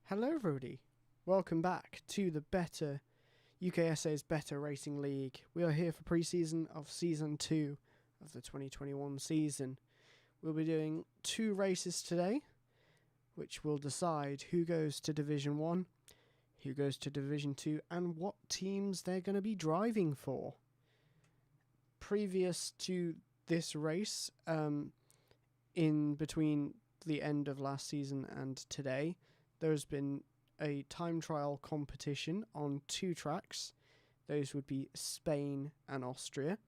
Hello, everybody. Welcome back to the Better UKSA's Better Racing League. We are here for pre-season of Season 2 of the 2021 season. We'll be doing 2 races today, which will decide who goes to Division 1, who goes to Division 2, and what teams they're going to be driving for. Previous to this race, in between the end of last season and today, there's been a time trial competition on 2 tracks. Those would be Spain and Austria,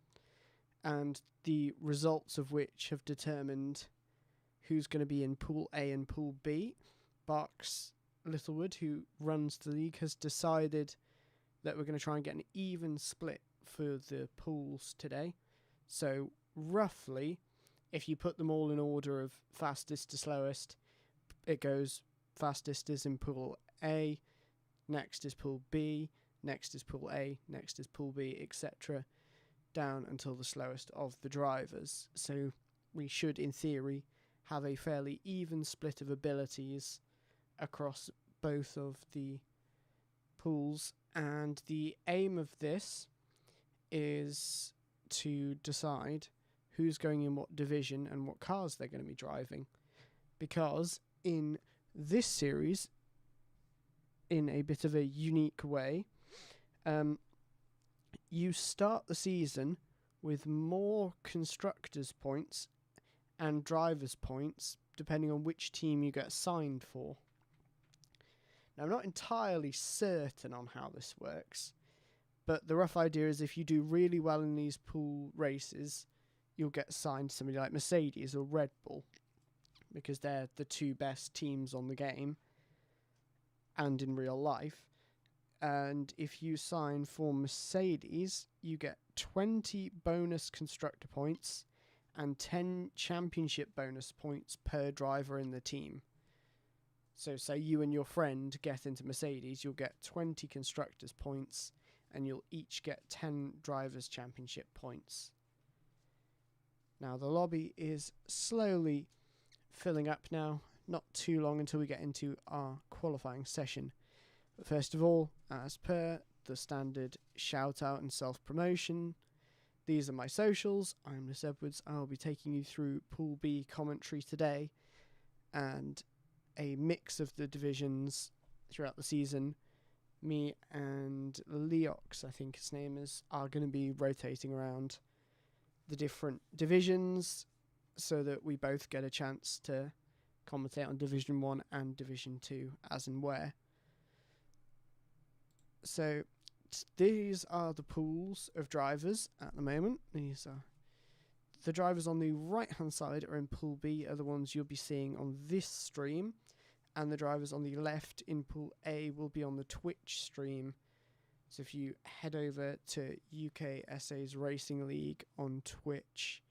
and the results of which have determined who's going to be in Pool A and Pool B. Barks Littlewood, who runs the league, has decided that we're going to try and get an even split for the pools today. So roughly, if you put them all in order of fastest to slowest, it goes fastest is in Pool A, next is Pool B, next is Pool A, next is Pool B, etc., down until the slowest of the drivers. So we should, in theory, have a fairly even split of abilities across both of the pools, and the aim of this is to decide who's going in what division and what cars they're going to be driving, because in this series, in a bit of a unique way, you start the season with more constructors' points and drivers' points, depending on which team you get assigned for. Now, I'm not entirely certain on how this works, but the rough idea is if you do really well in these pool races, you'll get assigned to somebody like Mercedes or Red Bull, because they're the 2 best teams on the game and in real life. And if you sign for Mercedes, you get 20 bonus constructor points and 10 championship bonus points per driver in the team. So say you and your friend get into Mercedes, you'll get 20 constructors points and you'll each get 10 drivers championship points. Now the lobby is slowly filling up now, not too long until we get into our qualifying session. But first of all, as per the standard shout out and self-promotion, these are my socials. I'm Liz Edwards. I'll be taking you through Pool B commentary today and a mix of the divisions throughout the season. Me and Leox, I think his name is, are going to be rotating around the different divisions so that we both get a chance to commentate on Division 1 and Division 2 as and where. So these are the pools of drivers at the moment. These are the drivers on the right hand side are in Pool B, are the ones you'll be seeing on this stream, and the drivers on the left in Pool A will be on the Twitch stream. So if you head over to UKSA's Racing League on Twitch,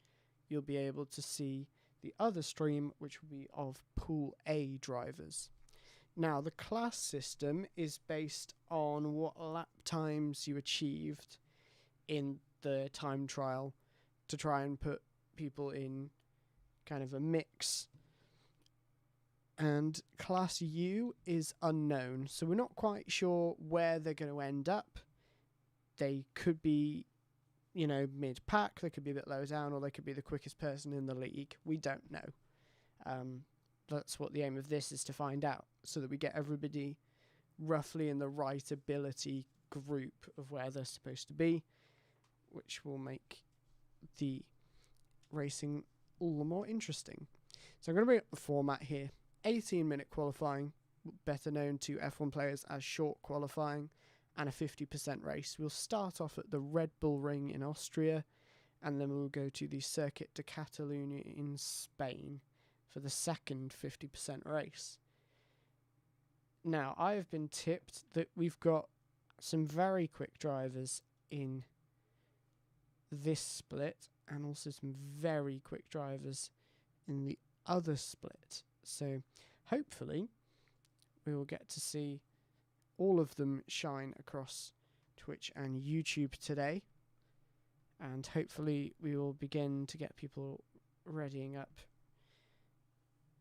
you'll be able to see the other stream, which will be of Pool A drivers. Now, the class system is based on what lap times you achieved in the time trial to try and put people in kind of a mix. And Class U is unknown, so we're not quite sure where they're going to end up. They could be, mid-pack, they could be a bit lower down, or they could be the quickest person in the league. We don't know. That's what the aim of this is, to find out, so that we get everybody roughly in the right ability group of where they're supposed to be, which will make the racing all the more interesting. So I'm going to bring up the format here. 18-minute qualifying, better known to F1 players as short qualifying, and a 50% race. We'll start off at the Red Bull Ring in Austria, and then we'll go to the Circuit de Catalunya in Spain for the second 50% race. Now, I have been tipped that we've got some very quick drivers in this split, and also some very quick drivers in the other split. So hopefully we will get to see all of them shine across Twitch and YouTube today, and hopefully we will begin to get people readying up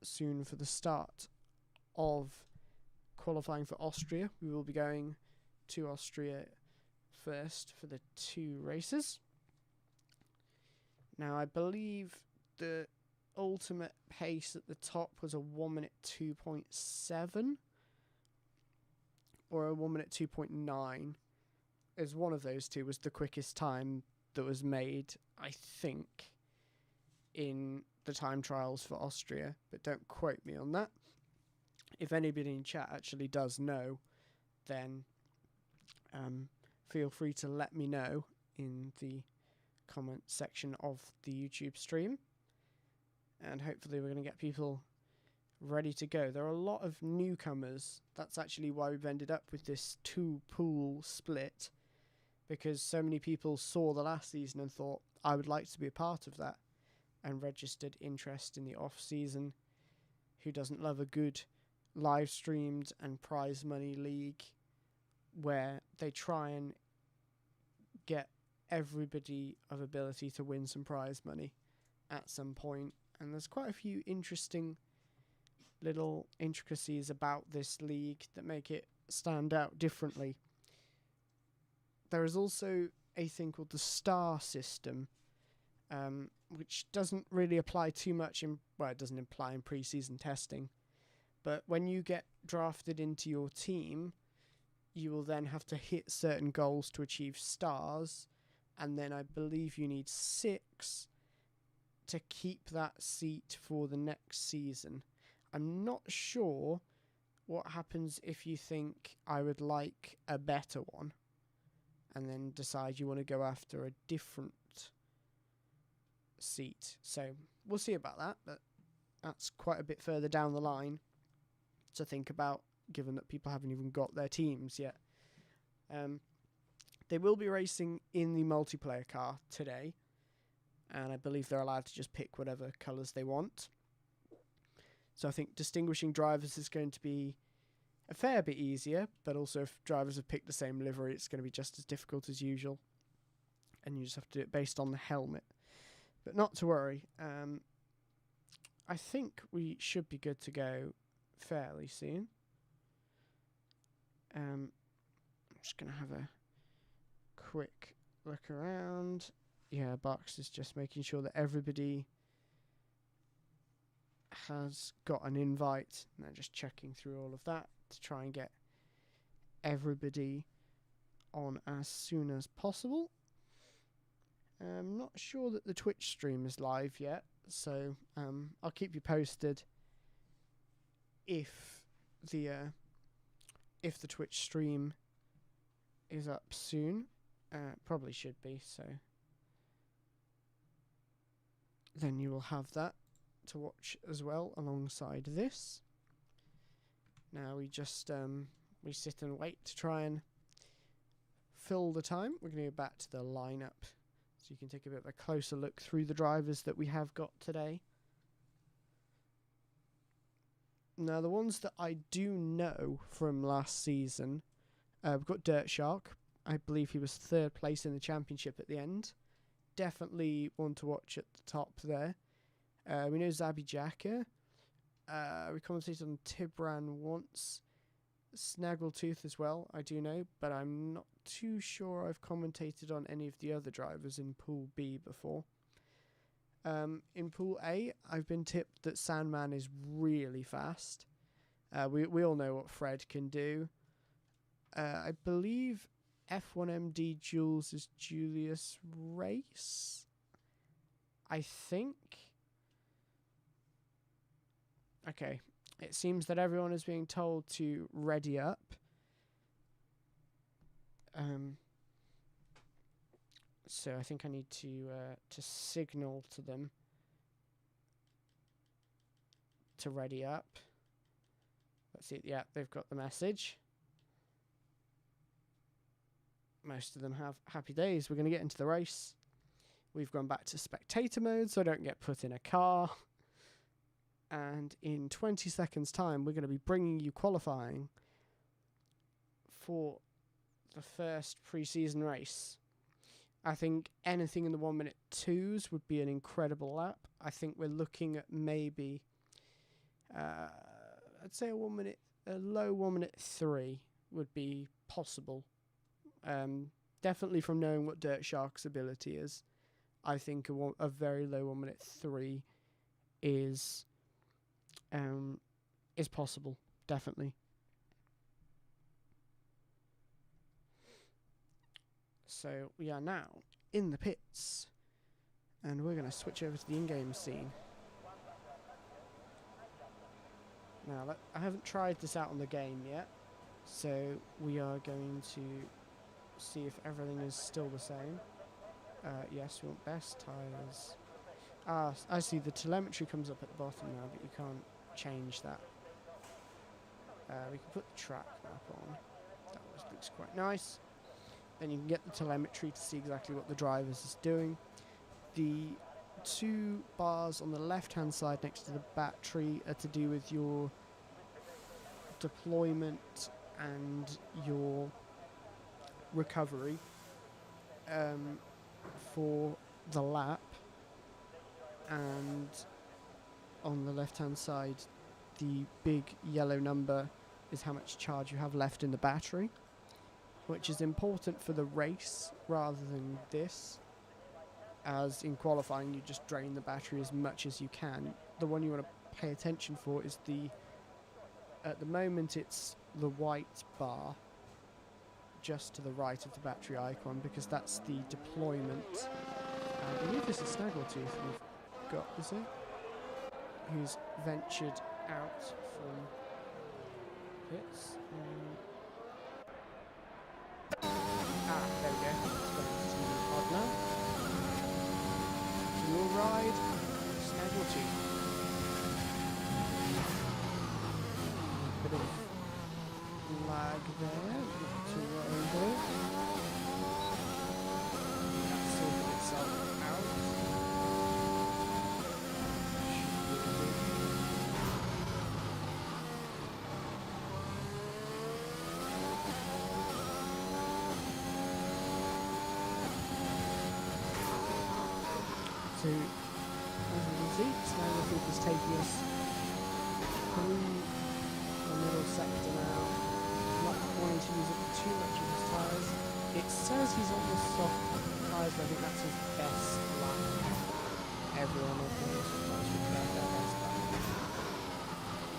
soon for the start of qualifying for Austria. We will be going to Austria first for the 2 races. Now, I believe the ultimate pace at the top was a 1 minute 2.7 or a 1 minute 2.9. As one of those two was the quickest time that was made, I think, in the time trials for Austria, but don't quote me on that. If anybody in chat actually does know, then feel free to let me know in the comment section of the YouTube stream, and hopefully we're going to get people ready to go. There are a lot of newcomers. That's actually why we've ended up with this 2-pool split, because so many people saw the last season and thought, I would like to be a part of that, and registered interest in the off season. Who doesn't love a good live streamed and prize money league where they try and get everybody of ability to win some prize money at some point? And there's quite a few interesting little intricacies about this league that make it stand out differently. There is also a thing called the star system, which doesn't really apply too much it doesn't apply in pre-season testing, but when you get drafted into your team, you will then have to hit certain goals to achieve stars, and then I believe you need 6 to keep that seat for the next season. I'm not sure what happens if you think I would like a better one and then decide you want to go after a different seat. So we'll see about that, but that's quite a bit further down the line to think about, given that people haven't even got their teams yet. They will be racing in the multiplayer car today, and I believe they're allowed to just pick whatever colours they want. So I think distinguishing drivers is going to be a fair bit easier, but also if drivers have picked the same livery, it's going to be just as difficult as usual, and you just have to do it based on the helmet. But not to worry, I think we should be good to go fairly soon. I'm just going to have a quick look around. Yeah, Box is just making sure that everybody has got an invite. And they're just checking through all of that to try and get everybody on as soon as possible. I'm not sure that the Twitch stream is live yet, so I'll keep you posted if the Twitch stream is up soon. Probably should be, so then you will have that to watch as well alongside this. Now we just we sit and wait to try and fill the time. We're going to go back to the lineup so you can take a bit of a closer look through the drivers that we have got today. Now, the ones that I do know from last season, we've got Dirt Shark. I believe he was 3rd place in the championship at the end. Definitely one to watch at the top there. We know Zabi Jaka. We commentated on Tibran once. Snaggletooth as well, I do know, but I'm not too sure I've commentated on any of the other drivers in Pool B before. In Pool A, I've been tipped that Sandman is really fast. We all know what Fred can do. I believe F1MD Jules is Julius Race, I think. Okay, it seems that everyone is being told to ready up. So I think I need to signal to them to ready up. Let's see. Yeah, they've got the message. Most of them have happy days. We're going to get into the race. We've gone back to spectator mode so I don't get put in a car. And in 20 seconds time, we're going to be bringing you qualifying for the first pre-season race. I think anything in the 1 minute 2s would be an incredible lap. I think we're looking at maybe, I'd say a 1 minute a low 1 minute 3 would be possible. Definitely from knowing what Dirt Shark's ability is, I think a very low 1 minute 3 is possible, definitely. So we are now in the pits, and we're going to switch over to the in-game scene. Now, I haven't tried this out on the game yet, so we are going to see if everything is still the same. Yes, we want best tyres. I see the telemetry comes up at the bottom now, but you can't change that. We can put the track map on. That looks quite nice. Then you can get the telemetry to see exactly what the drivers is doing. The 2 bars on the left-hand side next to the battery are to do with your deployment and your recovery for the lap. And on the left-hand side, the big yellow number is how much charge you have left in the battery, which is important for the race rather than this, as in qualifying you just drain the battery as much as you can. The one you want to pay attention for is at the moment it's the white bar just to the right of the battery icon, because that's the deployment. I believe this is Snaggletooth we've got, is it? Who's ventured out from pits. There we go. Let's go to the pod now. To your ride, Snaggletooth. Bit of lag there. To over. That's sorted itself out. So, as you can see, Snaggletooth is taking us through the middle sector now, not wanting to use up too much of his tyres. It says he's on the soft tyres, but I think that's his best lap. Everyone on the soft tyres should try their best lap.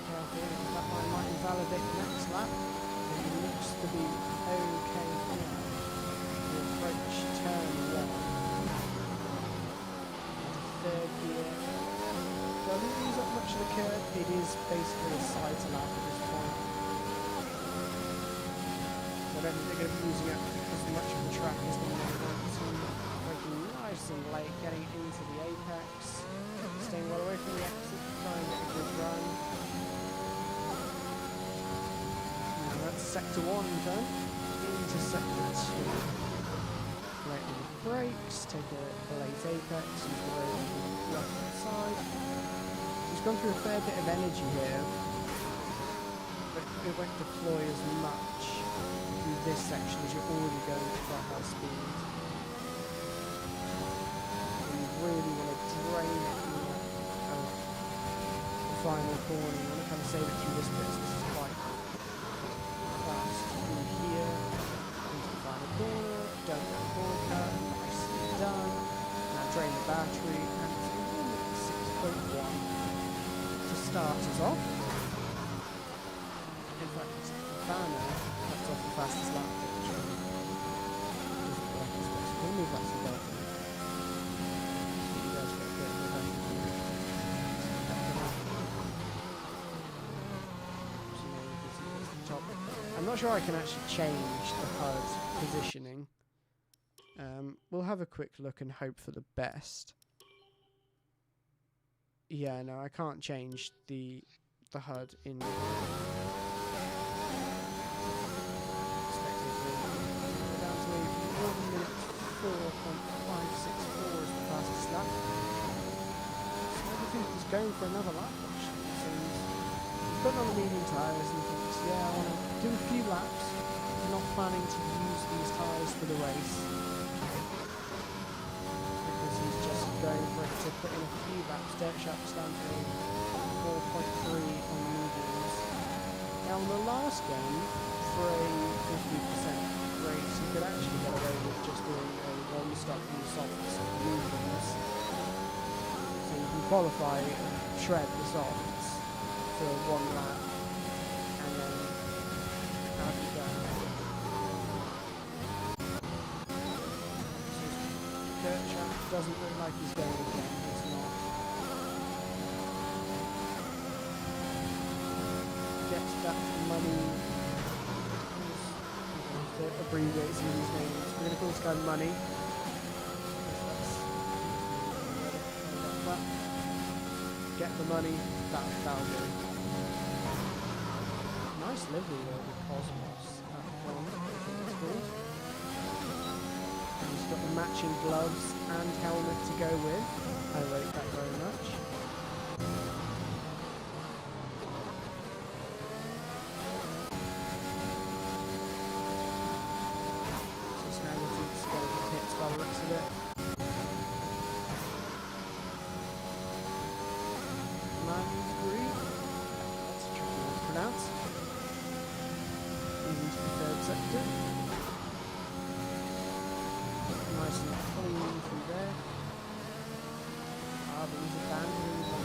Careful, that line might invalidate the next lap. It looks to be okay here. The approach turn 1. Third gear. Doesn't use up much of the curve. It is basically a side lap at this point. So I don't think they're going to be using it as much of the track as they might want to. Braking nice and late, getting into the apex, staying well away from the exit, trying to get a good run. Now that's sector 1 done. Into sector 2. Right in the brakes, take a late apex, use the road on the left side. He's gone through a fair bit of energy here, but it won't deploy as much through this section as you're already going at quite high speed. And you really want to drain it in the final corner. You want to kind of save it through this bit, so this is quite fast. Through here, into the final corner. Don't go corner cut, nicely done. Now drain the battery, and it's 6.1 to start us off. In fact, it's banner cuts off the fastest lap picture. Doesn't work as well, so we'll move that to the bottom. So you guys get a bit of a better view. So now you can see that's the top. I'm not sure I can actually change the HUD positioning. We'll have a quick look and hope for the best. Yeah, no, I can't change the HUD in down to a 1 minute 4.564 is the fastest lap. Snaggletooth is going for another lap actually. So he's putting on the medium tyres and thinks, yeah, I want to do a few laps. I'm not planning to use these tyres for the race. Going for it to put in a few laps. Dirt Shark's down to 4.3 on mediums. Now in the last game, for a 50% race, you could actually get away with just doing a one-stop and softs movements. So you can qualify and shred the softs for one lap, and then out you go. Kirchhoff doesn't look like he's going again, he's not. Gets that money. Abbreviates in these names. We're going to call this guy Money. Get the money, that'll do. Nice livery there with Cosmos. It's cool. And he's got the matching gloves and helmet to go with. I rate that very much. By the looks of it. Landry. That's a tricky one to pronounce. Moving to the third sector. Nice and clean through there. Ah, but he's abandoning the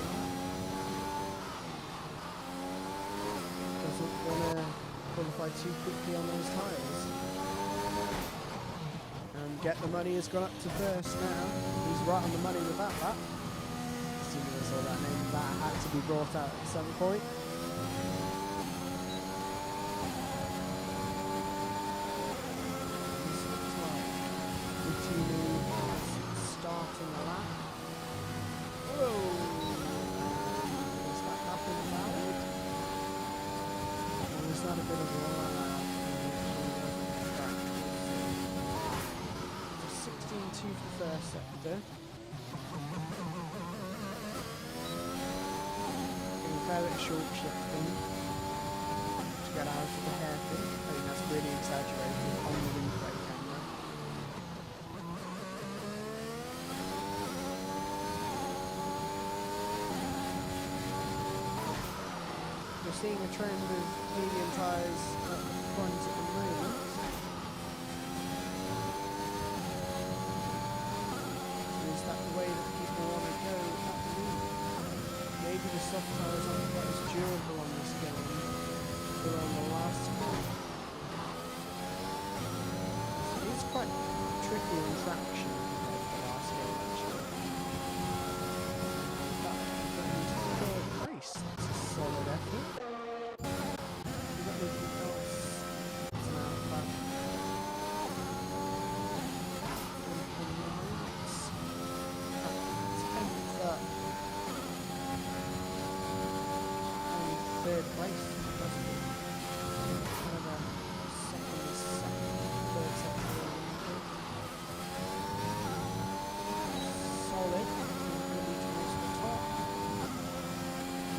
doesn't want to qualify too quickly on those tyres. Get the money has gone up to first now. He's right on the money with that lap. As soon as I saw that name, that had to be brought out at some point. Starting a lap. Whoa! Is that happened valid? Or is that a bit of a rollout? 16-2 for the first sector. A fair bit of short shifting to get out of the hairpin. I think that's really exaggerated on the replay camera. We're seeing a trend of medium tyres at the front at the moment. Is that the way that people want to go at the moment? Maybe the soft tyres aren't quite as durable on this game as they were on the last one. It's quite tricky in traction compared to the last game actually. That into third place, that's a solid effort. We've got anything else that's now back. Third place, doesn't it? Kind of a third sector. Solid, really towards the top.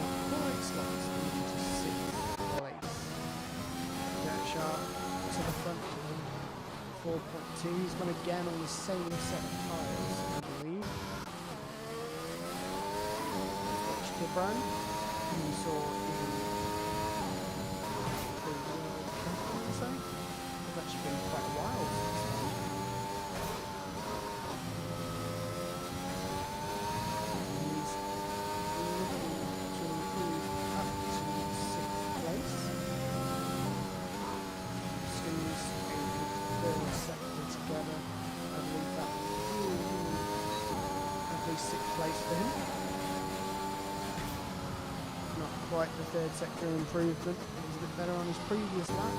Not quite slots into 6th place. Kirchhoff to the front of him, 4.2. He's gone again on the same set of tyres, I believe. Watch the brand. You saw it's actually been quite a while since then. He's looking to improve up to 6th place. Seems a third sector together. I believe that will at least 6th place for him. Not quite the third sector improvement. He was a bit better on his previous lap.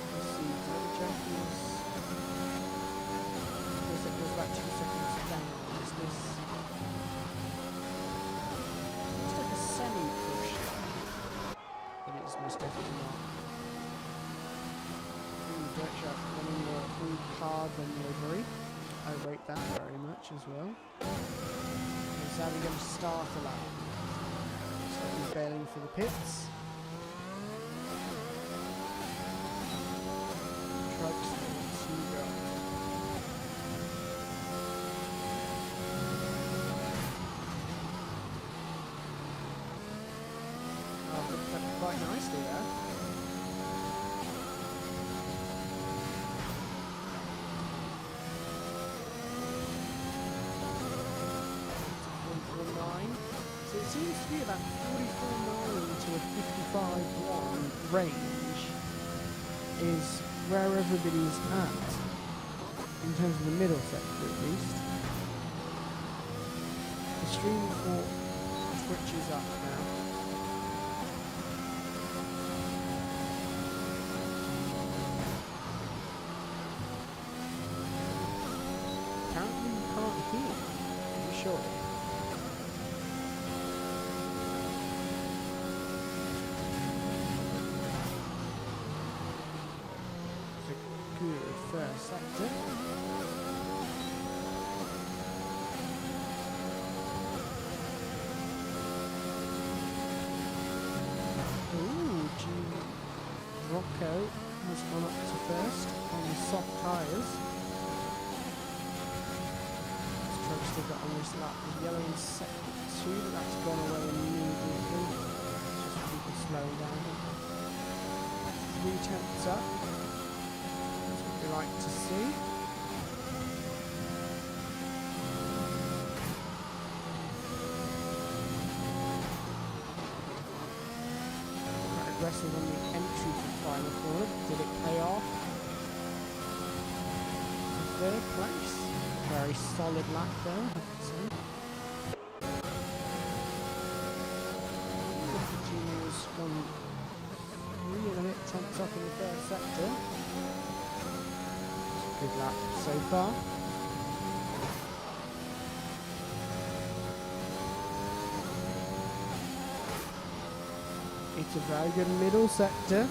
Let's see, Total Champions. Looks like it was about 2 seconds down. Is this? Looks like a semi-push, but it's most definitely not. Kirchhoff running the blue carbon livery. I rate that very much as well. He's having going to start a lap. So he's bailing for the pits. Trucks to go. seems to be about 44.9 to a 55.1 range is where everybody's at, in terms of the middle sector at least. The stream report switches up now. Apparently you can't hear. Are you sure? It's a good first sector. Rocco has gone up to first on the soft tyres. Truck's still got on this lap. The yellow in second 2, but that's gone away immediately. Just for people slowing down. 3 tenths up. That's what we like to see. Aggressive on the entry to the final corner. Did it pay off? Third place. Very solid lap there, I have to say. The juniors won 3 and a bit tenths up in the third sector. Good lap so far. It's a very good middle sector.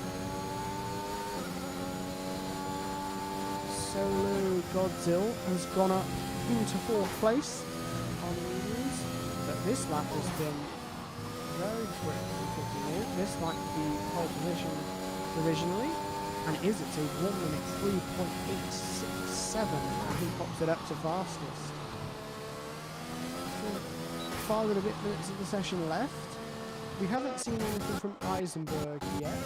Solo Godzilla has gone up into 4th place on the mediums, but this lap has been very quick for kicking in. This might be pole position provisionally, and it's a 1 minute 3.867, and he pops it up to fastest. 5 and a bit minutes of the session left. We haven't seen anything from Eisenberg yet.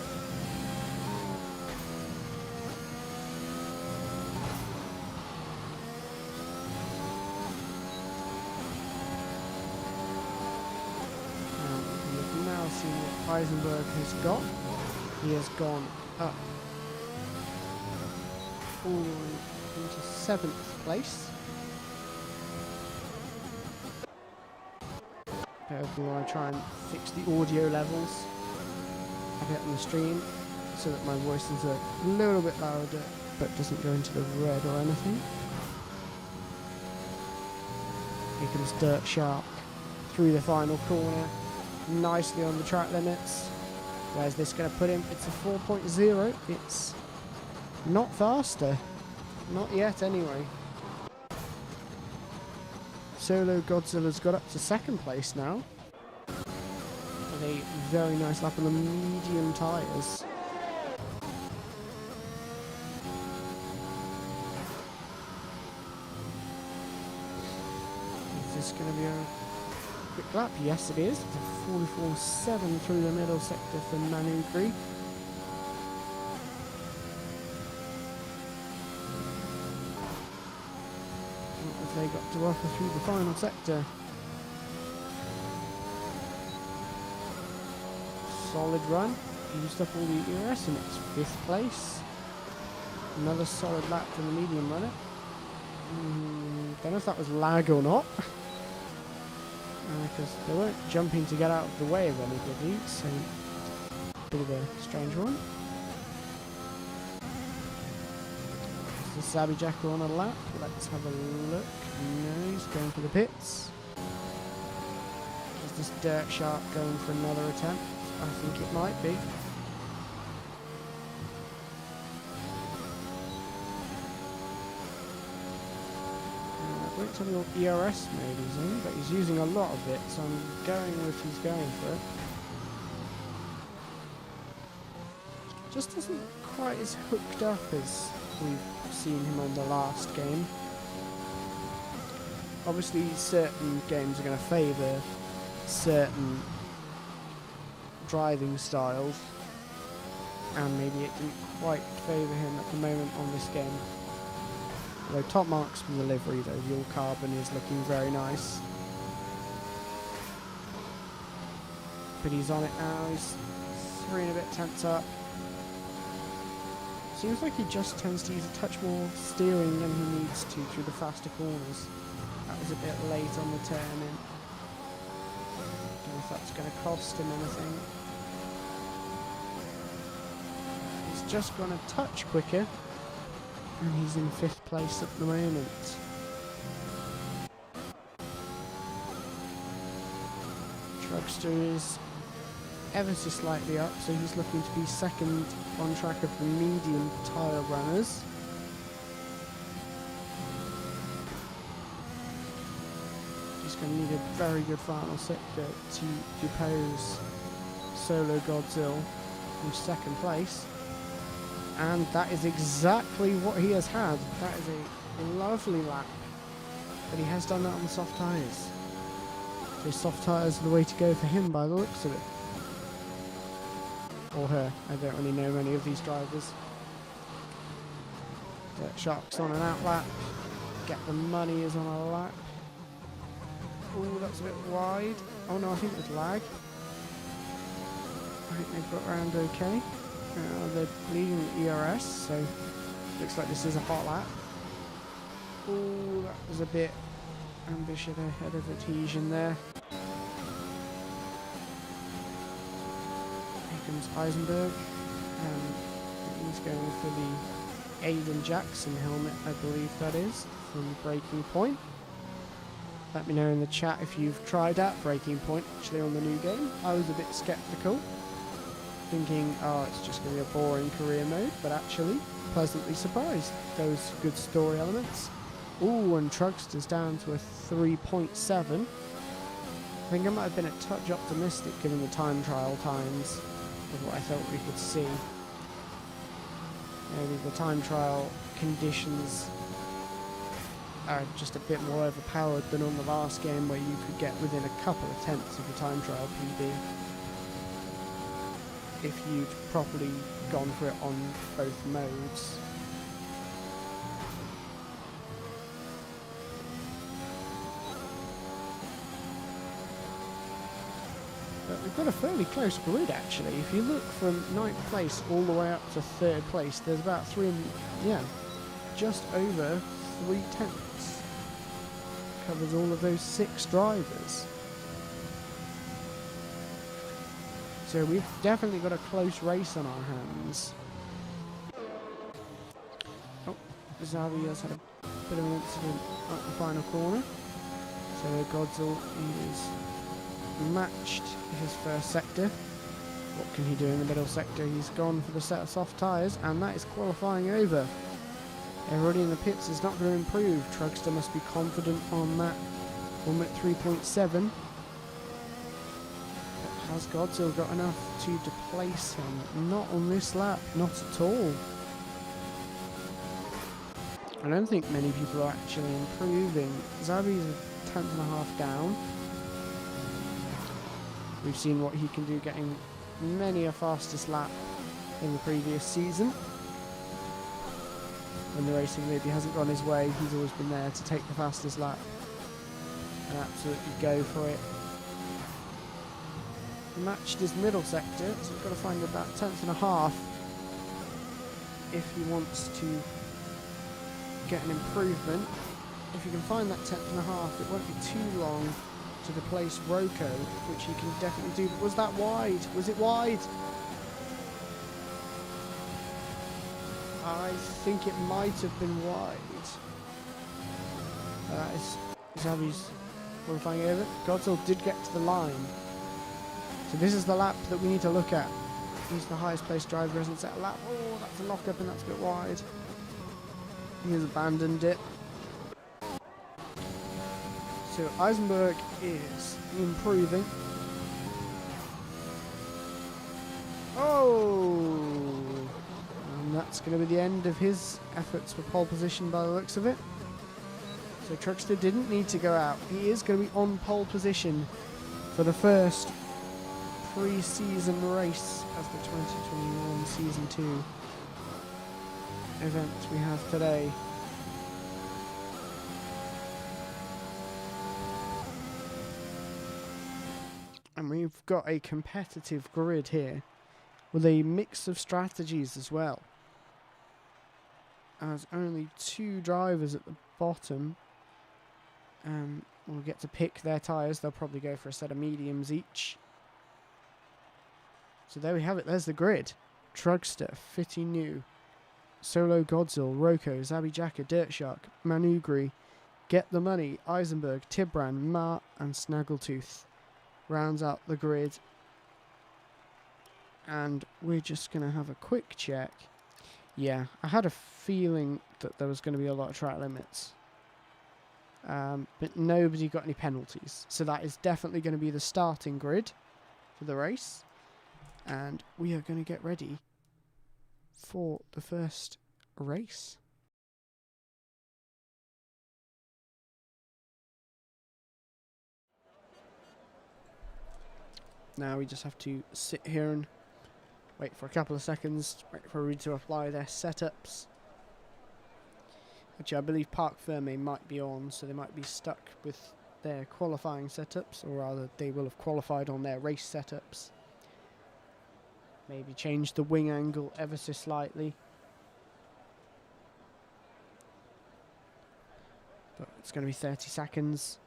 We've now seen what Eisenberg has got. He has gone up all into 7th place. We want to try and fix the audio levels a bit on the stream so that my voice is a little bit louder but doesn't go into the red or anything. Here comes Dirt Shark through the final corner, nicely on the track limits. Where's this going to put him? It's a 4.0. It's not faster. Not yet anyway. Solo Godzilla's got up to 2nd place now. And a very nice lap on the medium tyres. Is this going to be a quick lap? Yes it is. It's a 44.7 through the middle sector for Manugri. They got to offer through the final sector. Solid run, used up all the ERS and it's 5th place. Another solid lap for the medium runner. Don't know if that was lag or not, because they weren't jumping to get out of the way of anybody, so bit of a strange one. The Sabby Jackal on a lap. Let's have a look. No, he's going for the pits. Is this Dirt Shark going for another attempt? I think it might be. Won't tell me what ERS mode he's in, but he's using a lot of it, so I'm going with he's going for it. Just isn't quite as hooked up as we've seen him on the last game. Obviously certain games are going to favour certain driving styles, and maybe it didn't quite favour him at the moment on this game. Although top marks for the livery though, the all carbon is looking very nice. but he's on it now. He's 3 and a bit tenths up. Seems like he just tends to use a touch more steering than he needs to through the faster corners. That was a bit late on the turn in. Don't know if that's going to cost him anything. He's just gone a touch quicker, and he's in 5th place at the moment. Trugster is ever so slightly up, so he's looking to be second on track of the medium tyre runners. He's going to need a very good final sector to depose Solo Godzilla from 2nd place. And that is exactly what he has had. That is a lovely lap. But he has done that on the soft tyres. So soft tyres are the way to go for him by the looks of it. Or her. I don't really know many of these drivers. But Shark's on an out lap. Get the Money is on a lap. Oh, that's a bit wide. Oh no, I think there's lag. I think they've got around okay. They're leading the ERS, so looks like this is a hot lap. Oh, that was a bit ambitious ahead of Artesian there. Here comes Eisenberg, and he's going for the Aiden Jackson helmet, I believe that is, from Breaking Point. Let me know in the chat if you've tried out Breaking Point actually on the new game. I was a bit skeptical, thinking, oh, it's just going to be a boring career mode, but actually pleasantly surprised. Those good story elements. Ooh, and Trugster's down to a 3.7. I think I might have been a touch optimistic given the time trial times of what I thought we could see. Maybe the time trial conditions are just a bit more overpowered than on the last game where you could get within a couple of tenths of the time trial PB if you'd properly gone for it on both modes. But we've got a fairly close grid actually. If you look from 9th place all the way up to 3rd place, there's about just over 3 tenths. Covers all of those 6 drivers. So we've definitely got a close race on our hands. Oh, Xavier's had a bit of an incident at the final corner. So Godzilla is matched his first sector. What can he do in the middle sector? He's gone for the set of soft tyres, and that is qualifying over. Everybody in the pits is not going to improve. Trugster must be confident on that 1.3.7. Has Godzilla got enough to displace him? Not on this lap, not at all. I don't think many people are actually improving. Zabi's a 10.5 down. We've seen what he can do getting many a fastest lap in the previous season. When the racing maybe hasn't gone his way, he's always been there to take the fastest lap and absolutely go for it. He matched his middle sector, so he's got to find about 1/10.5 if he wants to get an improvement. If you can find that 1/10.5, it won't be too long to replace Roko, which he can definitely do. But was that wide? Was it wide? I think it might have been wide. That is Xavi's qualifying over. Godzilla did get to the line. So this is the lap that we need to look at. He's the highest placed driver, hasn't set a lap. Oh, that's a lock up and that's a bit wide. He has abandoned it. So Eisenberg is improving. Oh! And that's going to be the end of his efforts for pole position by the looks of it. So Trugster didn't need to go out. He is going to be on pole position for the first pre-season race of the 2021 Season 2 event we have today. And we we've got a competitive grid here with a mix of strategies as well. As only 2 drivers at the bottom will get to pick their tyres. They'll probably go for a set of mediums each. So there we have it. There's the grid. Trugster, Fitty New, Solo Godzilla, Roko, Zabi Jaka, Dirt Shark, Manugri, Get the Money, Eisenberg, Tibran, Ma and Snaggletooth rounds out the grid. And we're just going to have a quick check. Yeah, I had a feeling that there was going to be a lot of track limits. But nobody got any penalties. So that is definitely going to be the starting grid for the race. And we are going to get ready for the first race. Now we just have to sit here and wait for a couple of seconds, wait for everybody to apply their setups. Which I believe Parc Ferme might be on, so they might be stuck with their qualifying setups, or rather they will have qualified on their race setups. Maybe change the wing angle ever so slightly. But it's going to be 30 seconds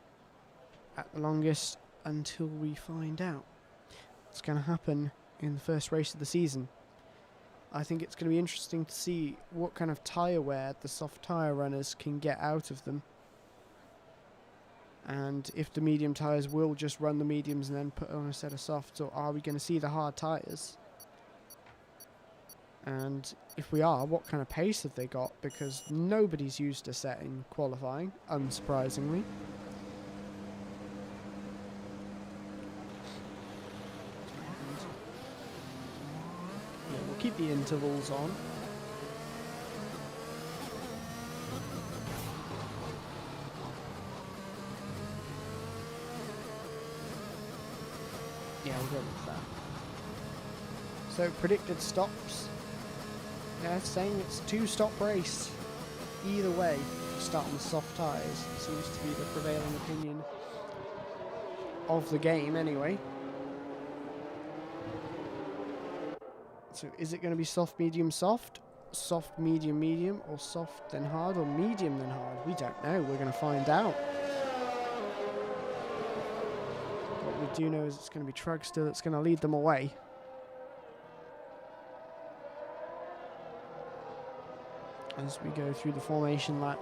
at the longest until we find out what's going to happen in the first race of the season. I think it's going to be interesting to see what kind of tyre wear the soft tyre runners can get out of them. And if the medium tyres will just run the mediums and then put on a set of softs, or are we going to see the hard tyres? And if we are, what kind of pace have they got? Because nobody's used a set in qualifying, unsurprisingly. Yeah, we'll keep the intervals on. Yeah, we'll go with that. So, predicted stops. Yeah, it's saying it's a 2-stop race. Either way, start on the soft tyres. Seems to be the prevailing opinion of the game anyway. So is it going to be soft, medium, soft? Soft, medium, medium, or soft then hard, or medium then hard? We don't know. We're going to find out. What we do know is it's going to be Trugster that's going to lead them away. As we go through the formation lap.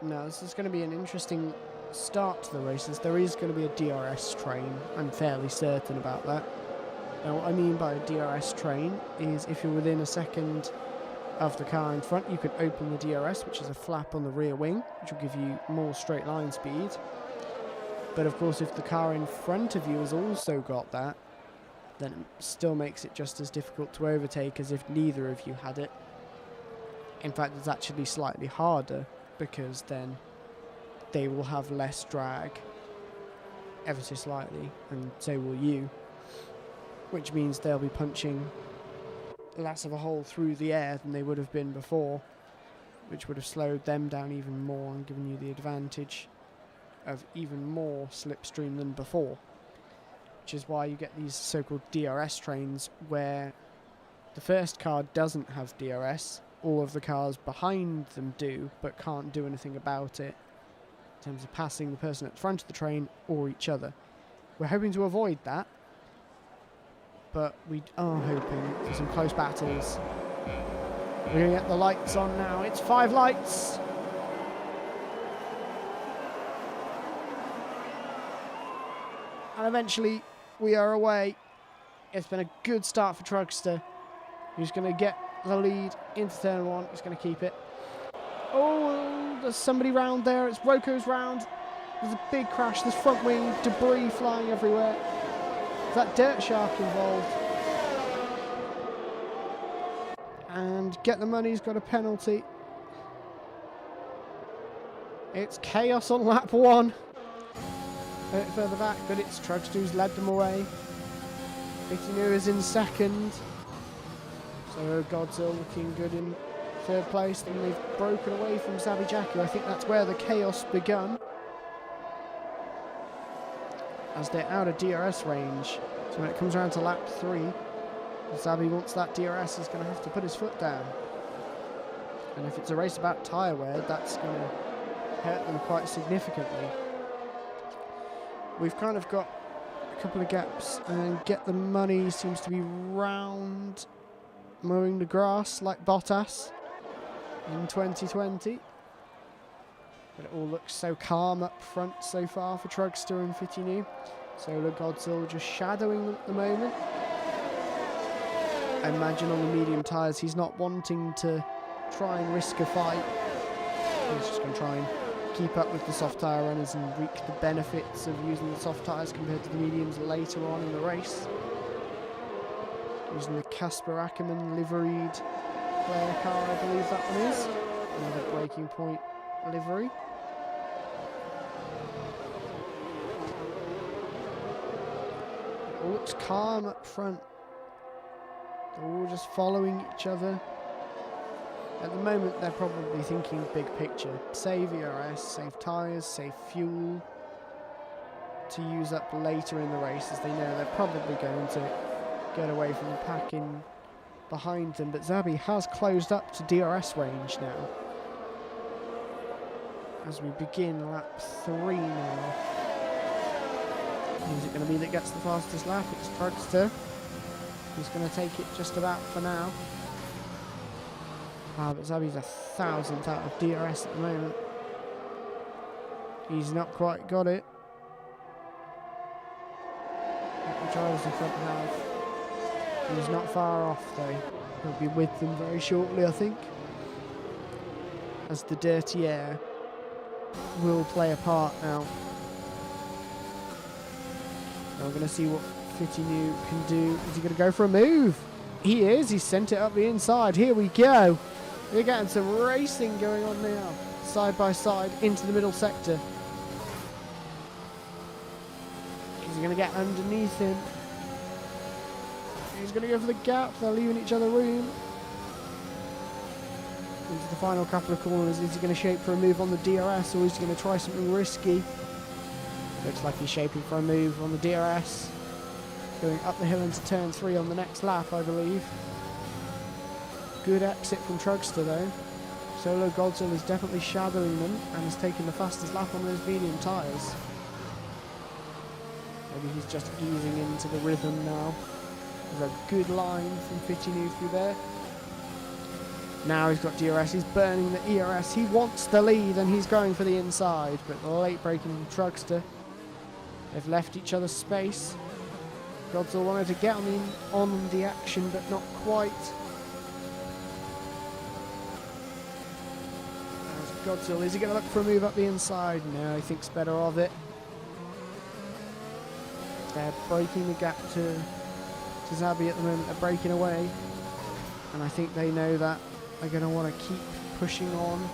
Now, this is going to be an interesting start to the races. There is going to be a DRS train. I'm fairly certain about that. Now, what I mean by a DRS train is if you're within a second of the car in front, you can open the DRS, which is a flap on the rear wing, which will give you more straight line speed. But of course, if the car in front of you has also got that, then it still makes it just as difficult to overtake as if neither of you had it. In fact, it's actually slightly harder, because then they will have less drag, ever so slightly, and so will you. Which means they'll be punching less of a hole through the air than they would have been before, which would have slowed them down even more and given you the advantage of even more slipstream than before. Which is why you get these so-called DRS trains, where the first car doesn't have DRS, all of the cars behind them do, but can't do anything about it in terms of passing the person at the front of the train or each other. We're hoping to avoid that, but we are hoping for some close battles. We're going to get the lights on now. It's 5 lights. And eventually we are away. It's been a good start for Trugster. He's going to get the lead into turn 1. He's going to keep it. Oh, there's somebody round there. It's Roko's round. There's a big crash. There's front wing debris flying everywhere. Is that Dirt Shark involved? And Get the Money's got a penalty. It's chaos on lap 1. A bit further back, but it's Trugster who's led them away. Fitty New is in second. So Godzilla looking good in third place, and they've broken away from Zabi Jackie. I think that's where the chaos begun, as they're out of DRS range. So when it comes around to lap 3, Zabi wants that DRS, he's going to have to put his foot down. And if it's a race about tyre wear, that's going to hurt them quite significantly. We've kind of got a couple of gaps, and Get the Money seems to be round mowing the grass like Bottas in 2020. But it all looks so calm up front so far for Trugster and Fitinu. Solar Godzilla just shadowing them at the moment. I imagine on the medium tyres he's not wanting to try and risk a fight. He's just going to try and keep up with the soft tyre runners and reap the benefits of using the soft tyres compared to the mediums later on in the race. Using the Casper Ackerman liveried player car, I believe that one is. Another Breaking Point livery. It all looks calm up front. They're all just following each other. At the moment, they're probably thinking big picture. Save ERS, save tyres, save fuel to use up later in the race, as they know they're probably going to get away from the pack in behind them. But Zabi has closed up to DRS range now, as we begin lap 3 now. Who's it going to be that gets the fastest lap? It's Trugster. He's going to take it just about for now. But Zabi's 1,000th out of DRS at the moment. He's not quite got it. What the drivers in front have. He's not far off though. He'll be with them very shortly, I think, as the dirty air will play a part now. Now we're going to see what Fitinu can do. Is he going to go for a move? He is. He sent it up the inside. Here we go. We're getting some racing going on now. Side by side into the middle sector. Is he going to get underneath him? He's going to go for the gap. They're leaving each other room. Into the final couple of corners. Is he going to shape for a move on the DRS, or is he going to try something risky? Looks like he's shaping for a move on the DRS. Going up the hill into turn 3 on the next lap, I believe. Good exit from Trugster though. Solar Godzilla is definitely shadowing them and is taking the fastest lap on those medium tyres. Maybe he's just easing into the rhythm now. There's a good line from Fitinu through there. Now he's got DRS, he's burning the ERS. He wants the lead and he's going for the inside, but late braking from Trugster. They've left each other space. Godzilla wanted to get on the action, but not quite. Godzilla, is he going to look for a move up the inside? No, he thinks better of it. They're breaking the gap to Zabi at the moment. They're breaking away. And I think they know that they're going to want to keep pushing on.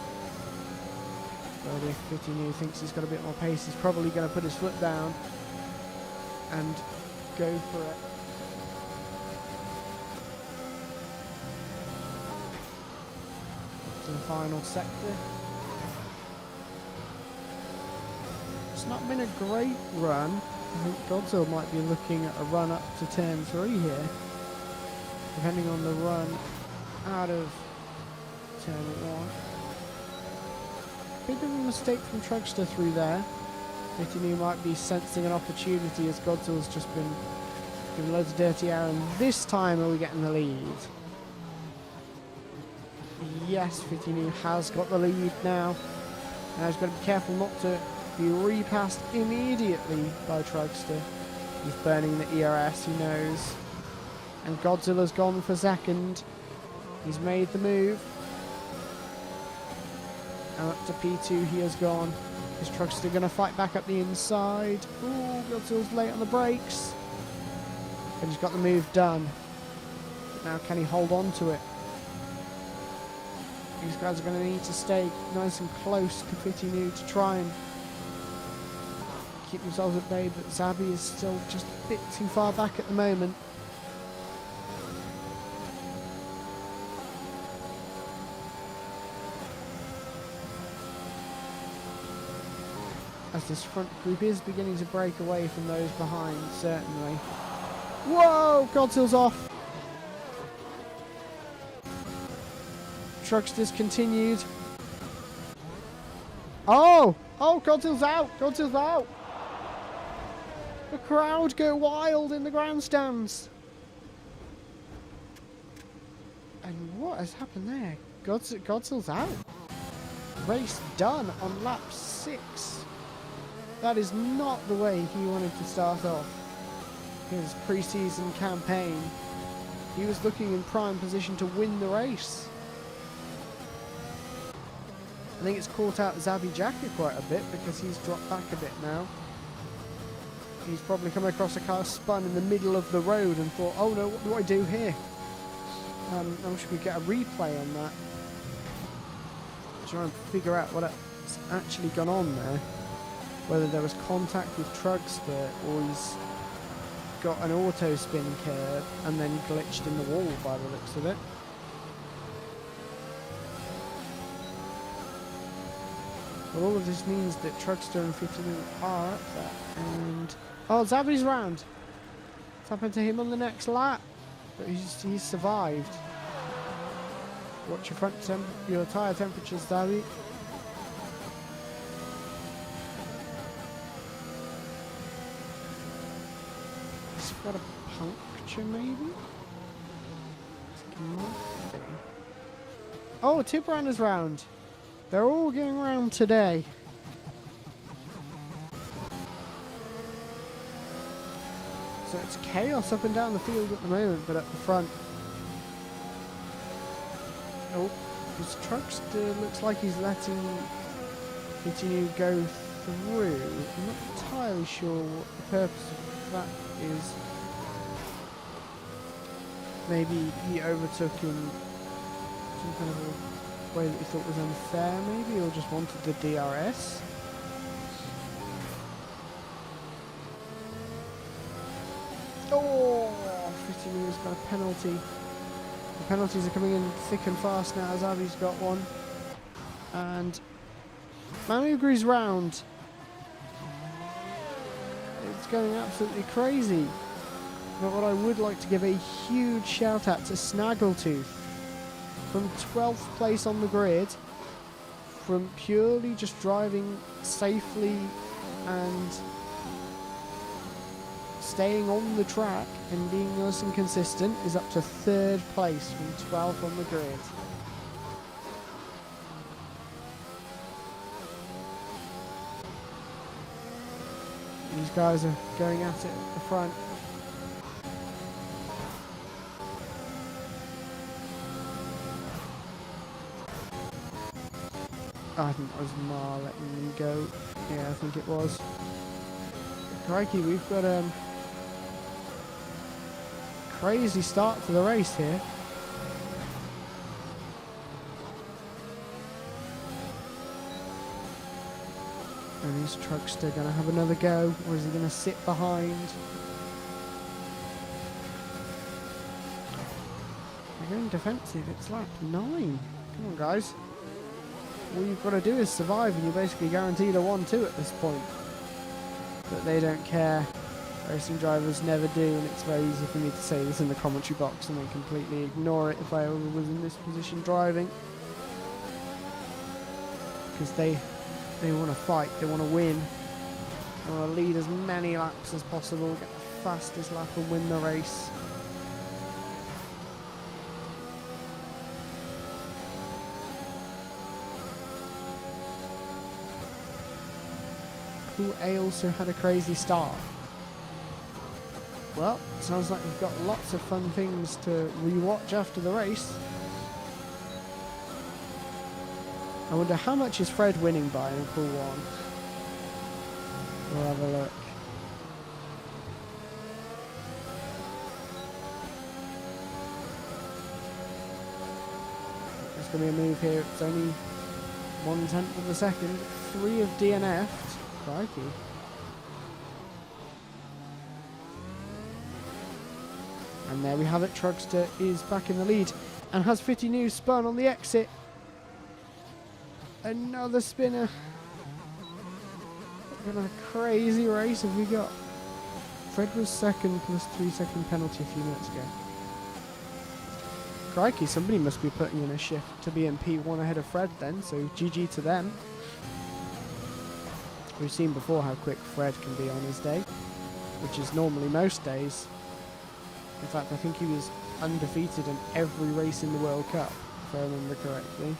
But if Fitinu thinks he's got a bit more pace, he's probably going to put his foot down and go for it. To the final sector. It's not been a great run. I think Godzilla might be looking at a run up to turn 3 here, depending on the run out of turn 1. Bit of a mistake from Trugster through there. Fitinu might be sensing an opportunity, as Godzilla's just been given loads of dirty air, and this time are we getting the lead? Yes, Fitinu has got the lead now. Now he's got to be careful not to be repassed immediately by Trugster. He's burning the ERS, he knows. And Godzilla's gone for second. He's made the move. And up to P2 he has gone. Is Trugster going to fight back up the inside? Ooh, Godzilla's late on the brakes. But he's got the move done. Now can he hold on to it? These guys are going to need to stay nice and close to Fitinu to try and keep themselves at bay, but Zabi is still just a bit too far back at the moment. as this front group is beginning to break away from those behind, certainly. Whoa! Godzill's off! Truckster's continued. Oh! Oh, Godzill's out! Godzill's out! The crowd go wild in the grandstands. And what has happened there? Godzill's out. Race done on lap 6. That is not the way he wanted to start off his pre-season campaign. He was looking in prime position to win the race. I think it's caught out Zabby Jacker quite a bit because he's dropped back a bit now. He's probably come across a car spun in the middle of the road and thought, oh no, what do I do here? I wish we could get a replay on that. Try and figure out what's actually gone on there. Whether there was contact with Trugster or he's got an auto spin curve and then glitched in the wall by the looks of it. Well, all of this means that Trugster and 52 are up there. And oh, Zabby's round. What's happened to him on the next lap? But he's survived. Watch your tyre temperatures, Zabby. He's got a puncture, maybe? Oh, Tip Runners round. They're all going round today. So it's chaos up and down the field at the moment, but at the front. Oh, his Trugster looks like he's letting continue go through. I'm not entirely sure what the purpose of that is. Maybe he overtook in some kind of a way that he thought was unfair, maybe, or just wanted the DRS. Oh, 50 meters got a penalty. The penalties are coming in thick and fast now as Abby's got one. And Manugri's round. It's going absolutely crazy. But what I would like to give a huge shout out to Snaggletooth. From 12th place on the grid, from purely just driving safely and staying on the track and being nice and consistent, is up to 3rd place from 12th on the grid. These guys are going at it at the front. I think that was Mar letting them go. Yeah, I think it was. Crikey, we've got a crazy start to the race here. And is Trugster going to have another go, or is he going to sit behind? They're going defensive. It's lap 9. Come on, guys. All you've got to do is survive, and you're basically guaranteed a 1-2 at this point. But they don't care. Racing drivers never do, and it's very easy for me to say this in the commentary box and then completely ignore it if I ever was in this position driving. Because they want to fight, they want to win. They want to lead as many laps as possible, get the fastest lap and win the race. Who also had a crazy start? Well, sounds like we've got lots of fun things to rewatch after the race. I wonder how much is Fred winning by in pool 1? We'll have a look. There's going to be a move here. It's only 1/10 of a second. 3 have DNF'd. Crikey. And there we have it. Trugster is back in the lead and has Fitty News spun on the exit. Another spinner. What kind of crazy race have we got? Fred was second plus 3-second penalty a few minutes ago. Crikey, somebody must be putting in a shift to be in P1 ahead of Fred then, so GG to them. We've seen before how quick Fred can be on his day, which is normally most days. In fact, I think he was undefeated in every race in the World Cup, if I remember correctly,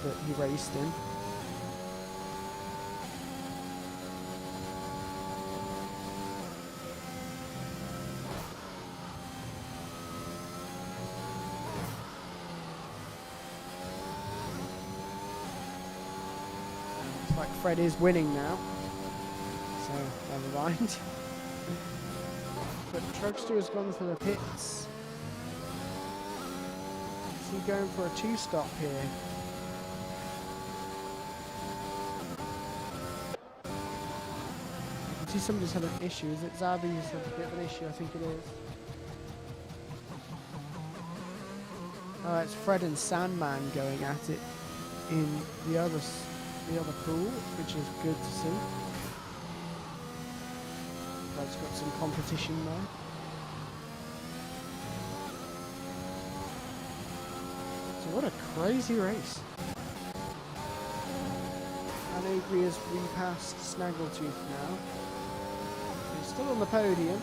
that he raced in. Looks like Fred is winning now, so never mind. But Trugster has gone for the pits. Is he going for a 2-stop here? I can see somebody's had an issue. Is it Zabi who's had a bit of an issue? I think it is. Oh, it's Fred and Sandman going at it in the other pool, which is good to see. Fred's got some competition there. So what a crazy race. And Agri has repassed Snaggletooth now. He's still on the podium.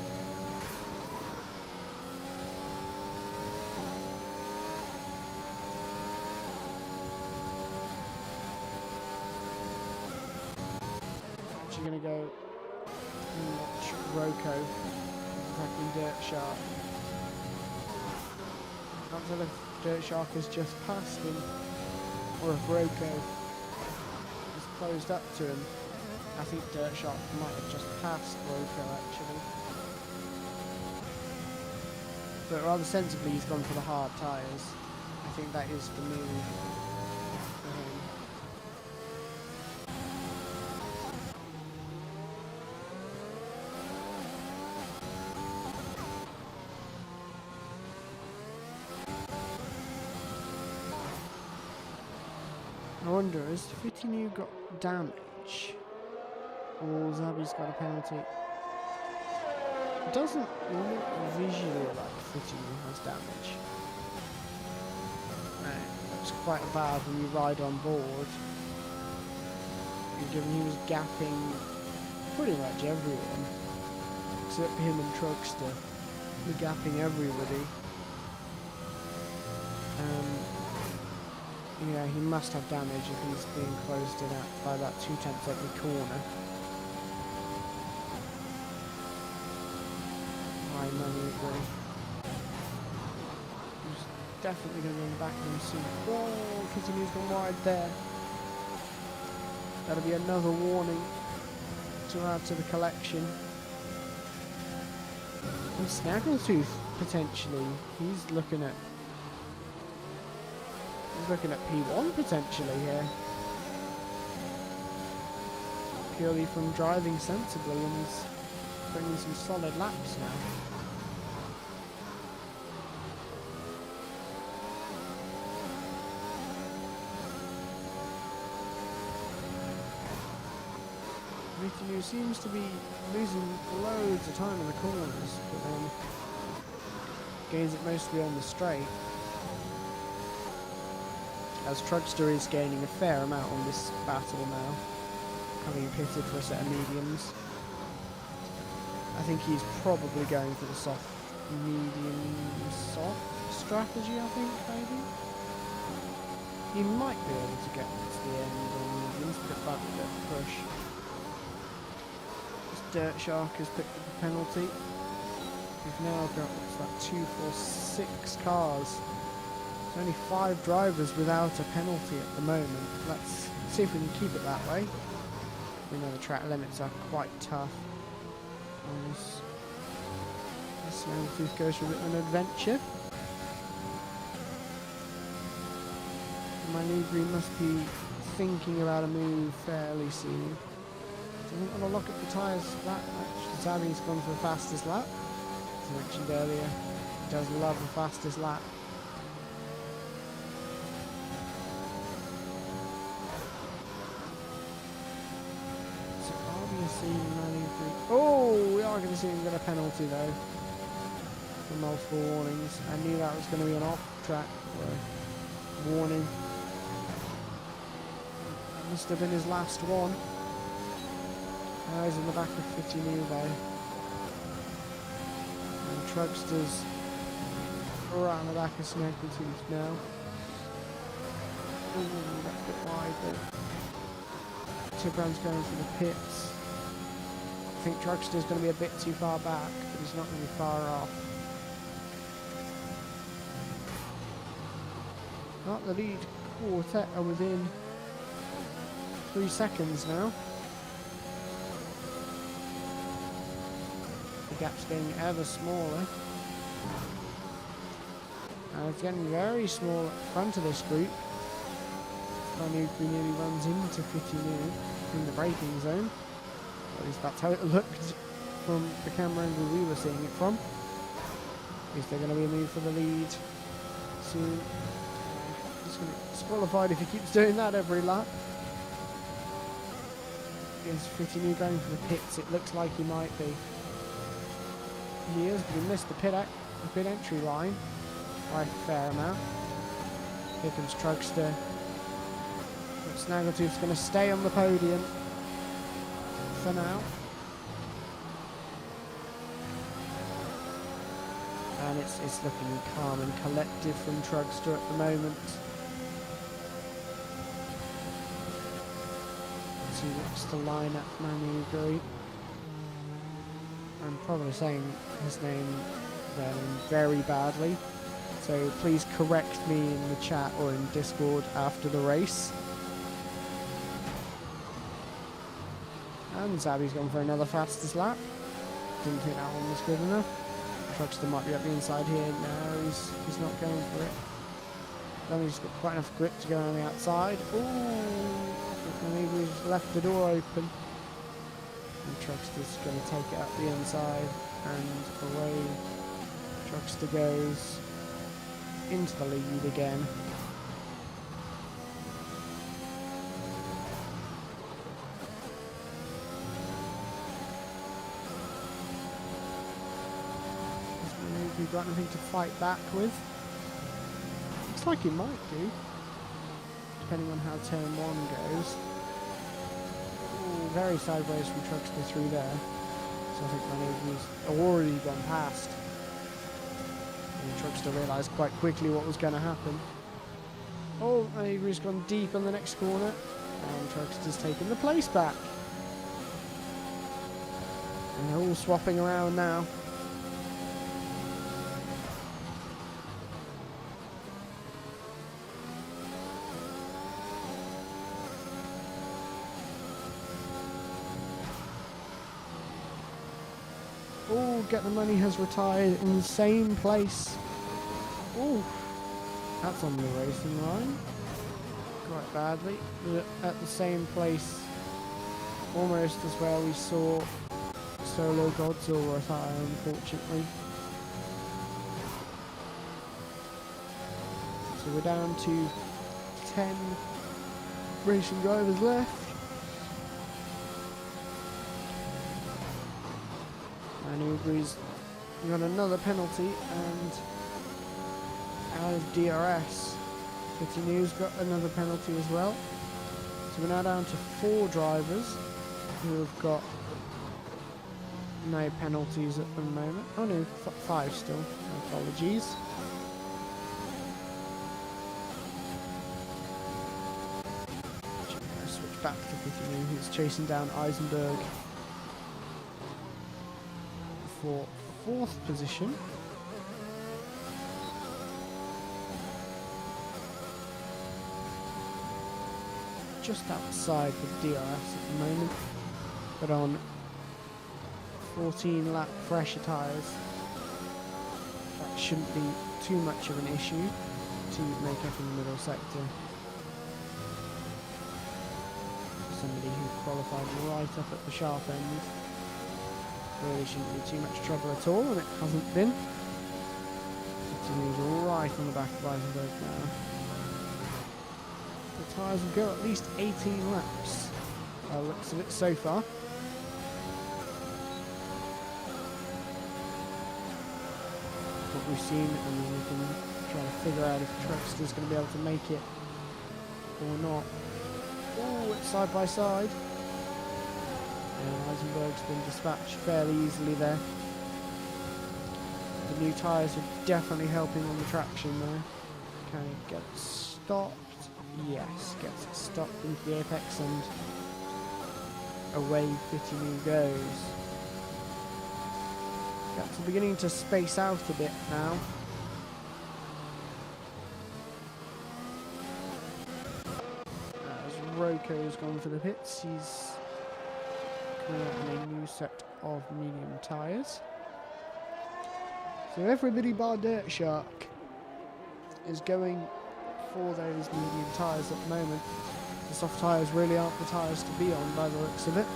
Actually going to go and watch Roko attacking Dirt Shark. Not until if Dirt Shark has just passed him, or if Roko is closed up to him. I think Dirt Shark might have just passed Roko actually. But rather sensibly he's gone for the hard tyres. I think that is the move for him. I wonder, has Fitinu got damage? Or Zabi's got a penalty? It doesn't look visually like Fitinu has damage. No, it looks quite bad when you ride on board. And given he was gapping pretty much everyone, except him and Trugster, were gapping everybody. Yeah, he must have damage if he's being closed in by about 2/10 every corner. High money agree. He's definitely going to be back in soon. Oh, Fitinu's gone wide there. That'll be another warning to add to the collection. And Snaggletooth, potentially. He's looking at P1 potentially here. Purely from driving sensibly and bringing some solid laps now. Fitinu seems to be losing loads of time in the corners, but then gains it mostly on the straight. As Trugster is gaining a fair amount on this battle now, having pitted for a set of mediums. I think he's probably going for the soft, medium-soft strategy, I think, maybe. He might be able to get to the end on mediums, but if that would push. This Dirt Shark has picked up a penalty. We've now got, what's that, 2, 4, 6 cars. There's only 5 drivers without a penalty at the moment. Let's see if we can keep it that way. We know the track limits are quite tough. Snaggletooth goes for a bit of an adventure. Manubri must be thinking about a move fairly soon. So I think I'm going to lock up the tyres for that match. Zabi's gone for the fastest lap. As I mentioned earlier, he does love the fastest lap. see Maneuver. Oh, we are going to see him get a penalty though. For multiple warnings. I knew that was going to be an off-track warning. That must have been his last one. Now he's in the back of Fittinuvo. And Trugster's right on the back of Snaggletooth now. Ooh, that's a bit wide, but Tiburon's going for the pits. I think Trugster's going to be a bit too far back, but he's not going to be far off. Not the lead quartet are within 3 seconds now. The gap's getting ever smaller. And it's getting very small at the front of this group. Maneuver nearly runs into Fittinuvo in the braking zone. At least that's how it looked from the camera angle we were seeing it from. At least they're going to be a move for the lead soon. He's going to get disqualified if he keeps doing that every lap. Is Fittinuvo going for the pits? It looks like he might be. He is, but he missed the pit entry line by a fair amount. Here comes Trugster. But Snaggletooth's going to stay on the podium for now. And it's looking calm and collected from Trugster at the moment. As he looks to line up Maneuver. I'm probably saying his name very badly, so please correct me in the chat or in Discord after the race. And Zabby's gone for another fastest lap. Didn't think that one was good enough. Trugster might be up the inside here. No, he's not going for it. Then he's got quite enough grip to go on the outside. Ooh, and he's left the door open. And Trugster's going to take it up the inside, and away Trugster goes into the lead again. Has he got anything to fight back with? Looks like he might do, depending on how turn 1 goes. Very sideways from Trugster through there, so I think Maneuver's already gone past. And Trugster realised quite quickly what was going to happen. Oh, Maneuver's gone deep on the next corner, and Trugster's taken the place back. And they're all swapping around now. Oh, Get the Money has retired in the same place. Oh, that's on the racing line. Quite badly. But at the same place, almost as where we saw Solo Godzilla retire, unfortunately. So we're down to 10 racing drivers left. Maneuver's got another penalty and out of DRS. Fittinuvo's got another penalty as well. So we're now down to 4 drivers who have got no penalties at the moment. Oh no, 5 still. Apologies. Switch back to Fittinuvo, who's chasing down Eisenberg for 4th position. Just outside the DRS at the moment, but on 14 lap pressure tyres, that shouldn't be too much of an issue to make up in the middle sector. Somebody who qualified right up at the sharp end. Really shouldn't be too much trouble at all, and it hasn't been. Fittinuvo's right on the back of Eisenberg now. The tyres will go at least 18 laps by the looks of it so far. we've seen, and then we can try to figure out if Truckster's going to be able to make it or not. Oh, it's side by side. And Eisenberg's been dispatched fairly easily there. The new tyres are definitely helping on the traction there. Can it get it stopped? Yes, gets it stopped into the apex and away Fitinu goes. Gaps are beginning to space out a bit now. As Roko's gone for the pits, he's coming out in a new set of medium tyres. So everybody bar Dirt Shark is going for those medium tyres at the moment. The soft tyres really aren't the tyres to be on by the looks of it.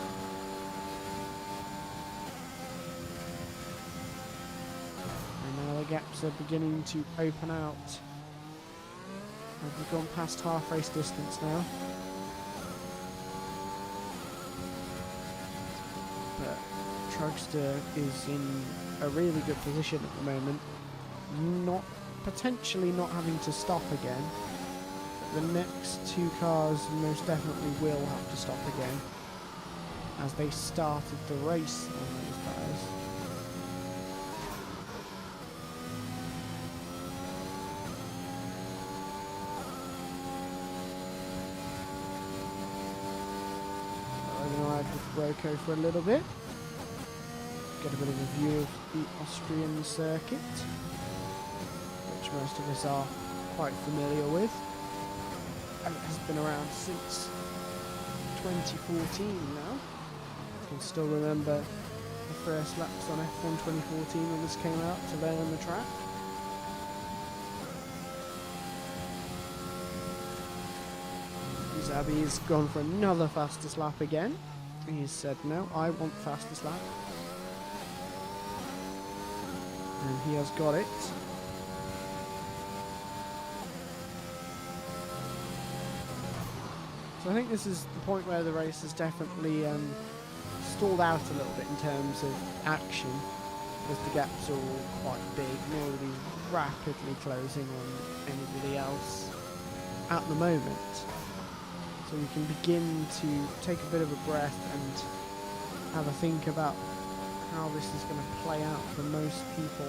And now the gaps are beginning to open out. We've gone past half race distance now. But Trugster is in a really good position at the moment. Potentially not having to stop again. But the next two cars most definitely will have to stop again, as they started the race on those tyres. I'm going to ride with Roko for a little bit. Get a bit of a view of the Austrian circuit, which most of us are quite familiar with, and it has been around since 2014 now. I can still remember the first laps on F1 2014 when this came out to learn the track. Zabi's gone for another fastest lap again. He said, no, I want fastest lap. And he has got it. So I think this is the point where the race has definitely stalled out a little bit in terms of action, because the gaps are all quite big. Nobody's rapidly closing on anybody else at the moment. So we can begin to take a bit of a breath and have a think about how this is going to play out for most people.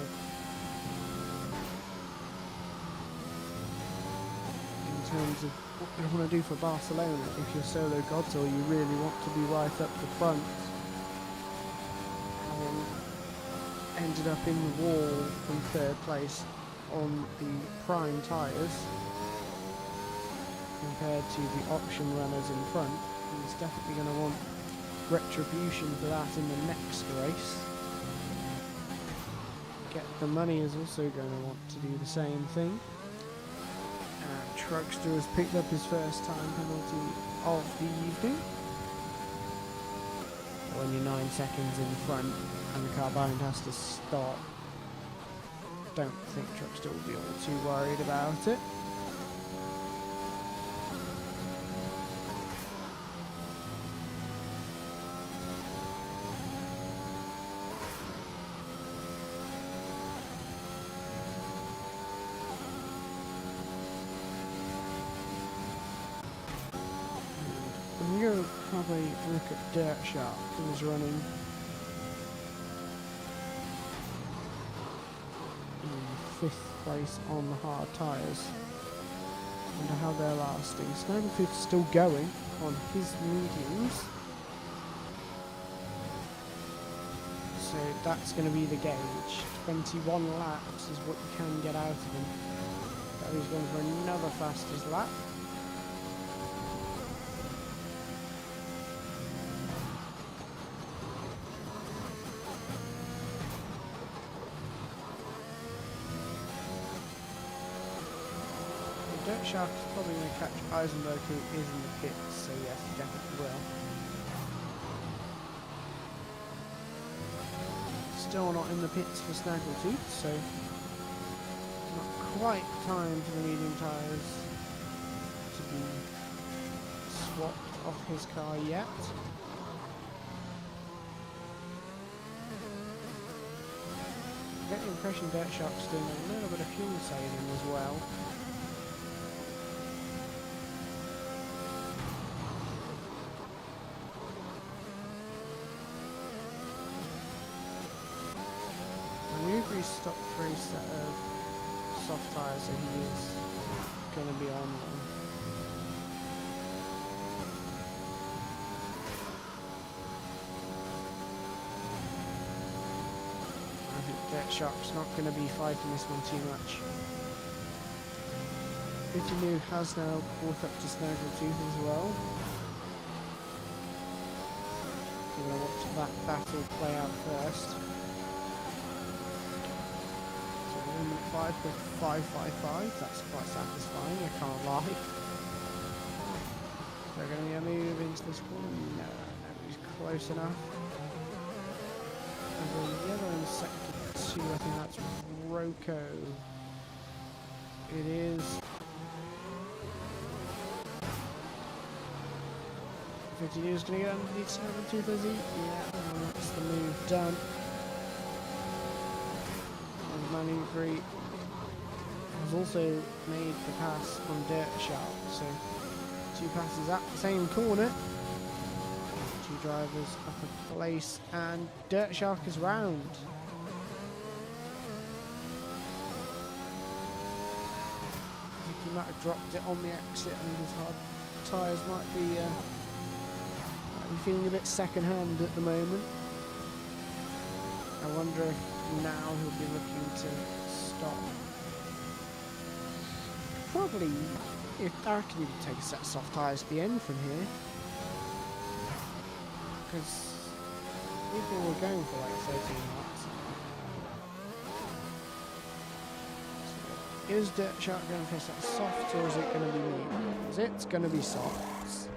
In terms of what you want to do for Barcelona, if you're Solo Gods or you really want to be right up the front. Having ended up in the wall from third place on the prime tyres compared to the option runners in front, he's definitely going to want retribution for that in the next race. Get the Money is also going to want to do the same thing. Trugster has picked up his first time penalty of the evening. When you're 9 seconds in front and the car behind has to stop, don't think Trugster will be all too worried about it. I'm going to have a look at Dirt Shark, who's running in 5th place on the hard tyres. Wonder how they're lasting. Snagglefoot's still going on his mediums. So that's going to be the gauge. 21 laps is what you can get out of him. That is going for another fastest lap. Dirt Shark is probably going to catch Eisenberg, who is in the pits, so yes, he definitely will. Still not in the pits for Snaggletooth, so not quite time for the medium tyres to be swapped off his car yet. get the impression Dirt Shark's doing a little bit of fuel saving as well. Newbury's stopped for a set of soft tyres, so he is going to be on them. I think Dirt Shark's not going to be fighting this one too much. Bitinu has now caught up to Snaggletooth as well. So we're going to watch that battle play out first. 5.555, that's quite satisfying, I can't lie. They're going to move into this corner. No, he's close enough. And the yellow in sector 2, I think that's Roko. It is. Bitinu is going to get underneath Snaggletooth, is he? Yeah, well, that's the move done. Newbury has also made the pass from Dirt Shark, so 2 passes at the same corner. 2 drivers up a place, and Dirt Shark is round. I think he might have dropped it on the exit, and his hard tyres might be feeling a bit second-hand at the moment. I wonder if now he'll be looking to stop. Probably, I reckon he would take a set of soft tyres at the end from here. Because people were going for like 13 laps. So, is Dirt Shark going to face that soft, or is it going to be mediums? It's going to be softs.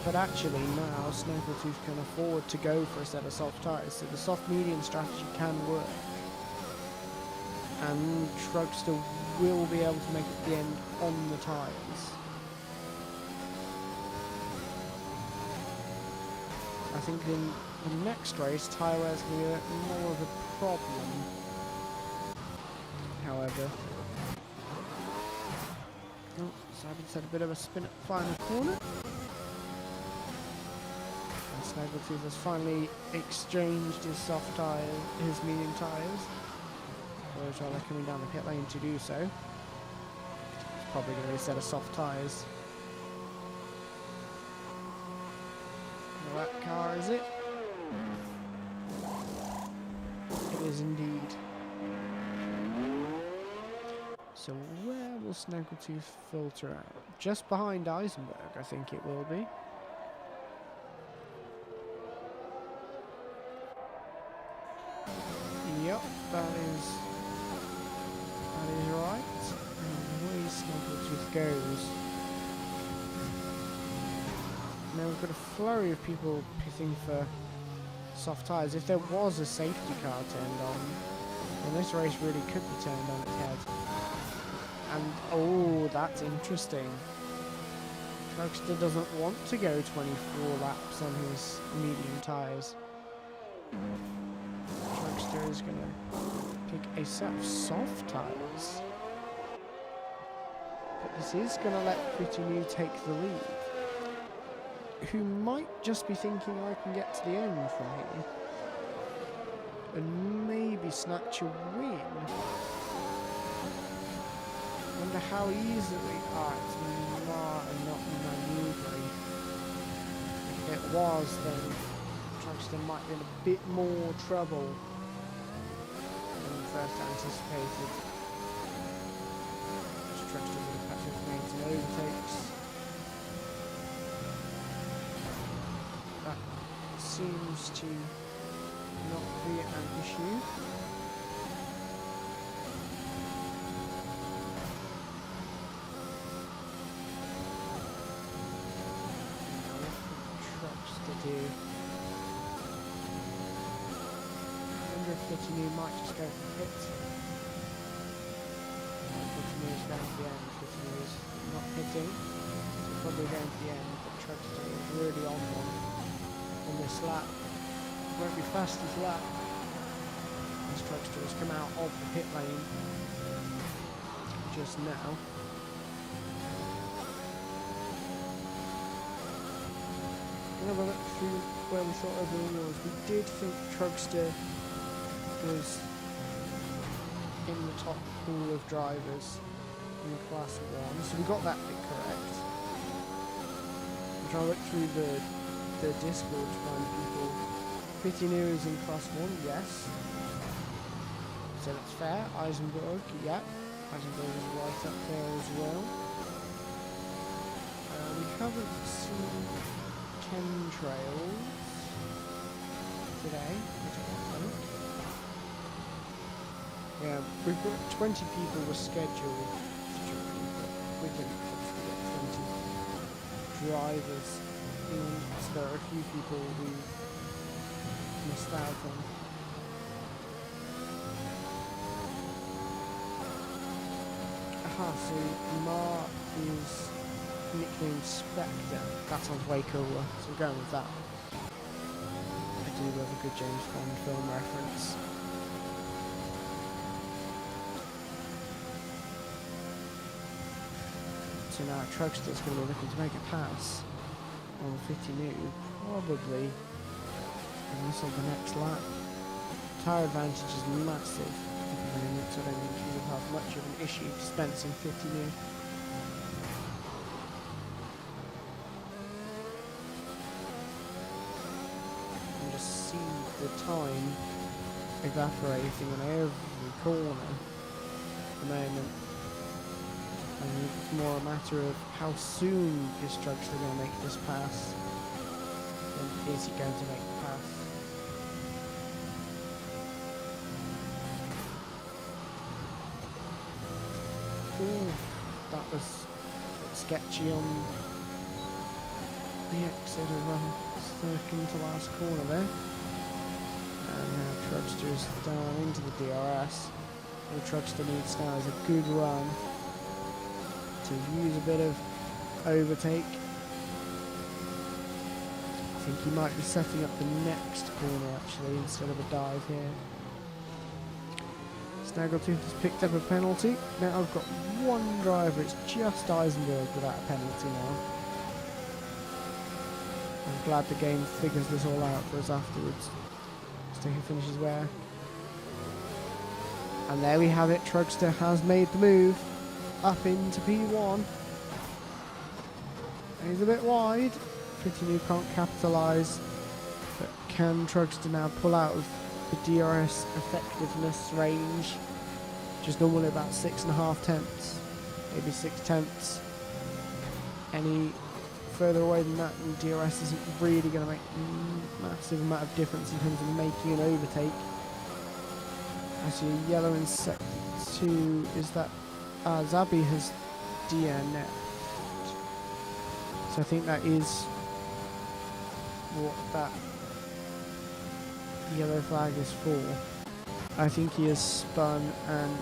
But actually now Snaggletooth can afford to go for a set of soft tyres, so the soft-medium strategy can work. And Trugster will be able to make it to the end on the tyres. I think in the next race, tyre wear is going to be a bit more of a problem. However, Sabbath had a bit of a spin at the final corner. Snaggletooth has finally exchanged his soft tyres, his medium tyres. Rojala coming down the pit lane to do so. It's probably going to be a set of soft tyres. That car, is it? It is indeed. So where will Snaggletooth filter out? Just behind Eisenberg, I think it will be. Yep, that is right. And where Snaggletooth goes. Now we've got a flurry of people pitting for soft tyres. If there was a safety car turned on, then this race really could be turned on its head. And oh, that's interesting. Trugster doesn't want to go 24 laps on his medium tyres. Trugster is going to pick a set of soft tyres. But this is going to let Bitinu take the lead. Who might just be thinking I can get to the end from here and maybe snatch a win. Wonder how easily. It's not Newbury. If it was, then Trugster might be in a bit more trouble than first anticipated. Trugster would have had to have made some overtakes. That seems to not be an issue. Do. I wonder if Bitinu might just go for the hit. Bitinu is down at the end. Bitinu is not hitting. probably going to the end, but Truckster is really on one on this lap. Won't be fastest lap. This Truckster has come out of the pit lane just now. Have a look through where we thought everyone was. We did think Truckster was in the top pool of drivers in class 1, so we got that bit correct. I'm trying to look through the Discord to find people. Pretty new is in class 1, yes. So that's fair. Eisenberg, yeah. Eisenberg is right up there as well. We haven't seen chemtrails today, which I think. Yeah, we've got 20 people were scheduled to join, but we didn't actually get 20 drivers in, so there are a few people who missed out on. Aha, so Mark is nicknamed Spectre. That sounds way cooler, so I'm going with that. I do love a good James Bond film reference. So now Truckster's going to be looking to make a pass on 50 new, probably unless on the next lap. Tyre advantage is massive at the moment, so I don't think he will have much of an issue dispensing 50 new. The time evaporating on every corner at the moment. And it's more a matter of how soon is Truckster going to make this pass than is he going to make the pass. Ooh, that was sketchy on the exit of second to last corner there. And now Truckster's down into the DRS. All Truckster needs now is a good run to use a bit of overtake. I think he might be setting up the next corner actually instead of a dive here. Snaggletooth has picked up a penalty. Now I've got one driver, it's just Eisenberg without a penalty now. I'm glad the game figures this all out for us afterwards. So he finishes where? And there we have it, Truckster has made the move up into P1. And he's a bit wide. Fitinu can't capitalise, but can Truckster now pull out of the DRS effectiveness range, which is normally about 6.5 tenths, maybe 6 tenths. Any further away than that, and DRS isn't really going to make a massive amount of difference in terms of making an overtake. I see a yellow in sector 2. Is that Zabi has DNF'd. So I think that is what that yellow flag is for. I think he has spun and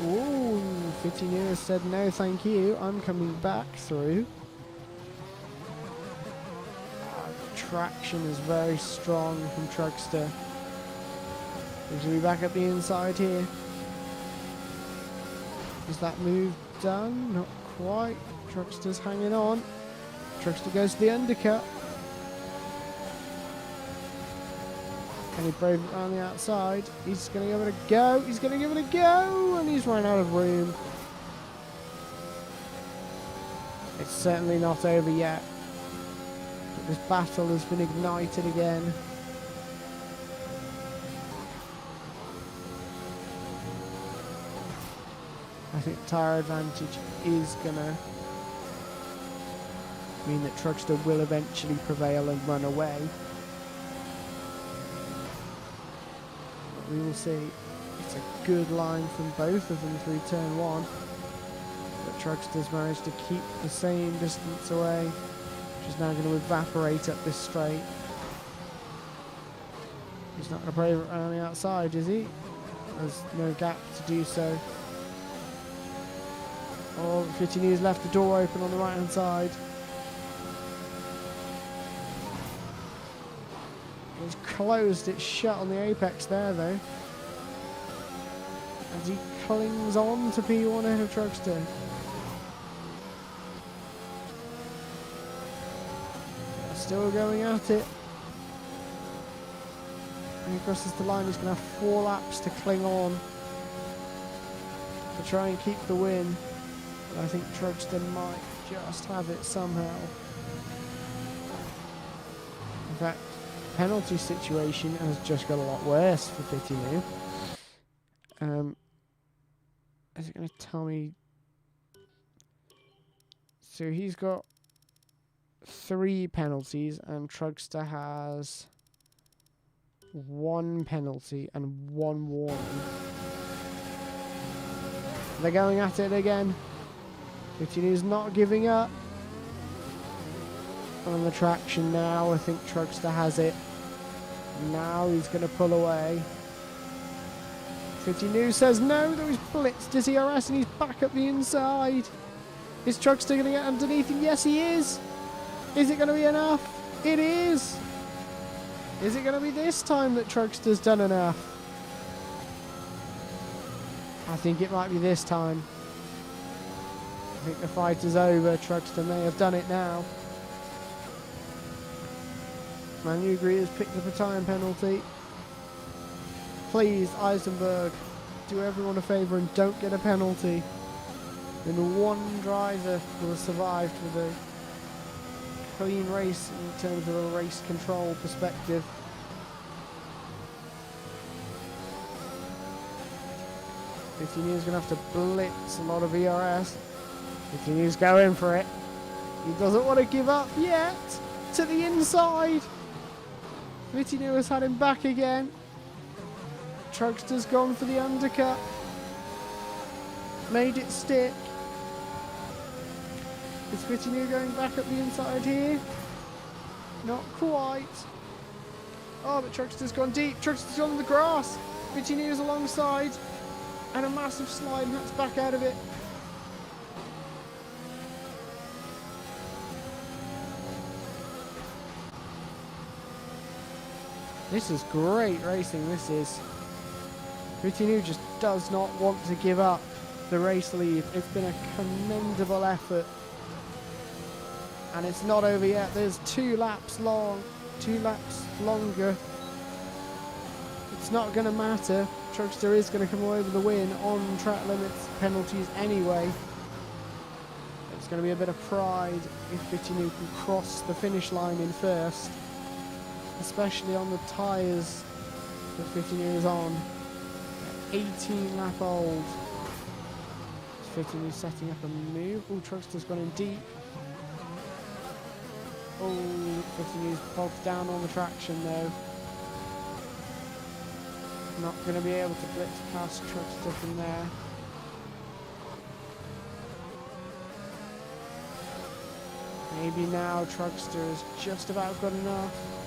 ooh, Fitinu has said no thank you, I'm coming back through. Traction is very strong from Truckster. He's going to be back at the inside here. Is that move done? Not quite. Truckster's hanging on. Truckster goes to the undercut. Can he brave it around the outside? He's going to give it a go. He's going to give it a go. And he's run out of room. It's certainly not over yet. But this battle has been ignited again. I think tyre advantage is going to mean that Truckster will eventually prevail and run away. But we will see. It's a good line from both of them through turn 1. But Truckster's managed to keep the same distance away, which is now going to evaporate up this straight. He's not going to brave it around the outside, is he? There's no gap to do so. Oh, Fitinu's left the door open on the right hand side. He's closed it shut on the apex there, though. As he clings on to P1 ahead of Trugster. They're still going at it. When he crosses the line, he's going to have 4 laps to cling on to try and keep the win. But I think Trugster might just have it somehow. In fact, penalty situation has just got a lot worse for Pitinu. Is it going to tell me? So he's got 3 penalties and Trugster has 1 penalty and 1 warning. They're going at it again. Pitinu's not giving up. On the traction now, I think Trugster has it. Now he's going to pull away. Pitinu says no, though he's blitzed his ERS and he's back up the inside. Is Trugster going to get underneath him? Yes, he is. Is it going to be enough? It is. Is it going to be this time that Trugster's done enough? I think it might be this time. I think the fight is over. Trugster may have done it now. Manu Gree has picked up a time penalty. Please, Eisenberg, do everyone a favour and don't get a penalty. Then one driver will have survived with a clean race in terms of a race control perspective. Pitinu's going to have to blitz a lot of ERS. Pitinu's going for it. He doesn't want to give up yet. To the inside. Pitinu has had him back again. Trugster's gone for the undercut. Made it stick. Is Pitinu going back up the inside here? Not quite. Oh, but Trugster's gone deep. Trugster's on the grass. Pitinu's alongside. And a massive slide, and that's back out of it. This is great racing, this is. Pitinu just does not want to give up the race lead. It's been a commendable effort. And it's not over yet. There's 2 laps long, 2 laps longer. It's not going to matter. Trugster is going to come away with the win on track limits penalties anyway. It's going to be a bit of pride if Pitinu can cross the finish line in first. Especially on the tyres that Pitinu is on. 18 lap old. Pitinu setting up a move. Oh, Trugster's gone in deep. Oh, Pitinu's bogged down on the traction though. Not going to be able to blitz past Trugster from there. Maybe now Trugster is just about good enough.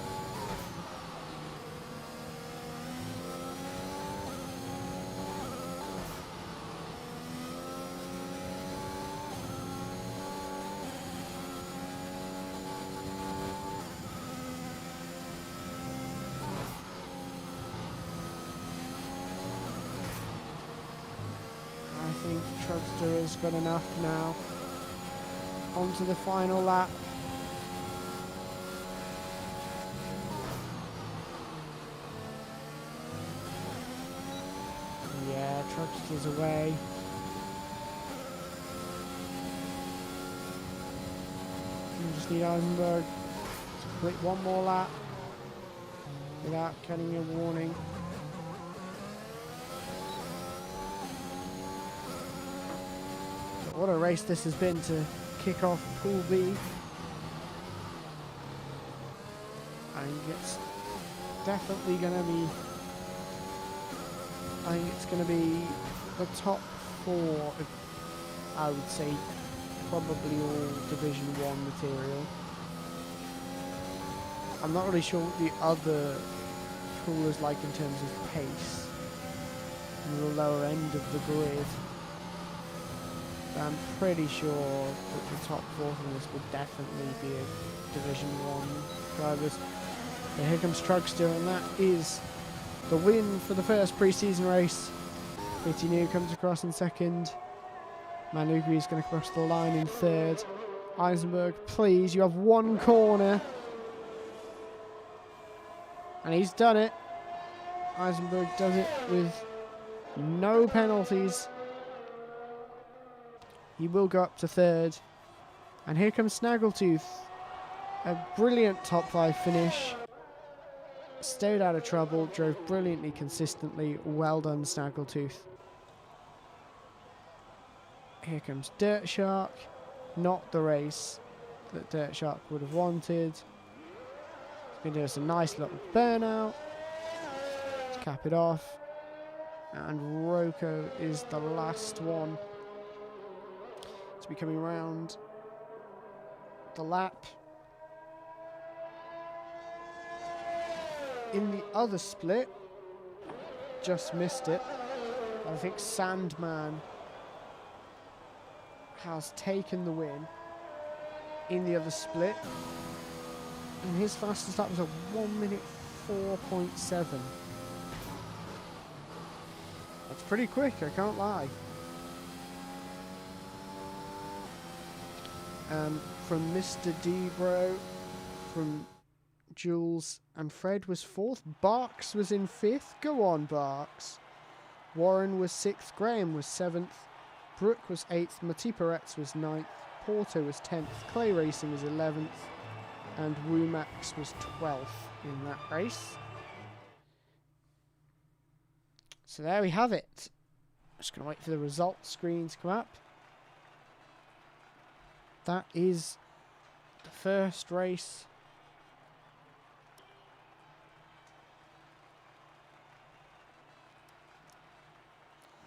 I think Trugster has got enough now. On to the final lap. Yeah, Trugster's away. We just need Eisenberg to complete one more lap without getting a warning. What a race this has been to kick off Pool B. I think it's definitely going to be, I think it's going to be the top 4, I would say, probably all Division 1 material. I'm not really sure what the other pool is like in terms of pace, in the lower end of the grid. I'm pretty sure that the top 4 from this would definitely be a Division 1 drivers. But here comes Trugster, and that is the win for the first pre-season race. Pretty New comes across in second. Manugri is going to cross the line in third. Eisenberg, please, you have one corner. And he's done it. Eisenberg does it with no penalties. He will go up to third. And here comes Snaggletooth. A brilliant top 5 finish. Stayed out of trouble, drove brilliantly consistently. Well done, Snaggletooth. Here comes Dirt Shark. Not the race that Dirt Shark would have wanted. He's going to do us a nice little burnout to cap it off. And Roko is the last one to be coming around the lap. In the other split, just missed it. I think Sandman has taken the win in the other split. And his fastest lap was a 1 minute 4.7. That's pretty quick, I can't lie. From Mr. Debro, from Jules and Fred was 4th. Barks was in 5th. Go on, Barks. Warren was 6th. Graham was 7th. Brooke was 8th. Matiparetz was 9th. Porto was 10th. Clay Racing was 11th. And Woomax was 12th in that race. So there we have it. Just going to wait for the results screen to come up. That is the first race.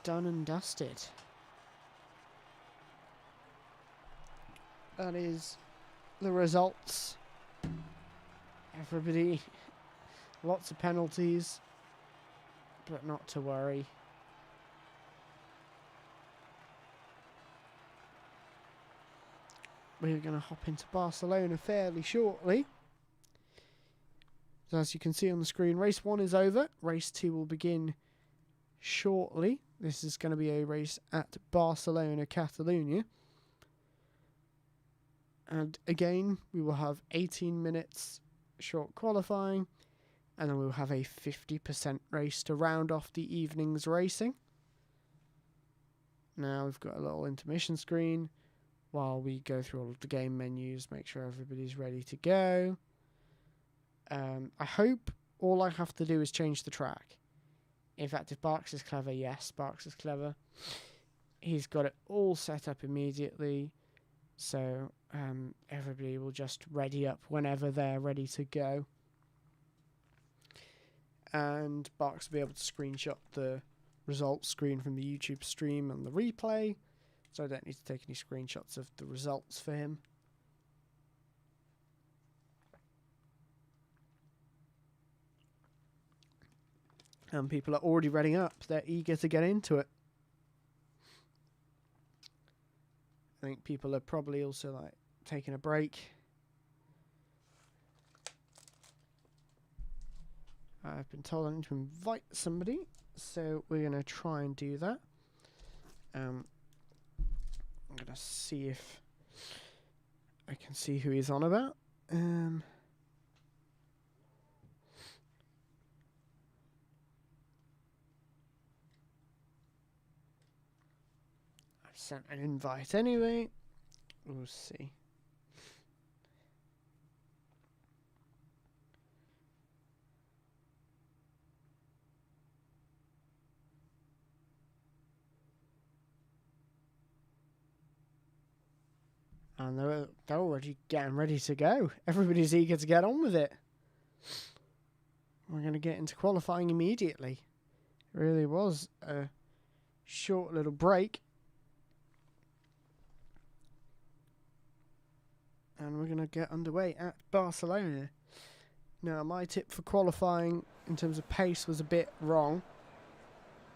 Done and dusted. That is the results. Everybody, lots of penalties, but not to worry. We're going to hop into Barcelona fairly shortly. So as you can see on the screen, race 1 is over. Race 2 will begin shortly. This is going to be a race at Barcelona, Catalonia. And again, we will have 18 minutes short qualifying. And then we'll have a 50% race to round off the evening's racing. Now we've got a little intermission screen while we go through all of the game menus, make sure everybody's ready to go. I hope all I have to do is change the track. In fact, if Barks is clever, yes, Barks is clever. He's got it all set up immediately, so everybody will just ready up whenever they're ready to go. And Barks will be able to screenshot the results screen from the YouTube stream and the replay, so I don't need to take any screenshots of the results for him. And people are already readying up. They're eager to get into it. I think people are probably also like taking a break. I've been told I need to invite somebody, so we're going to try and do that. I'm going to see if I can see who he's on about. Sent an invite anyway. We'll see. And they're already getting ready to go. Everybody's eager to get on with it. We're going to get into qualifying immediately. It really was a short little break. And we're going to get underway at Barcelona. Now, my tip for qualifying in terms of pace was a bit wrong.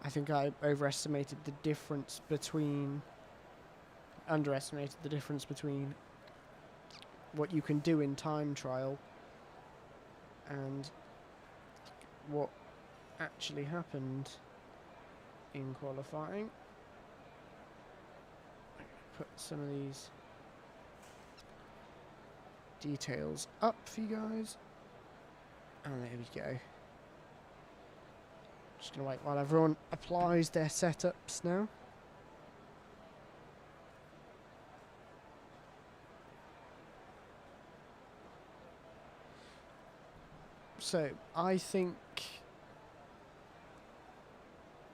I think I underestimated the difference between what you can do in time trial and what actually happened in qualifying. Put some of these details up for you guys, and there we go. Just gonna wait while everyone applies their setups now. So I think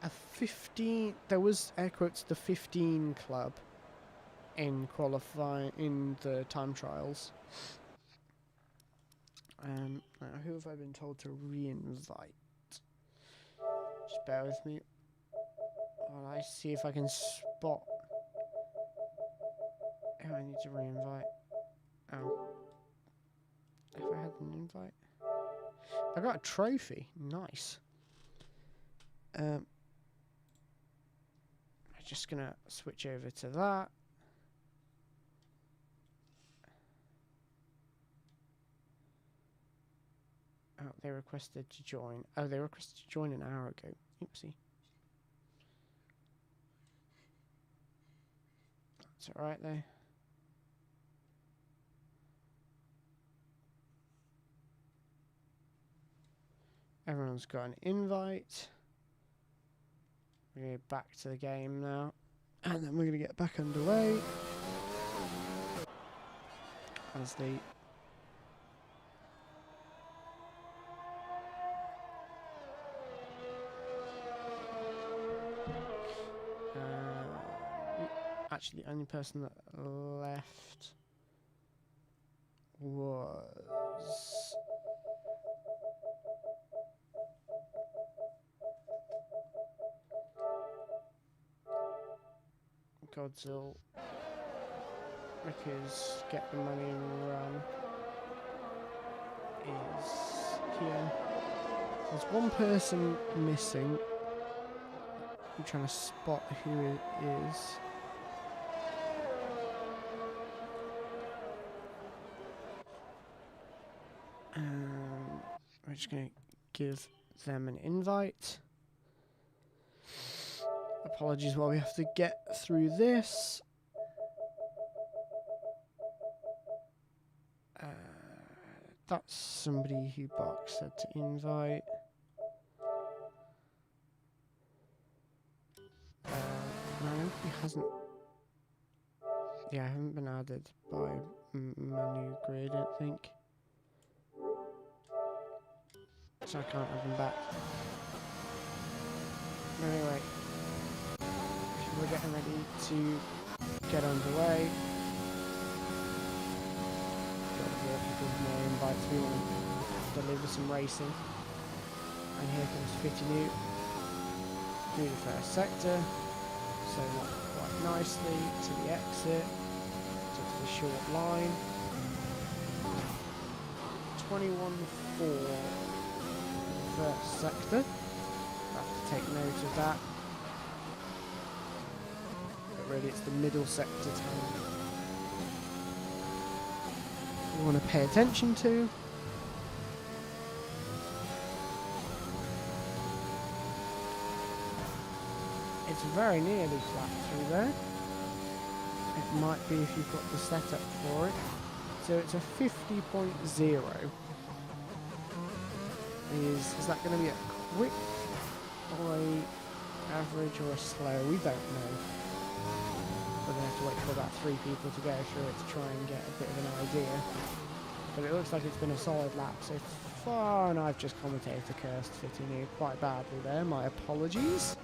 a 15. There was air quotes the 15 club in qualifying in the time trials. Now who have I been told to re-invite? Just bear with me while I see if I can spot who I need to re-invite. Oh, if I had an invite, I got a trophy. Nice. I'm just gonna switch over to that. Oh, they requested to join. Oh, they requested to join an hour ago. Oopsie. That's alright though. Everyone's got an invite. We're going to go back to the game now. And then we're going to get back underway. As the actually the only person that left was Godzilla, because Get the Money and Run is here. There's one person missing. I'm trying to spot who it is. We're just going to give them an invite. Apologies while we have to get through this. That's somebody who Bark said to invite. No, he hasn't. Yeah, I haven't been added by Manu Gray, I don't think. So I can't have them back. Anyway, we're getting ready to get underway. Got people more invites. We want to deliver some racing. And here comes Fitinu through the first sector. So quite nicely to the exit, to the short line. 21-4 first sector. Have to take note of that. But really it's the middle sector time we want to pay attention to. It's very nearly flat through there. It might be if you've got the setup for it. So it's a 50.0. Is that going to be a quick or a average or a slow? We don't know. We're going to have to wait for about 3 people to go through it to try and get a bit of an idea. But it looks like it's been a solid lap so far, and I've just commentated the cursed Fitinu quite badly there. My apologies.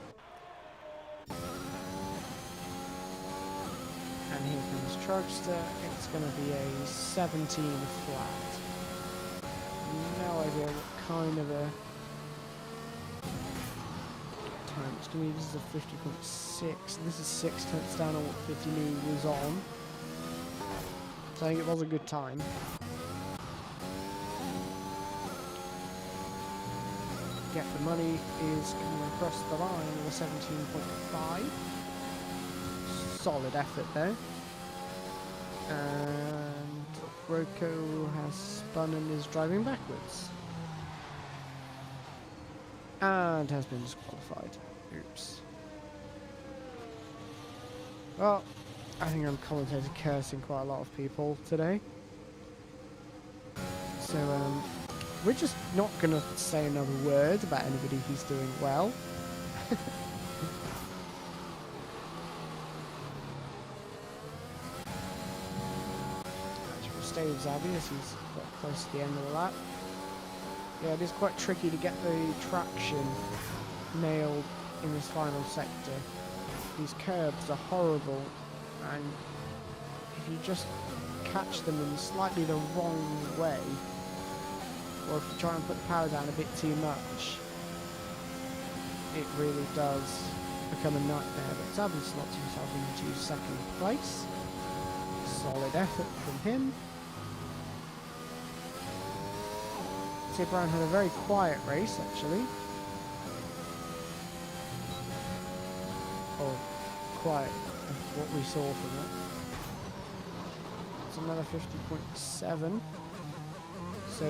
And here comes Trugster. It's going to be a 17 flat. No idea what kind of a time it's going to be. This is a 50.6. This is 6 tenths down on what Fitinu was on. So I think it was a good time. Get the Money is coming across the line with a 17.5. Solid effort there. And Roko has spun and is driving backwards. And has been disqualified. Oops. Well, I think I'm commentating cursing quite a lot of people today. So, we're just not going to say another word about anybody who's doing well. We'll stay with Zabby as he's got close to the end of the lap. Yeah, it is quite tricky to get the traction nailed in this final sector. These curbs are horrible, and if you just catch them in slightly the wrong way, or if you try and put the power down a bit too much, it really does become a nightmare. But Zabby slots himself into second place. Solid effort from him. Sid Brown had a very quiet race, actually. Or quiet of what we saw from it. It's another 50.7. So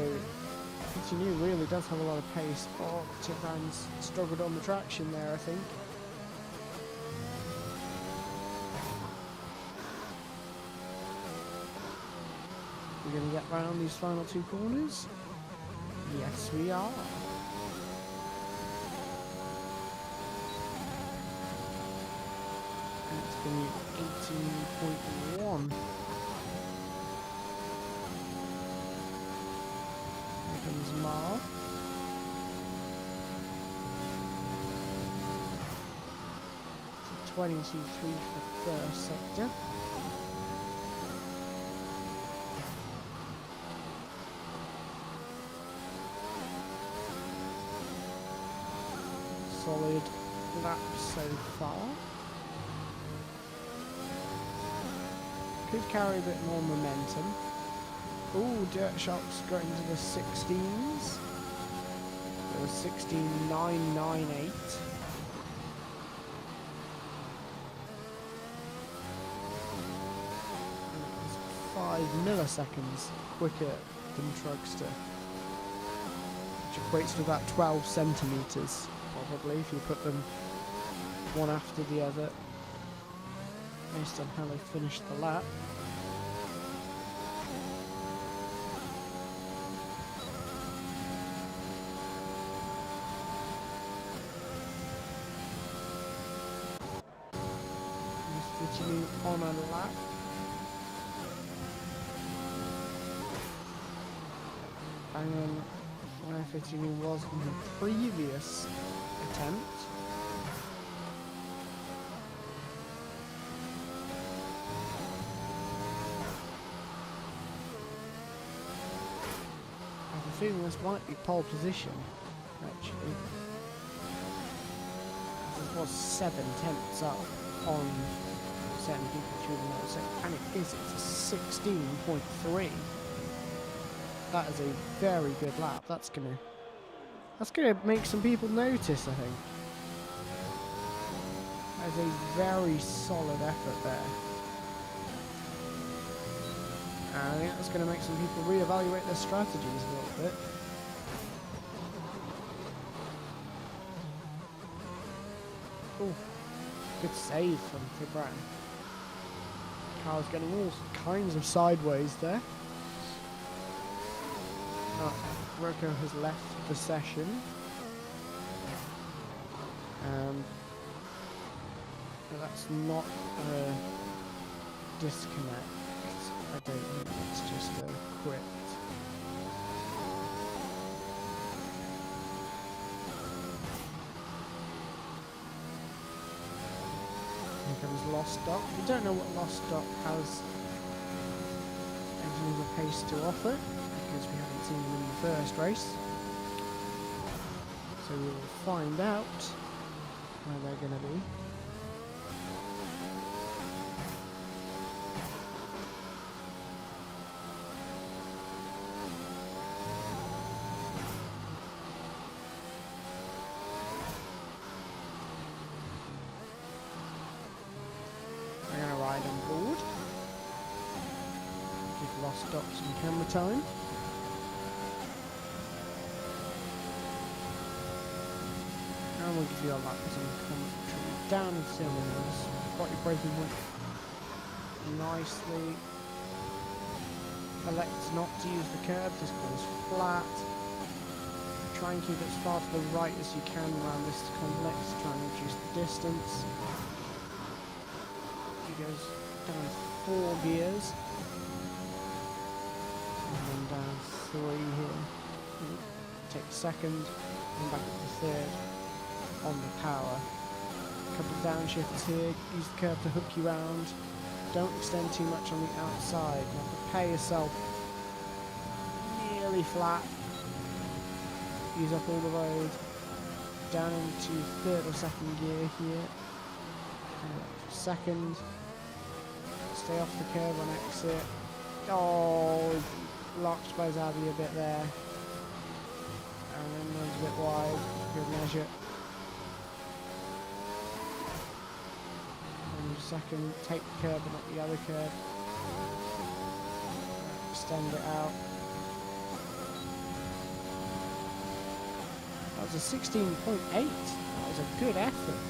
Continue really does have a lot of pace. Oh, Sid Brown's struggled on the traction there, I think. We're going to get round these final two corners. Yes, we are. And it's going to be 18.1. Here comes Marv. So 22.3 for the first sector. Solid lap so far. Could carry a bit more momentum. Ooh, Dirt Shock's got into the 16s. It was 16.998. 5 milliseconds quicker than Trugster, which equates to about 12 centimetres. Probably, if you put them one after the other, based on how they finished the lap. Switching on a lap. And then where Fitzgerald was in the previous attempt. I have a feeling this might be pole position, actually. This was 7 tenths up on certain people through the motor, and it is, it's a 16.3. That is a very good lap. That's gonna make some people notice, I think. That's a very solid effort there. And I think that's gonna make some people reevaluate their strategies a little bit. Ooh, good save from Sid Brown. Car's getting all kinds of sideways there. Rocco has left the session. But that's not a disconnect. I don't think it's just a quit. Here comes Lost Dock. We don't know what Lost Dock has any other pace to offer, because we haven't seen them in the first race. So we will find out where they're going to be. We're going to ride on board. Give Lost Dock some camera time. And we'll give you a lap on commentary. Down in cylinders. Got your braking point nicely. Elect not to use the curb, this goes flat. Try and keep it as far to the right as you can around this complex, try and reduce the distance. He goes down 4 gears. And then down 3 here. Take second, and back up to third on the power. A couple of downshifts here, use the curb to hook you round. Don't extend too much on the outside. You have to prepare yourself nearly flat. Use up all the road. Down into third or second gear here. Second. Stay off the curb on exit. Oh, locked Buzz out of you a bit there. And then runs a bit wide. Good measure. Second, take the curb and not the other curb. Extend it out. That was a 16.8. That was a good effort.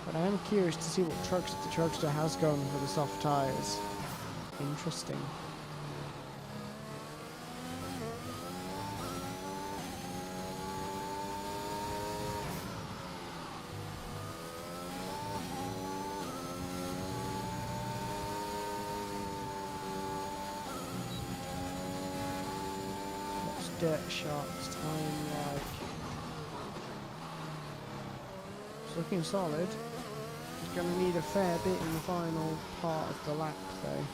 But I am curious to see what the Trugster has going for the soft tyres. Interesting. Dirt Shark's time like? It's looking solid. It's going to need a fair bit in the final part of the lap though.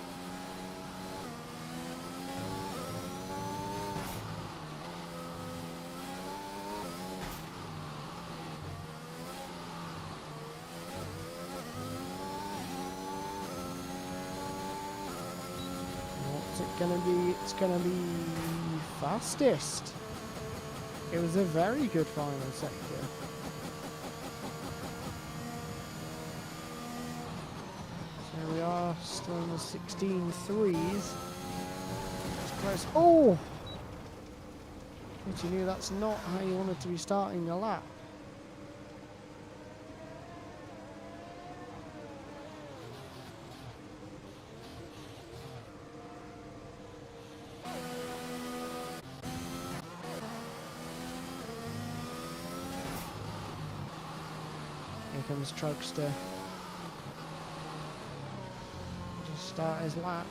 What's it going to be? It's going to be fastest. It was a very good final sector. So we are still in the 16.3s. It's close. Oh! But you knew that's not how you wanted to be starting the lap. Here comes Trugster. Just start his lap.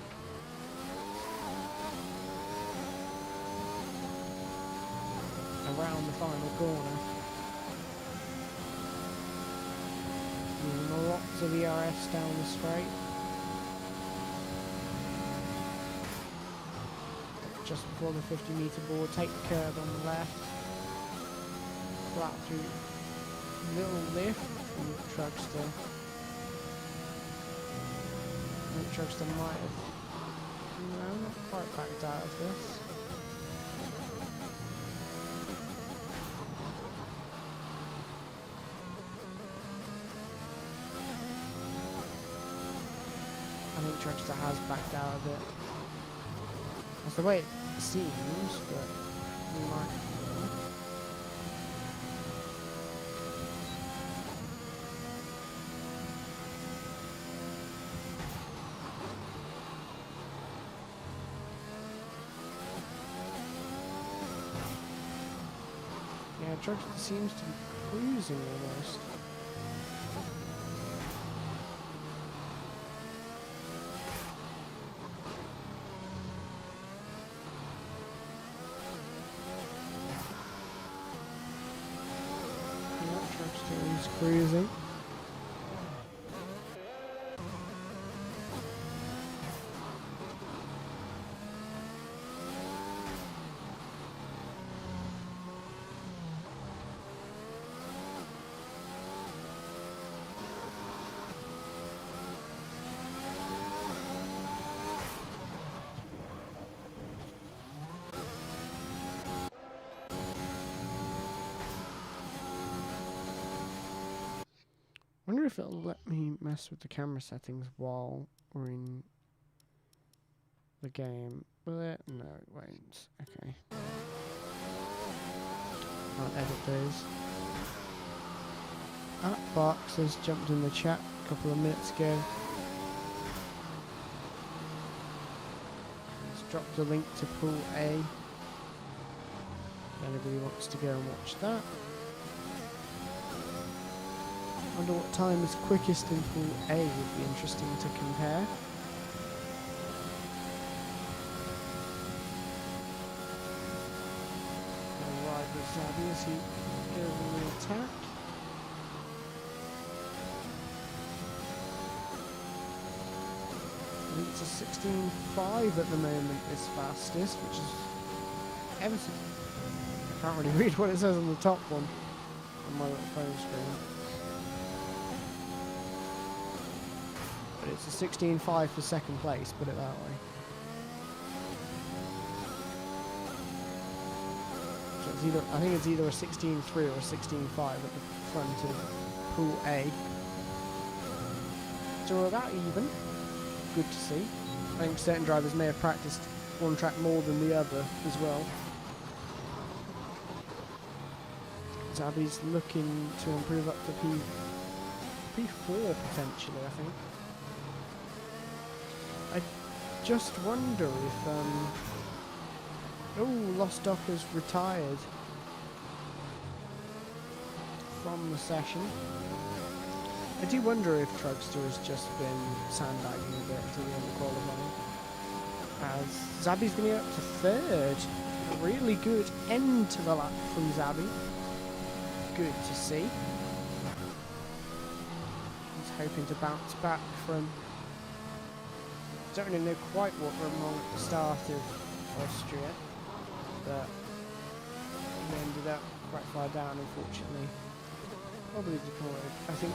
Around the final corner. Using lots of ERS down the straight. Just before the 50-metre board, take the curb on the left. Flat through. Little lift. Trugster. I think Trugster might have... No, not quite backed out of this. I think Trugster has backed out of it. That's the way it seems, but we might... Yeah, Trugster seems to be cruising almost. Yeah, Trugster is cruising. I wonder if it'll let me mess with the camera settings while we're in the game. Will it? No, it won't. Okay. Can't edit those. Barks has jumped in the chat a couple of minutes ago. He's dropped a link to Pool A. If anybody wants to go and watch that. Wonder what time is quickest in Pool A, would be interesting to compare. Gonna ride with Zabby as he goes on the attack. It's a 16.5 at the moment is fastest, which is ever so... I can't really read what it says on the top one on my little phone screen. But it's a 16.5 for second place, put it that way. So it's either, I think it's either a 16.3 or a 16.5 at the front of Pool A. So we're about even. Good to see. I think certain drivers may have practiced one track more than the other as well. Zabby's looking to improve up to P4 potentially, I think. I just wonder if Lost Dock has retired from the session. I do wonder if Trugster has just been sandbagging a bit until the end of qualifying. As Zabby's going to get up to third. A really good end to the lap from Zabby. Good to see. He's hoping to bounce back from... Don't really know quite what went wrong at the start of Austria, but he ended up quite far down, unfortunately. Probably deployed. I think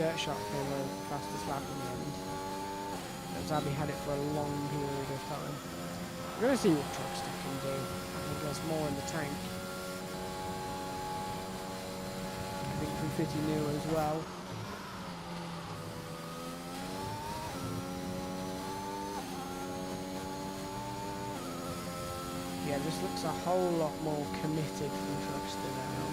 Dirt Shark came the fastest lap in the end. But Zabby had it for a long period of time. We're going to see what Trugster can do. I think there's more in the tank. I think Confetti new as well. Yeah, this looks a whole lot more committed from Trugster now.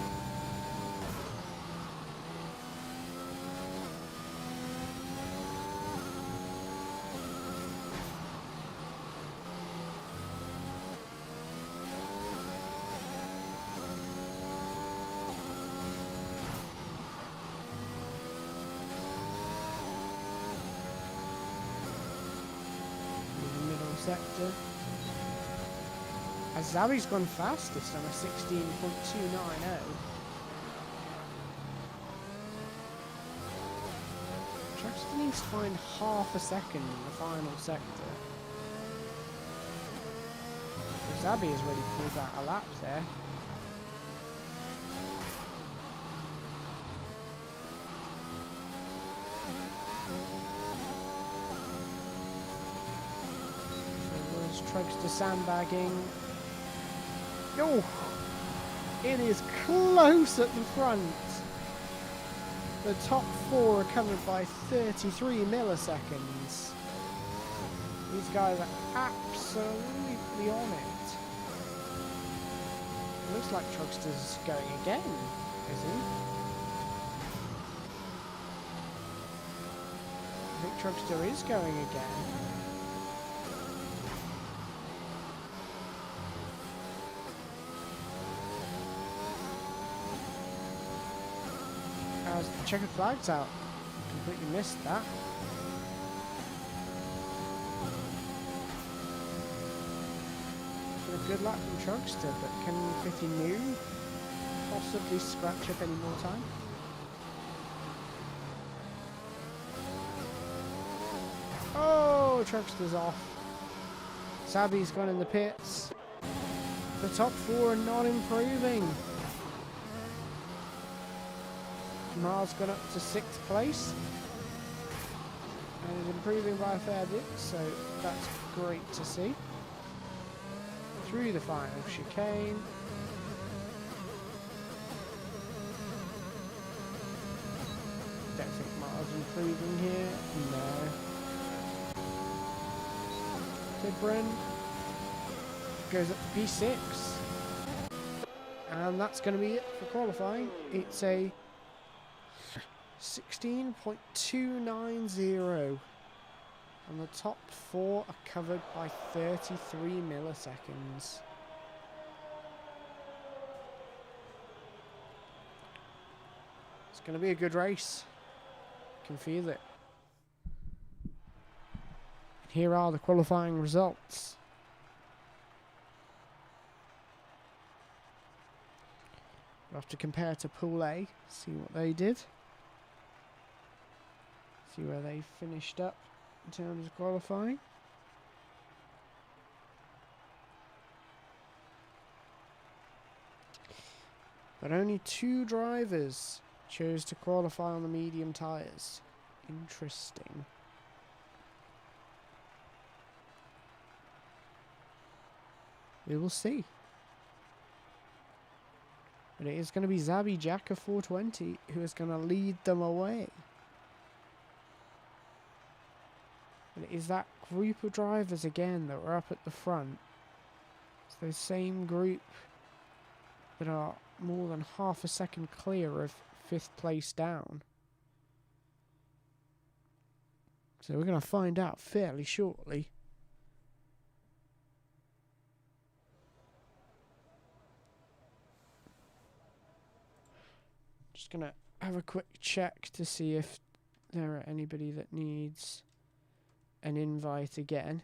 Sector. As Zabby's gone fastest on a 16.290. Trugster needs to find half a second in the final sector. Zabby has already pulled out a lap there. Trugster sandbagging. Oh, it is close at the front. The top four are covered by 33 milliseconds. These guys are absolutely on it. It looks like Trugster's going again, is he? I think Trugster is going again. The checkered flag's out. Completely missed that. For a good lap from Trugster, but can Confetti new possibly scratch up any more time? Oh, Trugster's off. Zabby's gone in the pits. The top four are not improving. Mars gone up to 6th place and is improving by a fair bit, so that's great to see. Through the final chicane. Don't think Mars improving here. No. So Bren goes up to P6. And that's going to be it for qualifying. It's a 16.290. And the top 4 are covered by 33 milliseconds. It's going to be a good race. Can feel it. Here are the qualifying results. We'll have to compare to Pool A, see what they did. See where they finished up in terms of qualifying. But only 2 drivers chose to qualify on the medium tyres. Interesting. We will see. But it is going to be Zabi Jaka 420 who is going to lead them away. And it is that group of drivers again that were up at the front. It's the same group that are more than half a second clear of 5th place down. So we're going to find out fairly shortly. Just going to have a quick check to see if there are anybody that needs an invite again.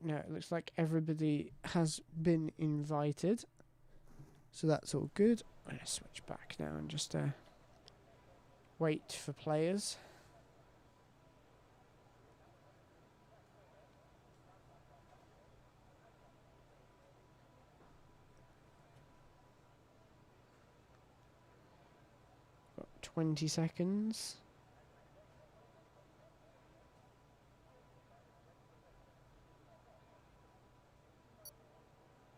No, it looks like everybody has been invited. So that's all good. I'm going to switch back now and just wait for players. Got 20 seconds.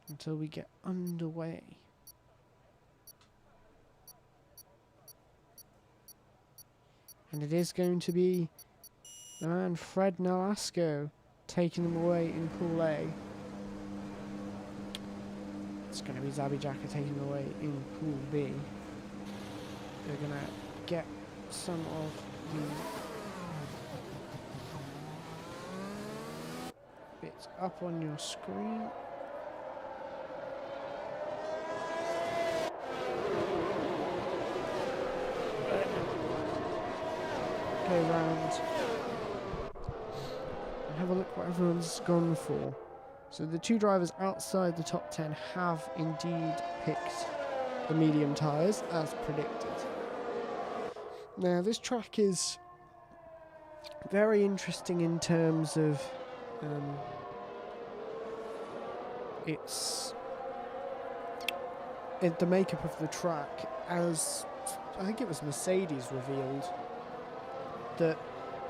Until we get underway. And it is going to be the man Fred Nolasco taking them away in Pool A. It's going to be Zabi Jaka taking them away in Pool B. They're going to get some of the bits up on your screen. Go round and have a look what everyone's gone for. So the 2 drivers outside the top 10 have indeed picked the medium tyres as predicted. Now this track is very interesting in terms of the makeup of the track, as I think it was Mercedes revealed that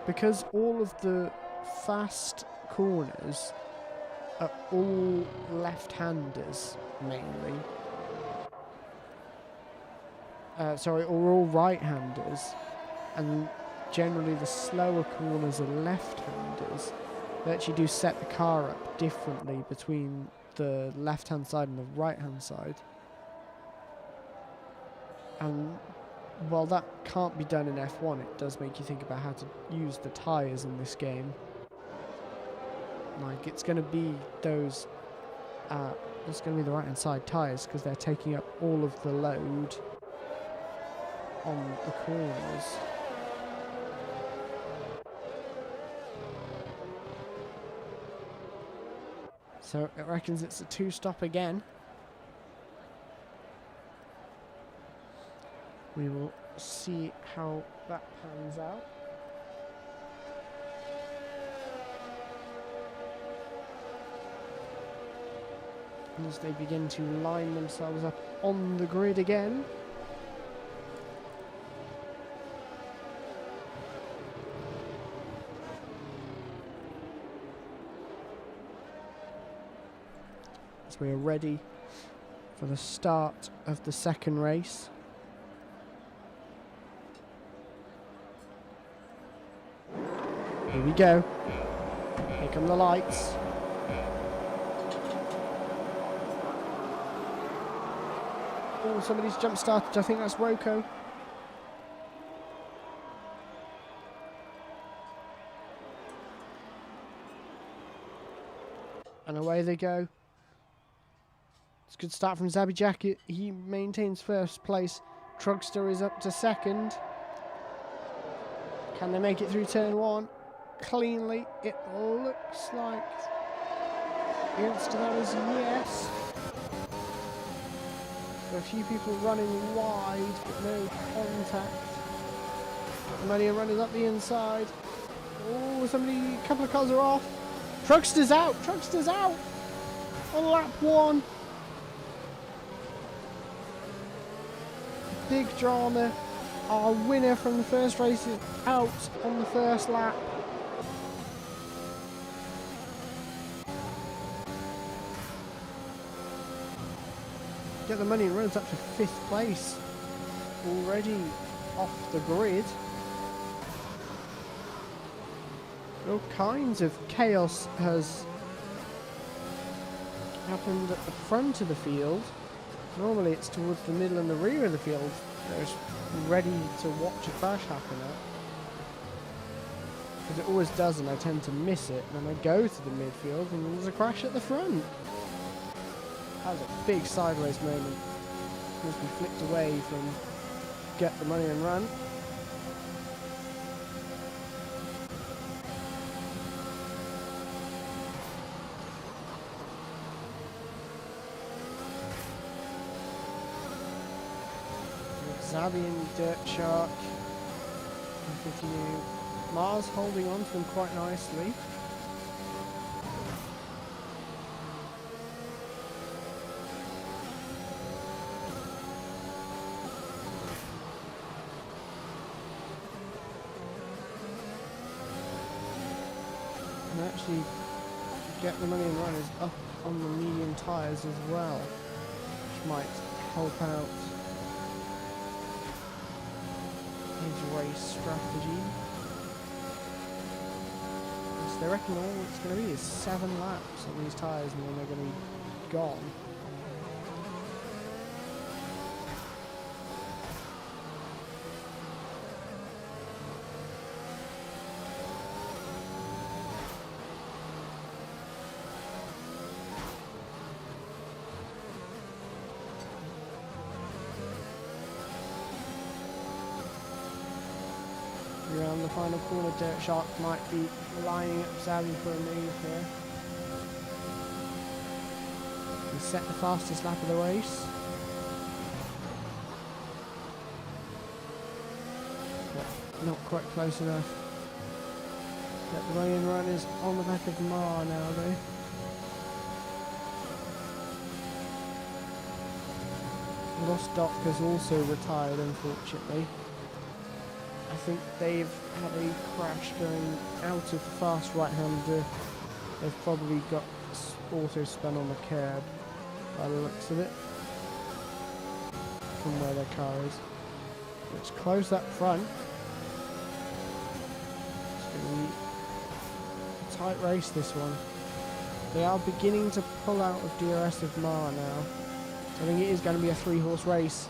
because all of the fast corners are all left-handers mainly, or all right-handers, and generally the slower corners are left-handers, they actually do set the car up differently between the left-hand side and the right-hand side. And while that can't be done in F1, it does make you think about how to use the tyres in this game. Like, it's going to be those, it's going to be the right-hand side tyres because they're taking up all of the load on the corners. So it reckons it's a 2-stop again. We will see how that pans out. As they begin to line themselves up on the grid again. As we are ready for the start of the second race. Here we go. Here come the lights. Oh, somebody's jump started. I think that's Roko. And away they go. It's a good start from Zabby Jacket. He maintains first place. Trugster is up to second. Can they make it through turn one? Cleanly, it looks like the answer to that is yes. There are a few people running wide, but no contact. The Money and Runners up the inside. Oh, a couple of cars are off. Trugster's out! Trugster's out! On lap one. Big drama. Our winner from the first race is out on the first lap. Get the Money and Runs up to 5th place. Already off the grid. All kinds of chaos has happened at the front of the field. Normally it's towards the middle and the rear of the field. There's ready to watch a crash happen at. Because it always does and I tend to miss it. And then I go to the midfield and there's a crash at the front. That was a big sideways moment. Must be flicked away from Get the Money and Run. Zabby and Dirt Shark. Mars holding on to them quite nicely. And actually Get the Money and Run is up on the medium tyres as well, which might help out his race strategy. So they reckon all it's going to be is 7 laps on these tyres and then they're going to be gone. Around the final corner, Dirt Shark might be lining up Zabby for a move here. He set the fastest lap of the race. But not quite close enough. Get the Money and Run is on the back of Mar now though. Lost Doc has also retired unfortunately. I think they've had a crash going out of the fast right-hander. They've probably got auto spun on the curb by the looks of it from where their car is. Let's close that front. It's going to be a tight race this one. They are beginning to pull out of DRS of Mar now. I think it is going to be a 3-horse race.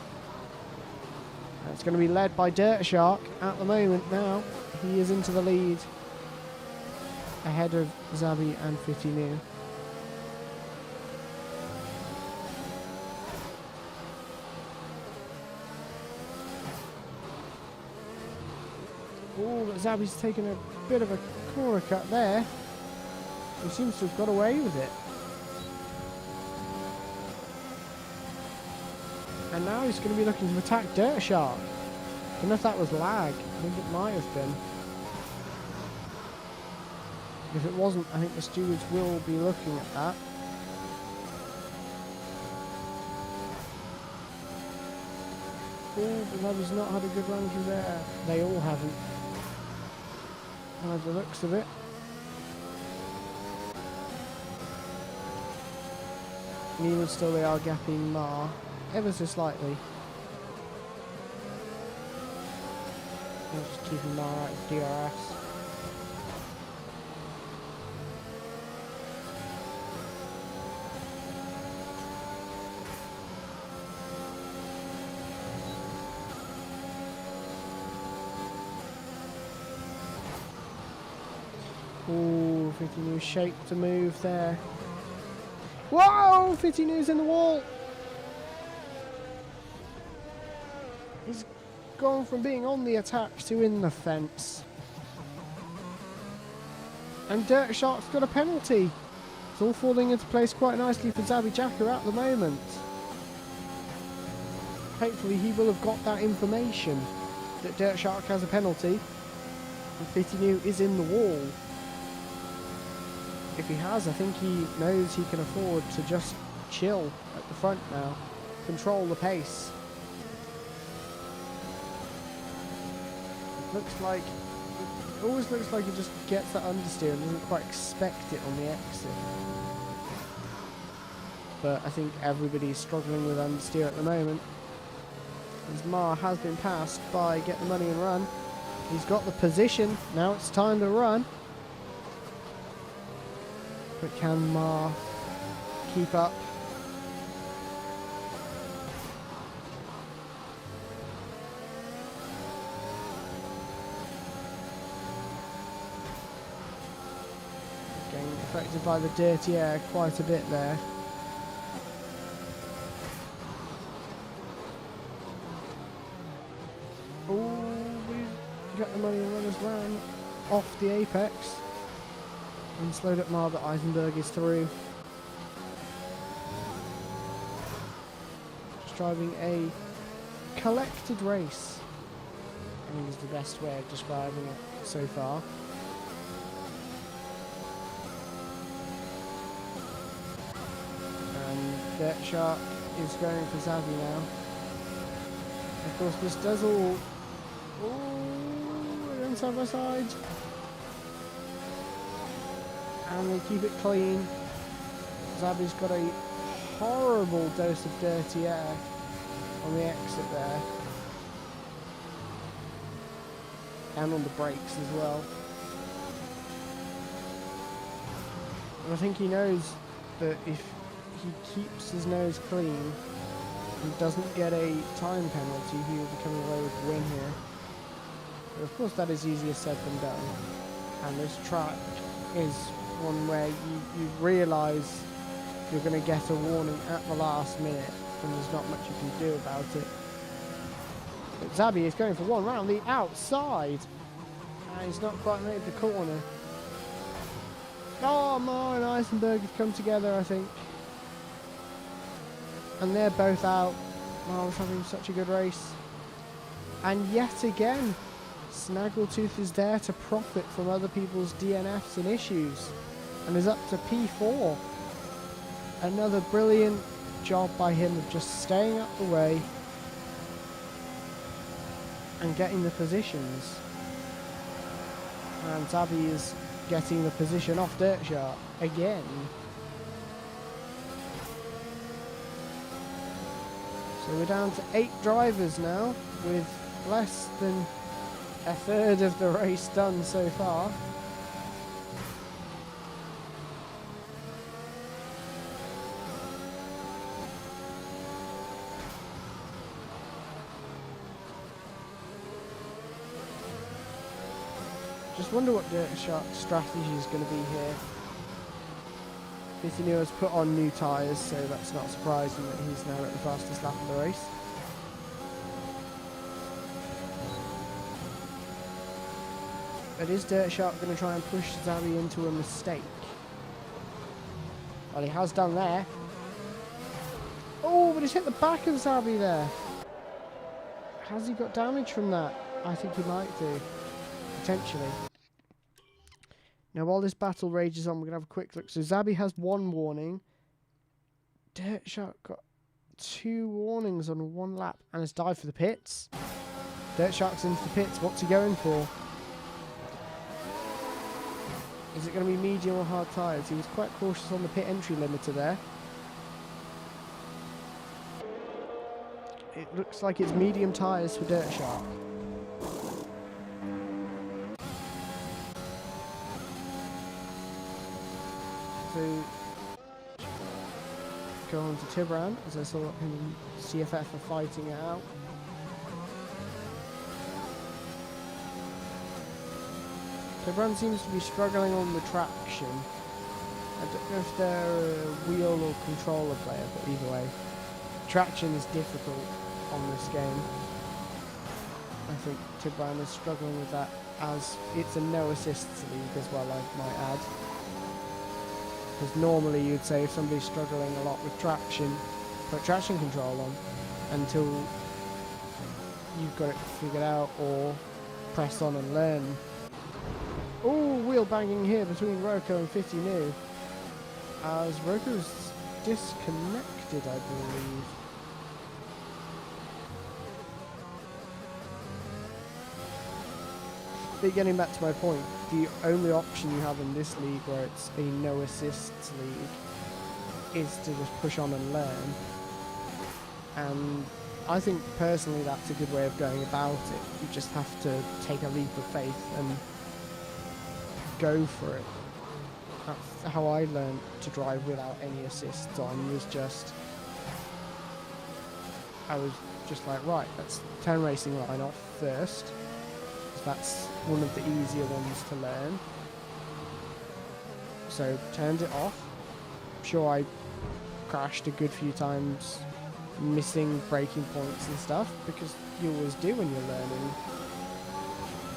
It's going to be led by Dirt Shark at the moment now. He is into the lead ahead of Zabby and Fitinu. Oh, but Zabby's taken a bit of a corner cut there. He seems to have got away with it. And now he's going to be looking to attack Dirt Shark. I don't know if that was lag. I think it might have been. If it wasn't, I think the stewards will be looking at that. Oh, but Zabby's not had a good run through there. They all haven't. By the looks of it. And even still they are gapping Mar. Ever so slightly. Just keeping Mar out of DRS. Ooh, Fitinu shaped to move there. Whoa! Fitinu's in the wall! He's gone from being on the attack to in the fence. And Dirt Shark's got a penalty. It's all falling into place quite nicely for Zabby Jacker at the moment. Hopefully he will have got that information that Dirt Shark has a penalty and Fitinu is in the wall. If he has, I think he knows he can afford to just chill at the front now. Control the pace. Looks like, it always looks like he just gets that understeer and doesn't quite expect it on the exit. But I think everybody's struggling with understeer at the moment. As Mar has been passed by Get the Money and Run. He's got the position, now it's time to run. But can Mar keep up? Getting affected by the dirty air quite a bit there. Oh, we got the Money and Runners ran off the apex and slowed up Mar, but Eisenberg is through. Just driving a collected race, I think is the best way of describing it so far. And Dirt Shark is going for Zabby now. Of course, this does all. Oh, we're in side by side. And they keep it clean. Zabby's got a horrible dose of dirty air on the exit there. And on the brakes as well. And I think he knows that if he keeps his nose clean and doesn't get a time penalty, he will be coming away with the win here. But of course that is easier said than done. And this track is one where you realise you're going to get a warning at the last minute and there's not much you can do about it. But Zabby is going for one round the outside and he's not quite made the corner. Oh, Mar and Eisenberg have come together, I think. And they're both out. Mar was having such a good race. And yet again, Snaggletooth is there to profit from other people's DNFs and issues. And is up to P4. Another brilliant job by him of just staying up the way and getting the positions. And Zabby is getting the position off Dirt Shark again. So we're down to 8 drivers now, with less than a third of the race done so far. Just wonder what Dirt Shark's strategy is going to be here. Fitinu has put on new tyres, so that's not surprising that he's now at the fastest lap of the race. But is Dirt Shark going to try and push Zabby into a mistake? Well, he has done there. Oh, but he's hit the back of Zabby there. Has he got damage from that? I think he might do. Potentially. Now, while this battle rages on, we're going to have a quick look. So, Zabby has 1 warning. Dirt Shark got 2 warnings on 1 lap and has dived for the pits. Dirt Shark's into the pits. What's he going for? Is it going to be medium or hard tyres? He was quite cautious on the pit entry limiter there. It looks like it's medium tyres for Dirt Shark. So, go on to Tibran, as I saw him and CFF are fighting it out. Tibran seems to be struggling on the traction. I don't know if they're a wheel or controller player, but either way, traction is difficult on this game. I think Tibran is struggling with that, as it's a no assists league as well, I might add. Because normally you'd say if somebody's struggling a lot with traction, put traction control on until you've got it figured out, or press on and learn. Oh, wheel banging here between Roko and 50 New, as Roko's disconnected, I believe. But getting back to my point, the only option you have in this league where it's a no assists league is to just push on and learn. And I think personally that's a good way of going about it. You just have to take a leap of faith and go for it. That's how I learned to drive without any assists on, I was just like, right, let's turn racing line off first. That's one of the easier ones to learn. So turned it off. Sure, I crashed a good few times, missing braking points and stuff, because you always do when you're learning.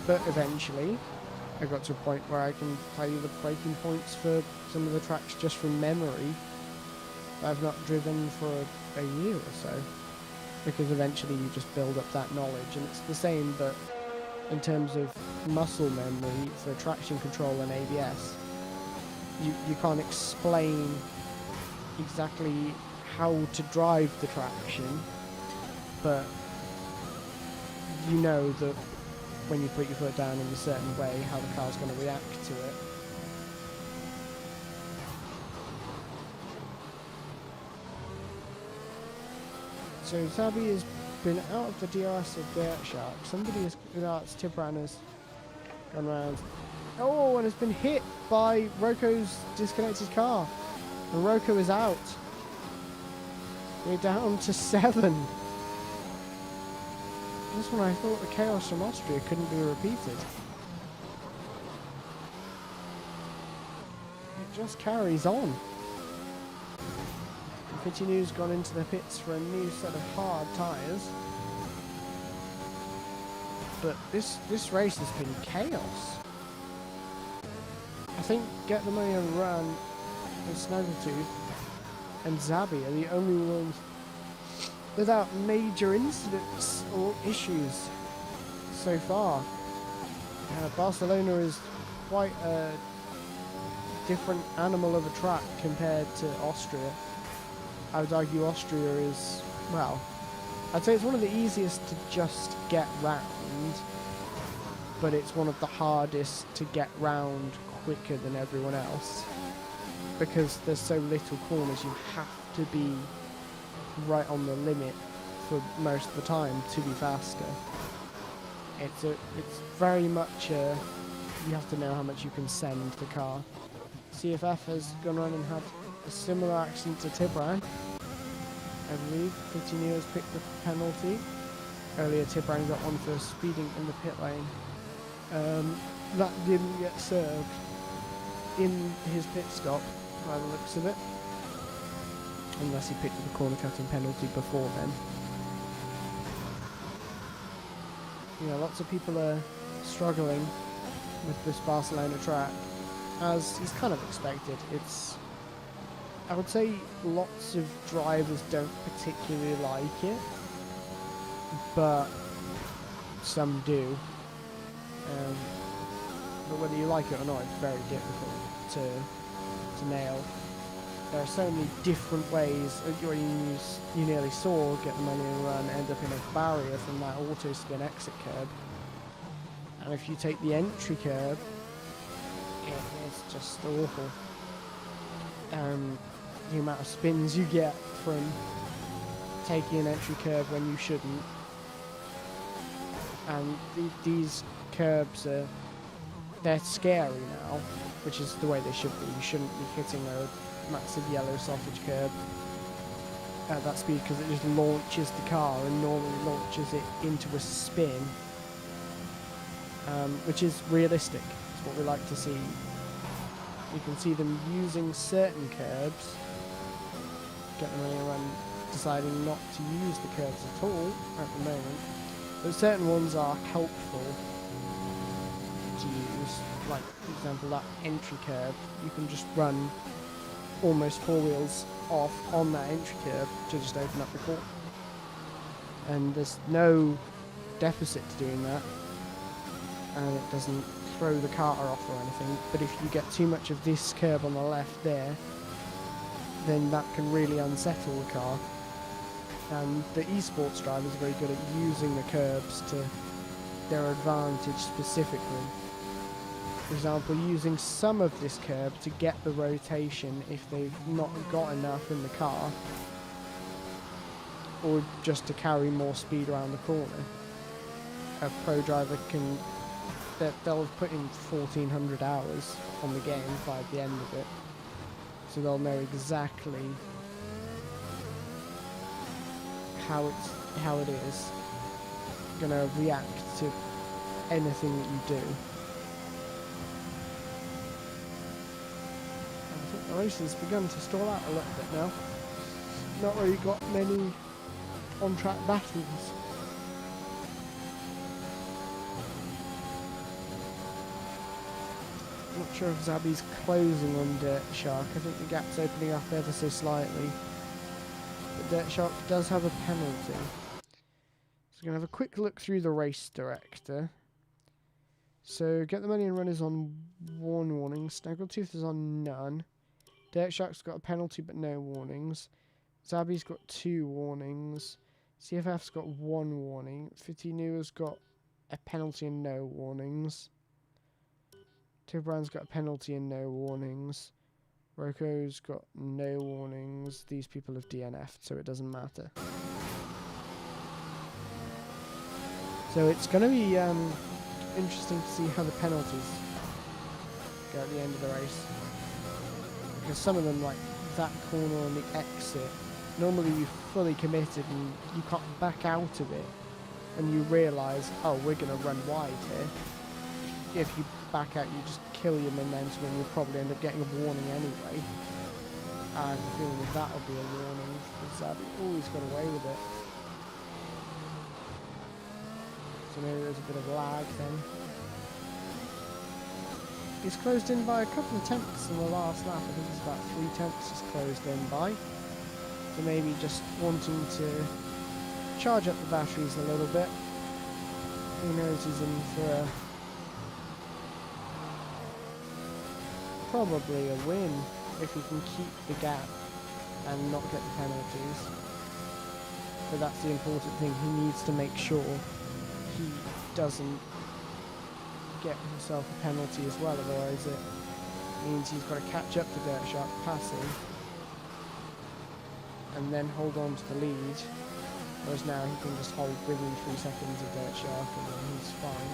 But eventually I got to a point where I can tell you the braking points for some of the tracks just from memory that I've not driven for a year or so, because eventually you just build up that knowledge. And it's the same, but in terms of muscle memory for traction control and ABS. You can't explain exactly how to drive the traction, but you know that when you put your foot down in a certain way, how the car's going to react to it. So Zabi has been out of the DRS of Dirt Shark. Somebody has, it's Tibran has gone around. Oh, and has been hit by Roko's disconnected car. And Roko is out. We're down to 7. Just when I thought the chaos from Austria couldn't be repeated. It just carries on. Fittinu's gone into the pits for a new set of hard tyres. But this race has been chaos. I think Get the Money on Run and Snaggletooth and Zabi are the only ones without major incidents or issues so far. Barcelona is quite a different animal of a track compared to Austria. I would argue Austria is, well, I'd say it's one of the easiest to just get round, but it's one of the hardest to get round quicker than everyone else, because there's so little corners. You have to be right on the limit for most of the time to be faster. It's very much you have to know how much you can send the car. CFF has gone on and had a similar accident to Tibran. I believe Fitinu has picked the penalty. Earlier Tibran got one for speeding in the pit lane. That didn't get served in his pit stop by the looks of it, unless he picked up a corner cutting penalty before then. You know, lots of people are struggling with this Barcelona track, as is kind of expected. I would say lots of drivers don't particularly like it, but some do. But whether you like it or not, it's very difficult to nail. There are so many different ways. You nearly saw Get the Money and Run end up in a barrier from that auto spin exit curb. And if you take the entry curb, it's just awful. The amount of spins you get from taking an entry curb when you shouldn't. And these curbs they're scary now, which is the way they should be. You shouldn't be hitting a massive yellow sausage curb at that speed, because it just launches the car and normally launches it into a spin, which is realistic. It's what we like to see. You can see them using certain curbs, get them running around, deciding not to use the curbs at all at the moment. But certain ones are helpful to use, like for example that entry curb. You can just run almost four wheels off on that entry curb to just open up the corner. And there's no deficit to doing that, and it doesn't throw the carter off or anything. But if you get too much of this curb on the left there, then that can really unsettle the car. And the esports drivers are very good at using the curbs to their advantage specifically. For example, using some of this curb to get the rotation if they've not got enough in the car, or just to carry more speed around the corner. A pro driver can, they'll have put in 1,400 hours on the game by the end of it, so they'll know exactly how it is going to react to anything that you do. I think the race has begun to stall out a little bit now. Not really got many on-track battles. I'm not sure if Zabby's closing on Dirt Shark. I think the gap's opening up ever so slightly. But Dirt Shark does have a penalty. So we're going to have a quick look through the race director. So Get the Money and Run is on 1 warning. Snaggletooth is on none. Dirt Shark's got a penalty but no warnings. Zabby's got 2 warnings. CFF's got 1 warning. Fitinua's got a penalty and no warnings. Tibran's got a penalty and no warnings. Roko's got no warnings. These people have DNF'd, so it doesn't matter. So it's going to be interesting to see how the penalties go at the end of the race. Because some of them, like that corner on the exit, normally you're fully committed and you can't back out of it, and you realise, oh, we're going to run wide here. If you back out, you just kill your momentum and you'll probably end up getting a warning anyway. I have a feeling that that'll be a warning, because Zabby always got away with it. So maybe there's a bit of lag then. He's closed in by a couple of tenths in the last lap. I think it's about 3 tenths he's closed in by. So maybe just wanting to charge up the batteries a little bit. Who knows, he's in for a probably a win if he can keep the gap and not get the penalties. But that's the important thing. He needs to make sure he doesn't get himself a penalty as well, otherwise it means he's got to catch up to Dirt Shark passing and then hold on to the lead, whereas now he can just hold within 3 seconds of Dirt Shark and then he's fine.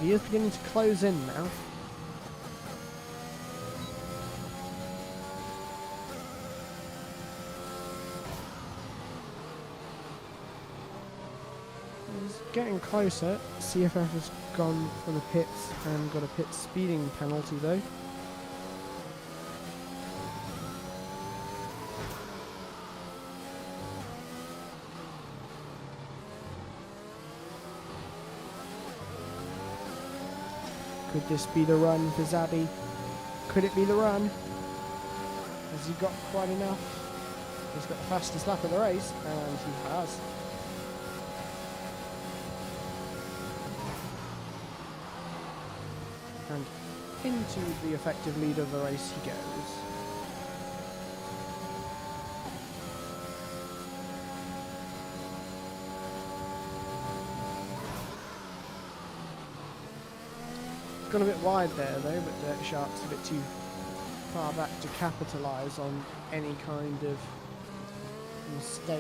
He is beginning to close in now. He's getting closer. CFF has gone for the pits and got a pit speeding penalty though. Could this be the run for Zabby? Could it be the run? Has he got quite enough? He's got the fastest lap of the race, and he has. And into the effective lead of the race he goes. Gone a bit wide there though, but Dirt Shark's a bit too far back to capitalise on any kind of mistake.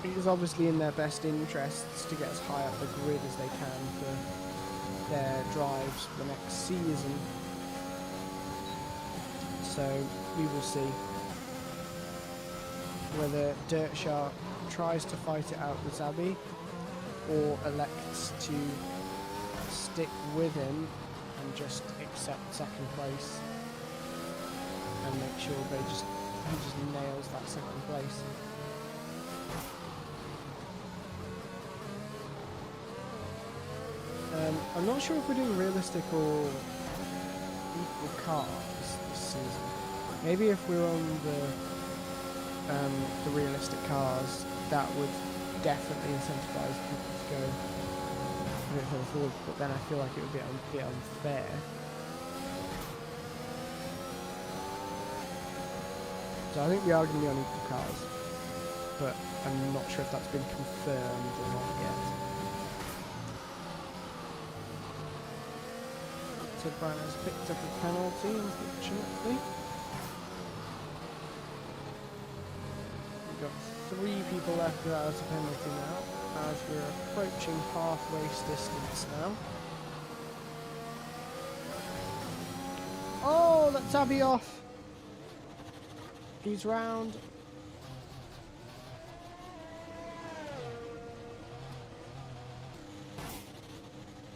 It is obviously in their best interests to get as high up the grid as they can for their drives for the next season. So we will see. whether Dirt Shark tries to fight it out with Zabby or elects to stick with him and just accept second place and make sure he just nails that second place. I'm not sure if we're doing realistic or equal cars this season. Maybe if we're on the realistic cars, that would definitely incentivize people to go a bit further forward, but then I feel like it would be a bit unfair. So I think we are going to be on equal cars, but I'm not sure if that's been confirmed or not yet. So Brian has picked up a penalty, unfortunately. We've got 3 people left without a penalty now, as we're approaching half race distance now. Oh, that's Abby off. He's round.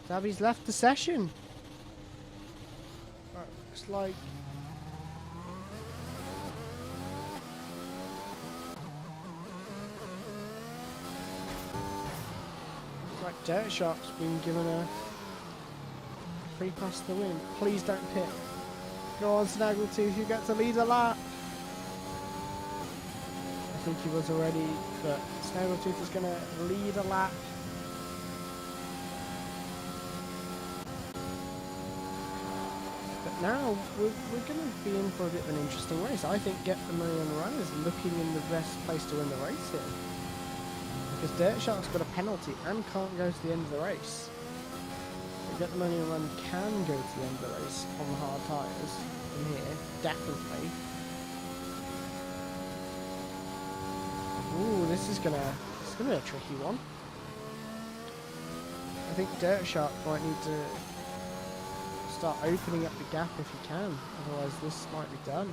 Zabby's left the session. Looks like Dirt Shark's been given a free pass to win. Please don't pit. Go on, Snaggletooth, you get to lead a lap. I think he was already, but Snaggletooth is going to lead a lap. But now we're going to be in for a bit of an interesting race. I think Get the Money on the Run is looking in the best place to win the race here. Because Dirt Shark's got a penalty and can't go to the end of the race. But Get the Money on the Run can go to the end of the race on the hard tyres in here, definitely. Ooh, this is gonna be a tricky one. I think Dirt Shark might need to start opening up the gap if he can, otherwise this might be done.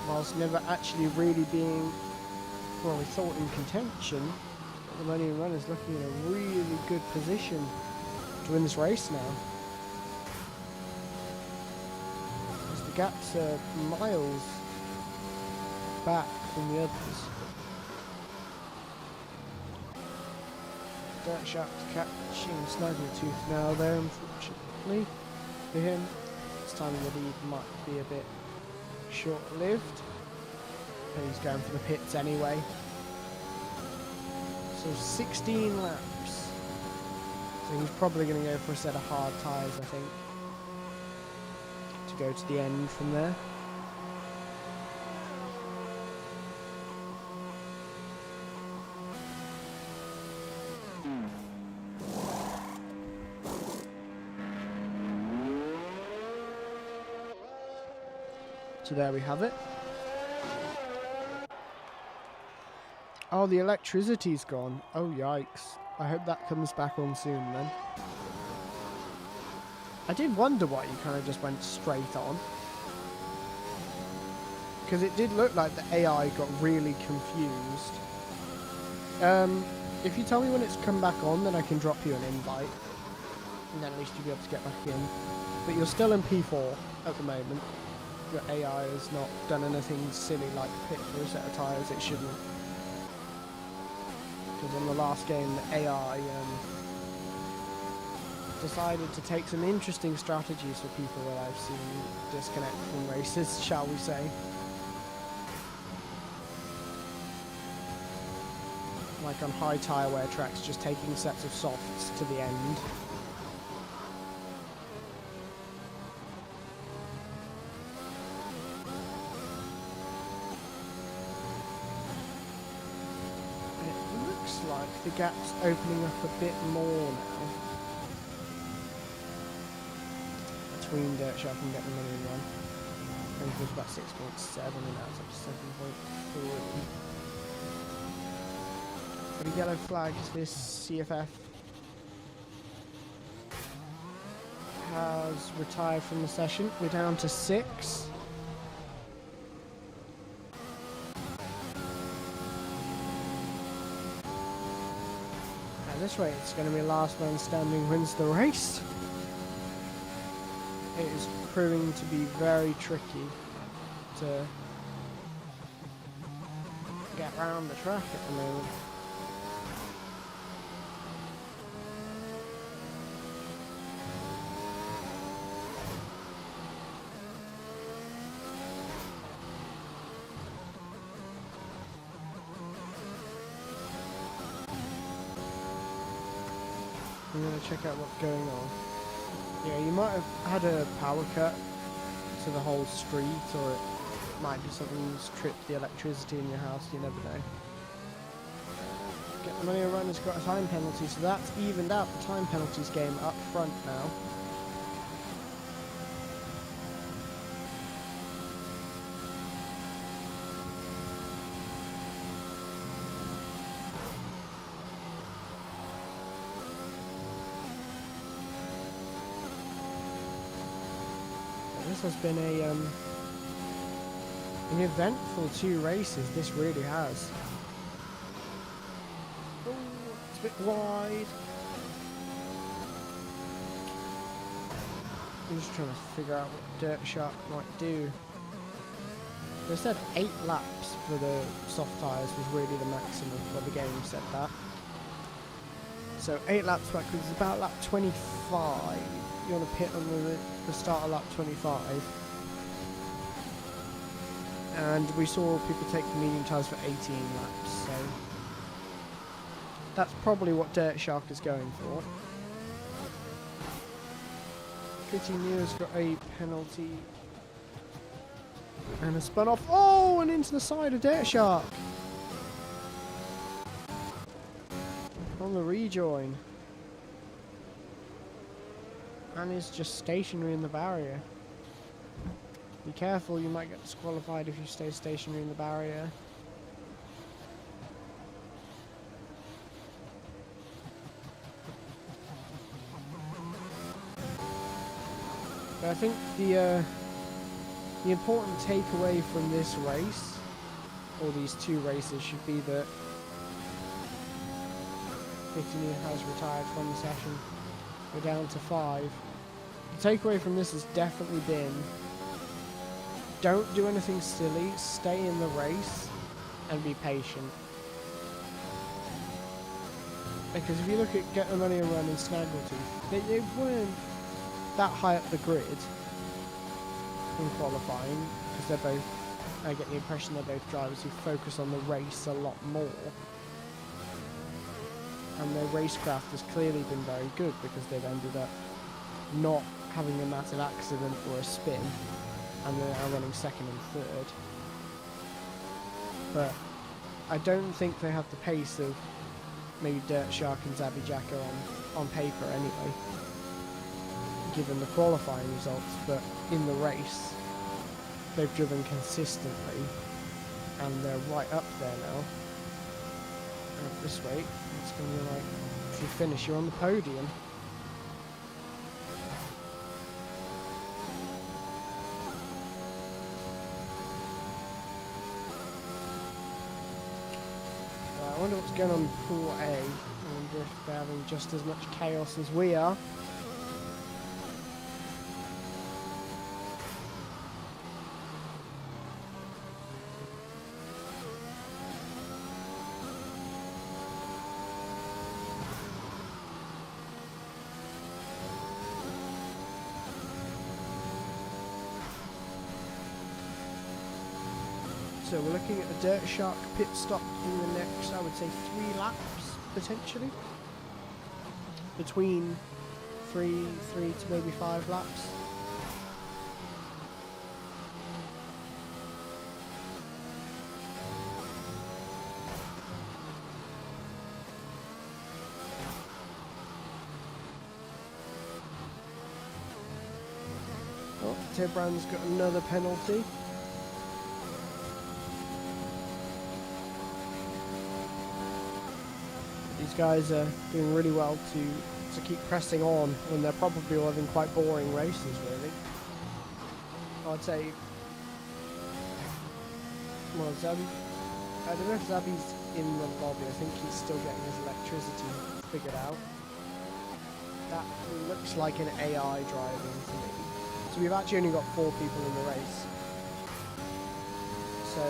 Whilst never actually really being, well, we thought in contention, the Money Run is looking in a really good position to win this race now. As the gaps are miles back from the others. Dirt Shark's catching Snaggletooth now there, unfortunately for him. This time the lead might be a bit short-lived. And he's going for the pits anyway. So 16 laps. So he's probably going to go for a set of hard tyres, I think, to go to the end from there. So there we have it. Oh, the electricity's gone. Oh, yikes. I hope that comes back on soon then. I did wonder why you kind of just went straight on. Because it did look like the AI got really confused. If you tell me when it's come back on, then I can drop you an invite. And then at least you'll be able to get back in. But you're still in P4 at the moment. Your AI has not done anything silly like pit for a set of tyres it shouldn't. Because on the last game, the AI decided to take some interesting strategies for people that I've seen disconnect from races, shall we say. Like on high tyre wear tracks, just taking sets of softs to the end. Like the gap's opening up a bit more now between Dirt Shark and Get the Money Run. I think it was about 6.7 and now it's up to 7.3. But a yellow flag, this CFF has retired from the session. We're down to 6. this way. It's going to be last man standing wins the race. It is proving to be very tricky to get around the track at the moment. I'm going to check out what's going on. Yeah, you might have had a power cut to the whole street, or it might be something that's tripped the electricity in your house, you never know. Get the money run has got a time penalty, so that's evened out the time penalties game up front now. This has been an eventful 2 races, this really has. Oh, it's a bit wide. I'm just trying to figure out what Dirt Shark might do. They said 8 laps for the soft tyres was really the maximum, but the game said that. So 8 laps backwards is about lap 25. You want to pit on the start of lap 25. And we saw people take the medium tyres for 18 laps, so that's probably what Dirt Shark is going for. Pretty Near's got a penalty and a spun off. Oh, and into the side of Dirt Shark on the rejoin. And is just stationary in the barrier. Be careful, you might get disqualified if you stay stationary in the barrier. But I think the important takeaway from this race, or these 2 races, should be that 15 has retired from the session. We're down to 5. The takeaway from this has definitely been, don't do anything silly, stay in the race, and be patient. Because if you look at Get the Money and Run and Snaggletooth, they weren't that high up the grid in qualifying, because they're both, I get the impression they're both drivers who focus on the race a lot more. And their racecraft has clearly been very good, because they've ended up not having a massive accident or a spin, and they're now running 2nd and 3rd. But I don't think they have the pace of maybe Dirt Shark and Zabby Jacker on paper anyway, given the qualifying results, but in the race they've driven consistently and they're right up there now. And at this rate, it's going to be like, if you finish, you're on the podium. I wonder what's going on in Pool A. I wonder if they're having just as much chaos as we are. So we're looking at a Dirt Shark pit stop in the next, I would say, 3 laps, potentially. Between 3 to maybe 5 laps. Oh, Tibran's got another penalty. These guys are doing really well to keep pressing on when they're probably all having quite boring races, really. I'd say, well, Zabby, I don't know if Zabby's in the lobby. I think he's still getting his electricity figured out. That looks like an AI driving to me. So we've actually only got 4 people in the race. So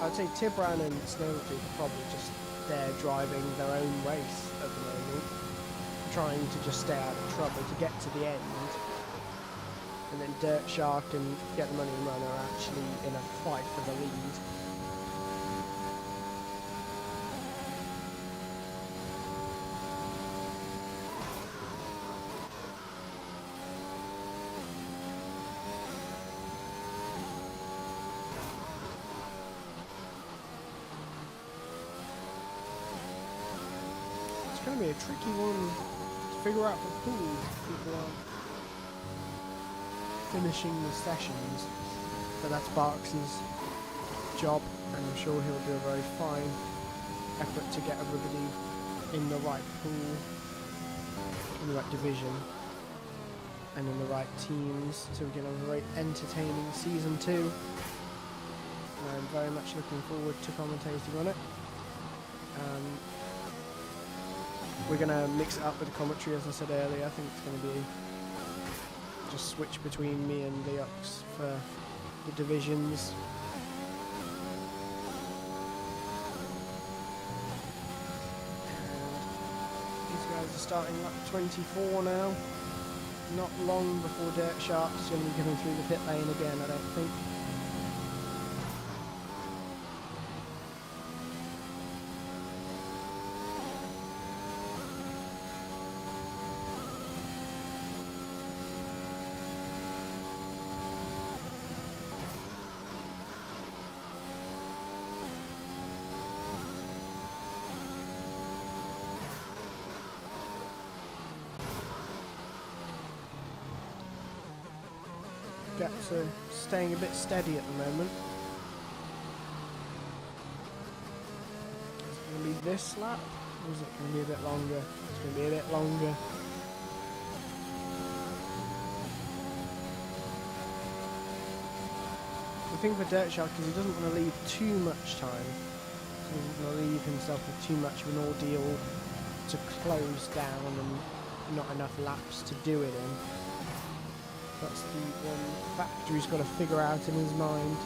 I'd say Tibran and Snailtooth are probably just there driving their own race at the moment, trying to just stay out of trouble to get to the end. And then Dirt Shark and Get the Money and Run are actually in a fight for the lead. It's going to be a tricky one to figure out the pool. People are finishing the sessions, but that's Barks's job, and I'm sure he'll do a very fine effort to get everybody in the right pool, in the right division, and in the right teams, so we can have a very entertaining season 2. I'm very much looking forward to commentating on it. We're going to mix it up with the commentary, as I said earlier. I think it's going to be just switch between me and Leox for the divisions. And these guys are starting lap 24 now. Not long before Dirt Shark's going to be coming through the pit lane again, I don't think. Gaps are staying a bit steady at the moment. Is it going to be this lap, or is it going to be a bit longer? It's going to be a bit longer. The thing for Dirt Shark is he doesn't want to leave too much time. He doesn't want to leave himself with too much of an ordeal to close down and not enough laps to do it in. That's the one factor he's got to figure out in his mind.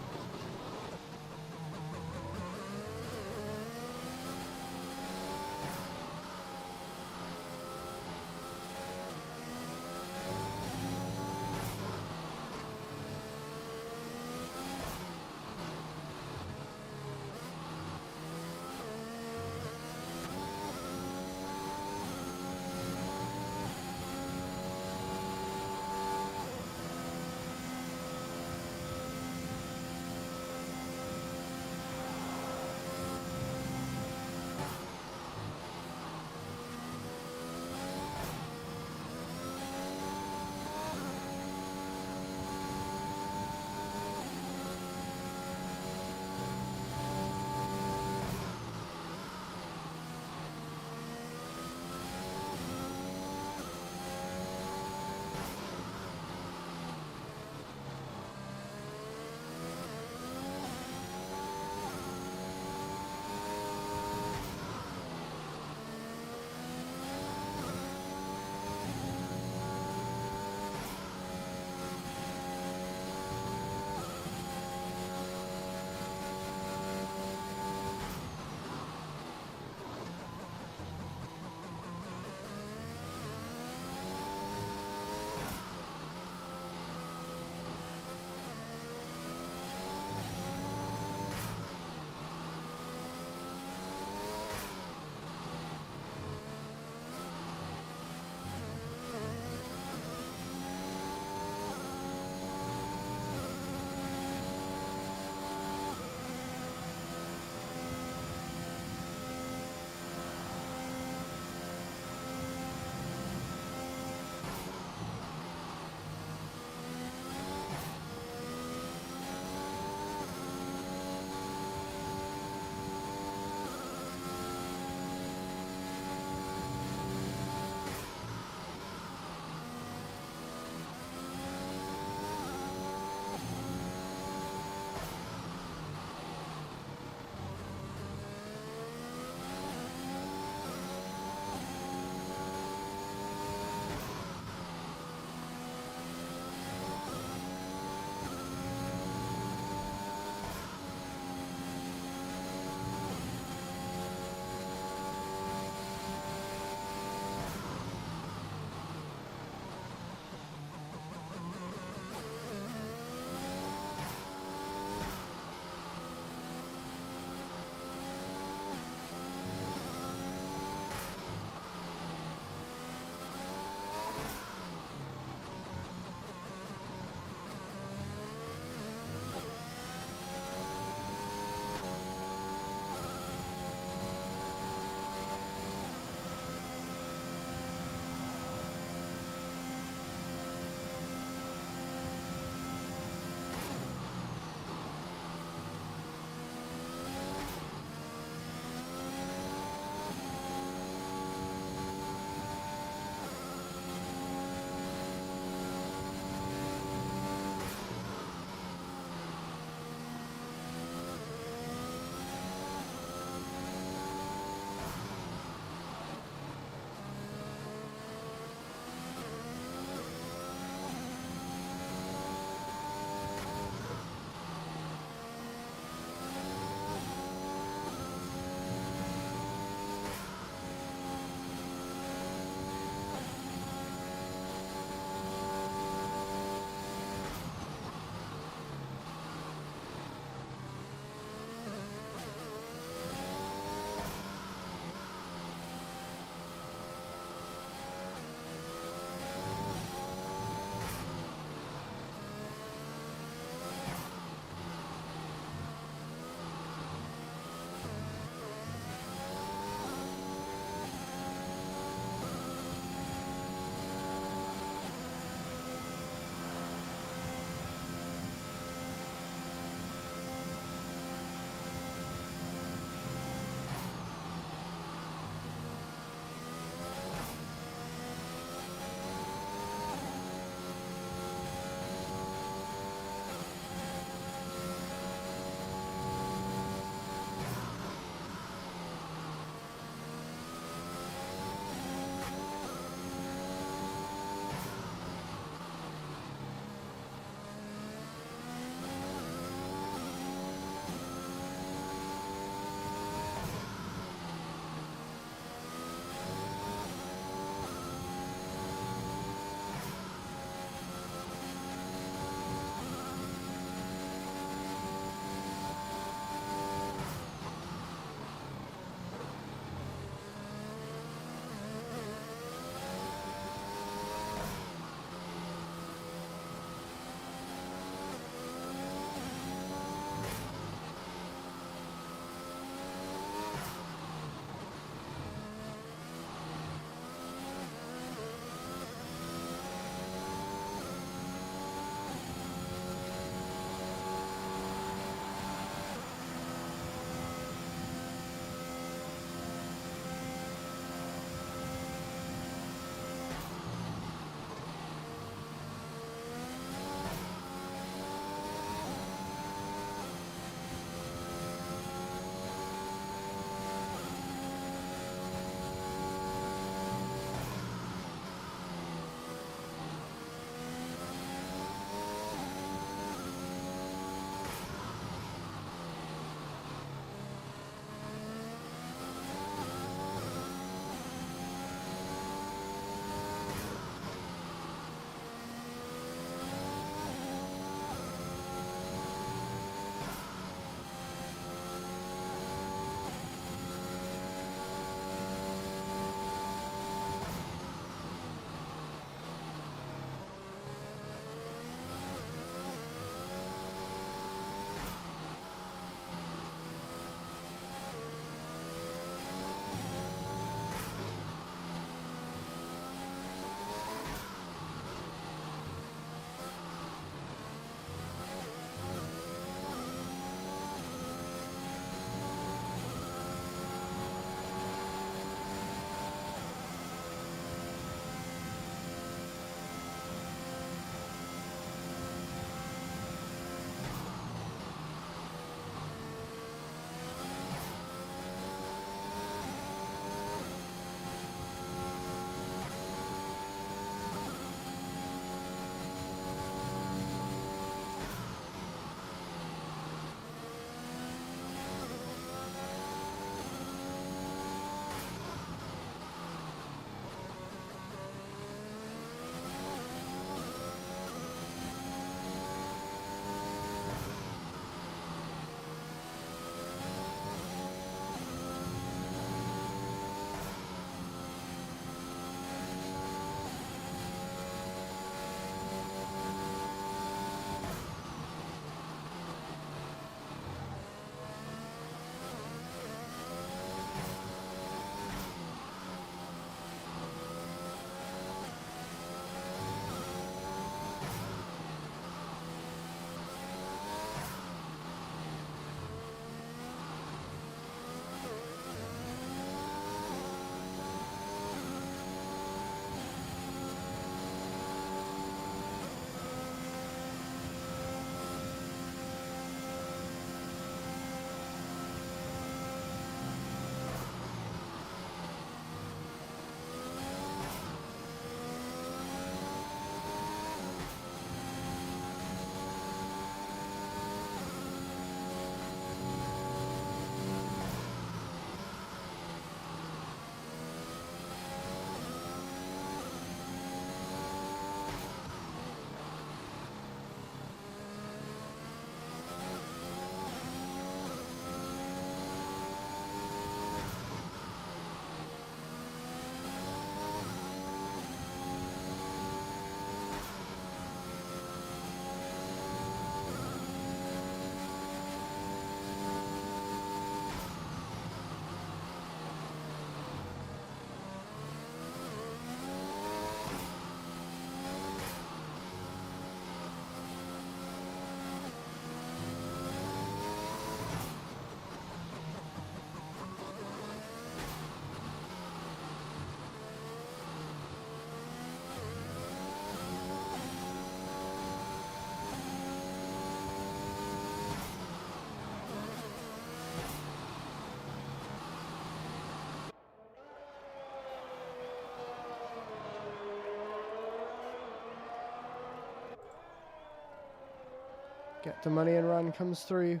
Get the Money and Run comes through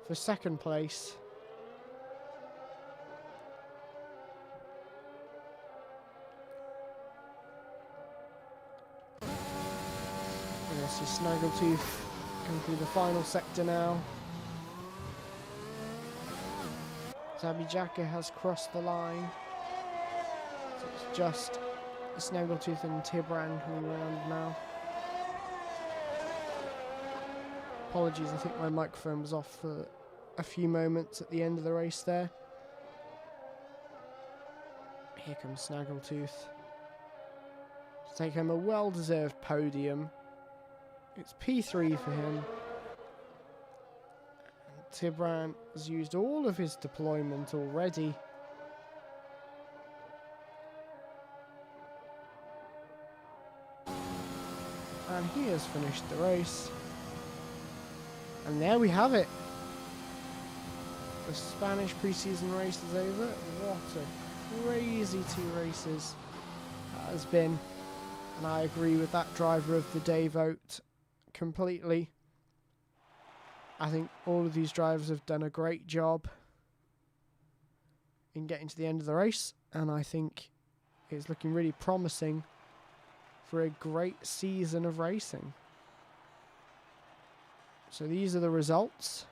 for second place. We're going to see Snaggletooth come through the final sector now. Zabijaka has crossed the line. So it's just Snaggletooth and Tibran coming around now. Apologies, I think my microphone was off for a few moments at the end of the race there. Here comes Snaggletooth to take home a well-deserved podium. It's P3 for him. And Tibran has used all of his deployment already. And he has finished the race. And there we have it. The Spanish pre-season race is over. What a crazy 2 races that has been. And I agree with that driver of the day vote completely. I think all of these drivers have done a great job in getting to the end of the race. And I think it's looking really promising for a great season of racing. So these are the results.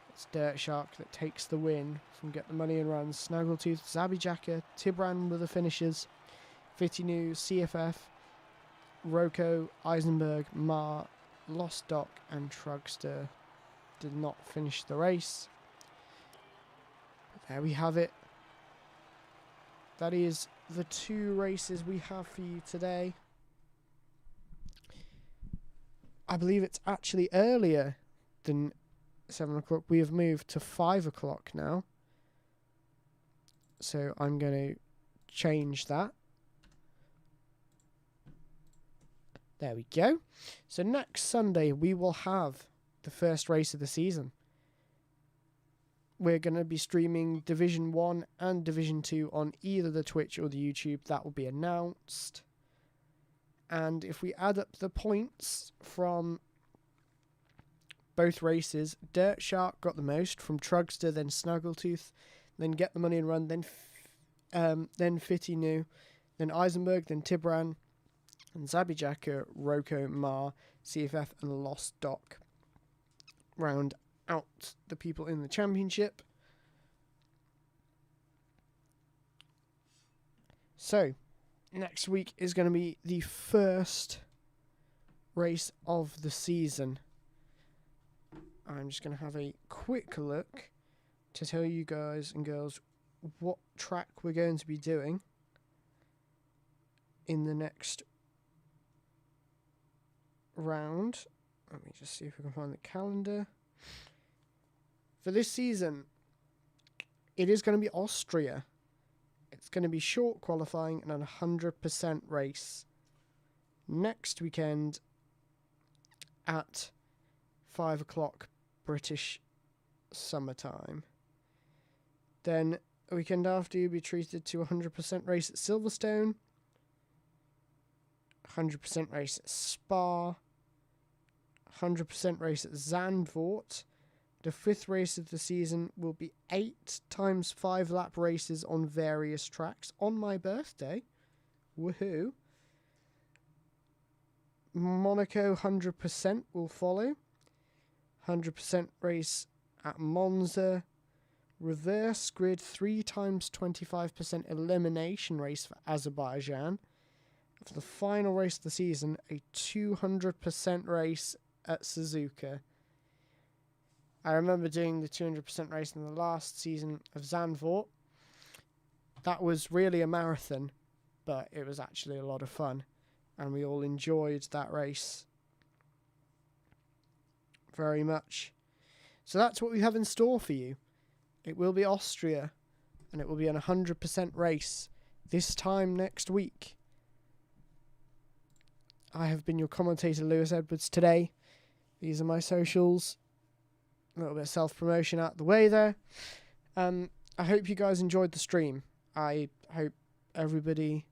It's Dirt Shark that takes the win from Get the Money and Run. Snaggletooth, Zabijaka, Tibran were the finishers. Fitinu, CFF, Roko, Eisenberg, Mar, Lost Dock and Trugster did not finish the race. But there we have it. That is the 2 races we have for you today. I believe it's actually earlier than 7 o'clock. We have moved to 5 o'clock now. So I'm going to change that. There we go. So next Sunday we will have the first race of the season. We're going to be streaming Division 1 and Division 2 on either the Twitch or the YouTube. That will be announced. And if we add up the points from both races, Dirt Shark got the most from Trugster, then Snaggletooth, then Get the Money and Run, then Fitinu, then Eisenberg, then Tibran, and Zabijaka, Roko, Mar, CFF, and Lost Dock round out the people in the championship. So next week is going to be the first race of the season. I'm just going to have a quick look to tell you guys and girls what track we're going to be doing in the next round. Let me just see if we can find the calendar. For this season, it is going to be Austria. It's going to be short qualifying and a 100% race next weekend at 5 o'clock British summertime. Then a weekend after, you'll be treated to a 100% race at Silverstone, 100% race at Spa, 100% race at Zandvoort. The 5th race of the season will be 8 times 5 lap races on various tracks on my birthday. Woohoo. Monaco 100% will follow. 100% race at Monza. Reverse grid 3 times 25% elimination race for Azerbaijan. For the final race of the season, a 200% race at Suzuka. I remember doing the 200% race in the last season of Zandvoort. That was really a marathon, but it was actually a lot of fun. And we all enjoyed that race very much. So that's what we have in store for you. It will be Austria, and it will be an 100% race this time next week. I have been your commentator, Lewis Edwards, today. These are my socials. A little bit of self-promotion out the way there. I hope you guys enjoyed the stream. I hope everybody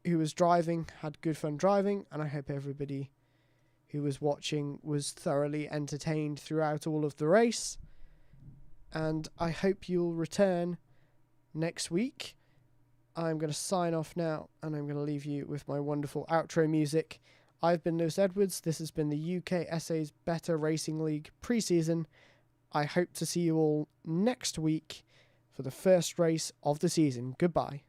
who was driving had good fun driving, and I hope everybody who was watching was thoroughly entertained throughout all of the race. And I hope you'll return next week. I'm going to sign off now, and I'm going to leave you with my wonderful outro music. I've been Lewis Edwards. This has been the UKSA's Better Racing League pre-season. I hope to see you all next week for the first race of the season. Goodbye.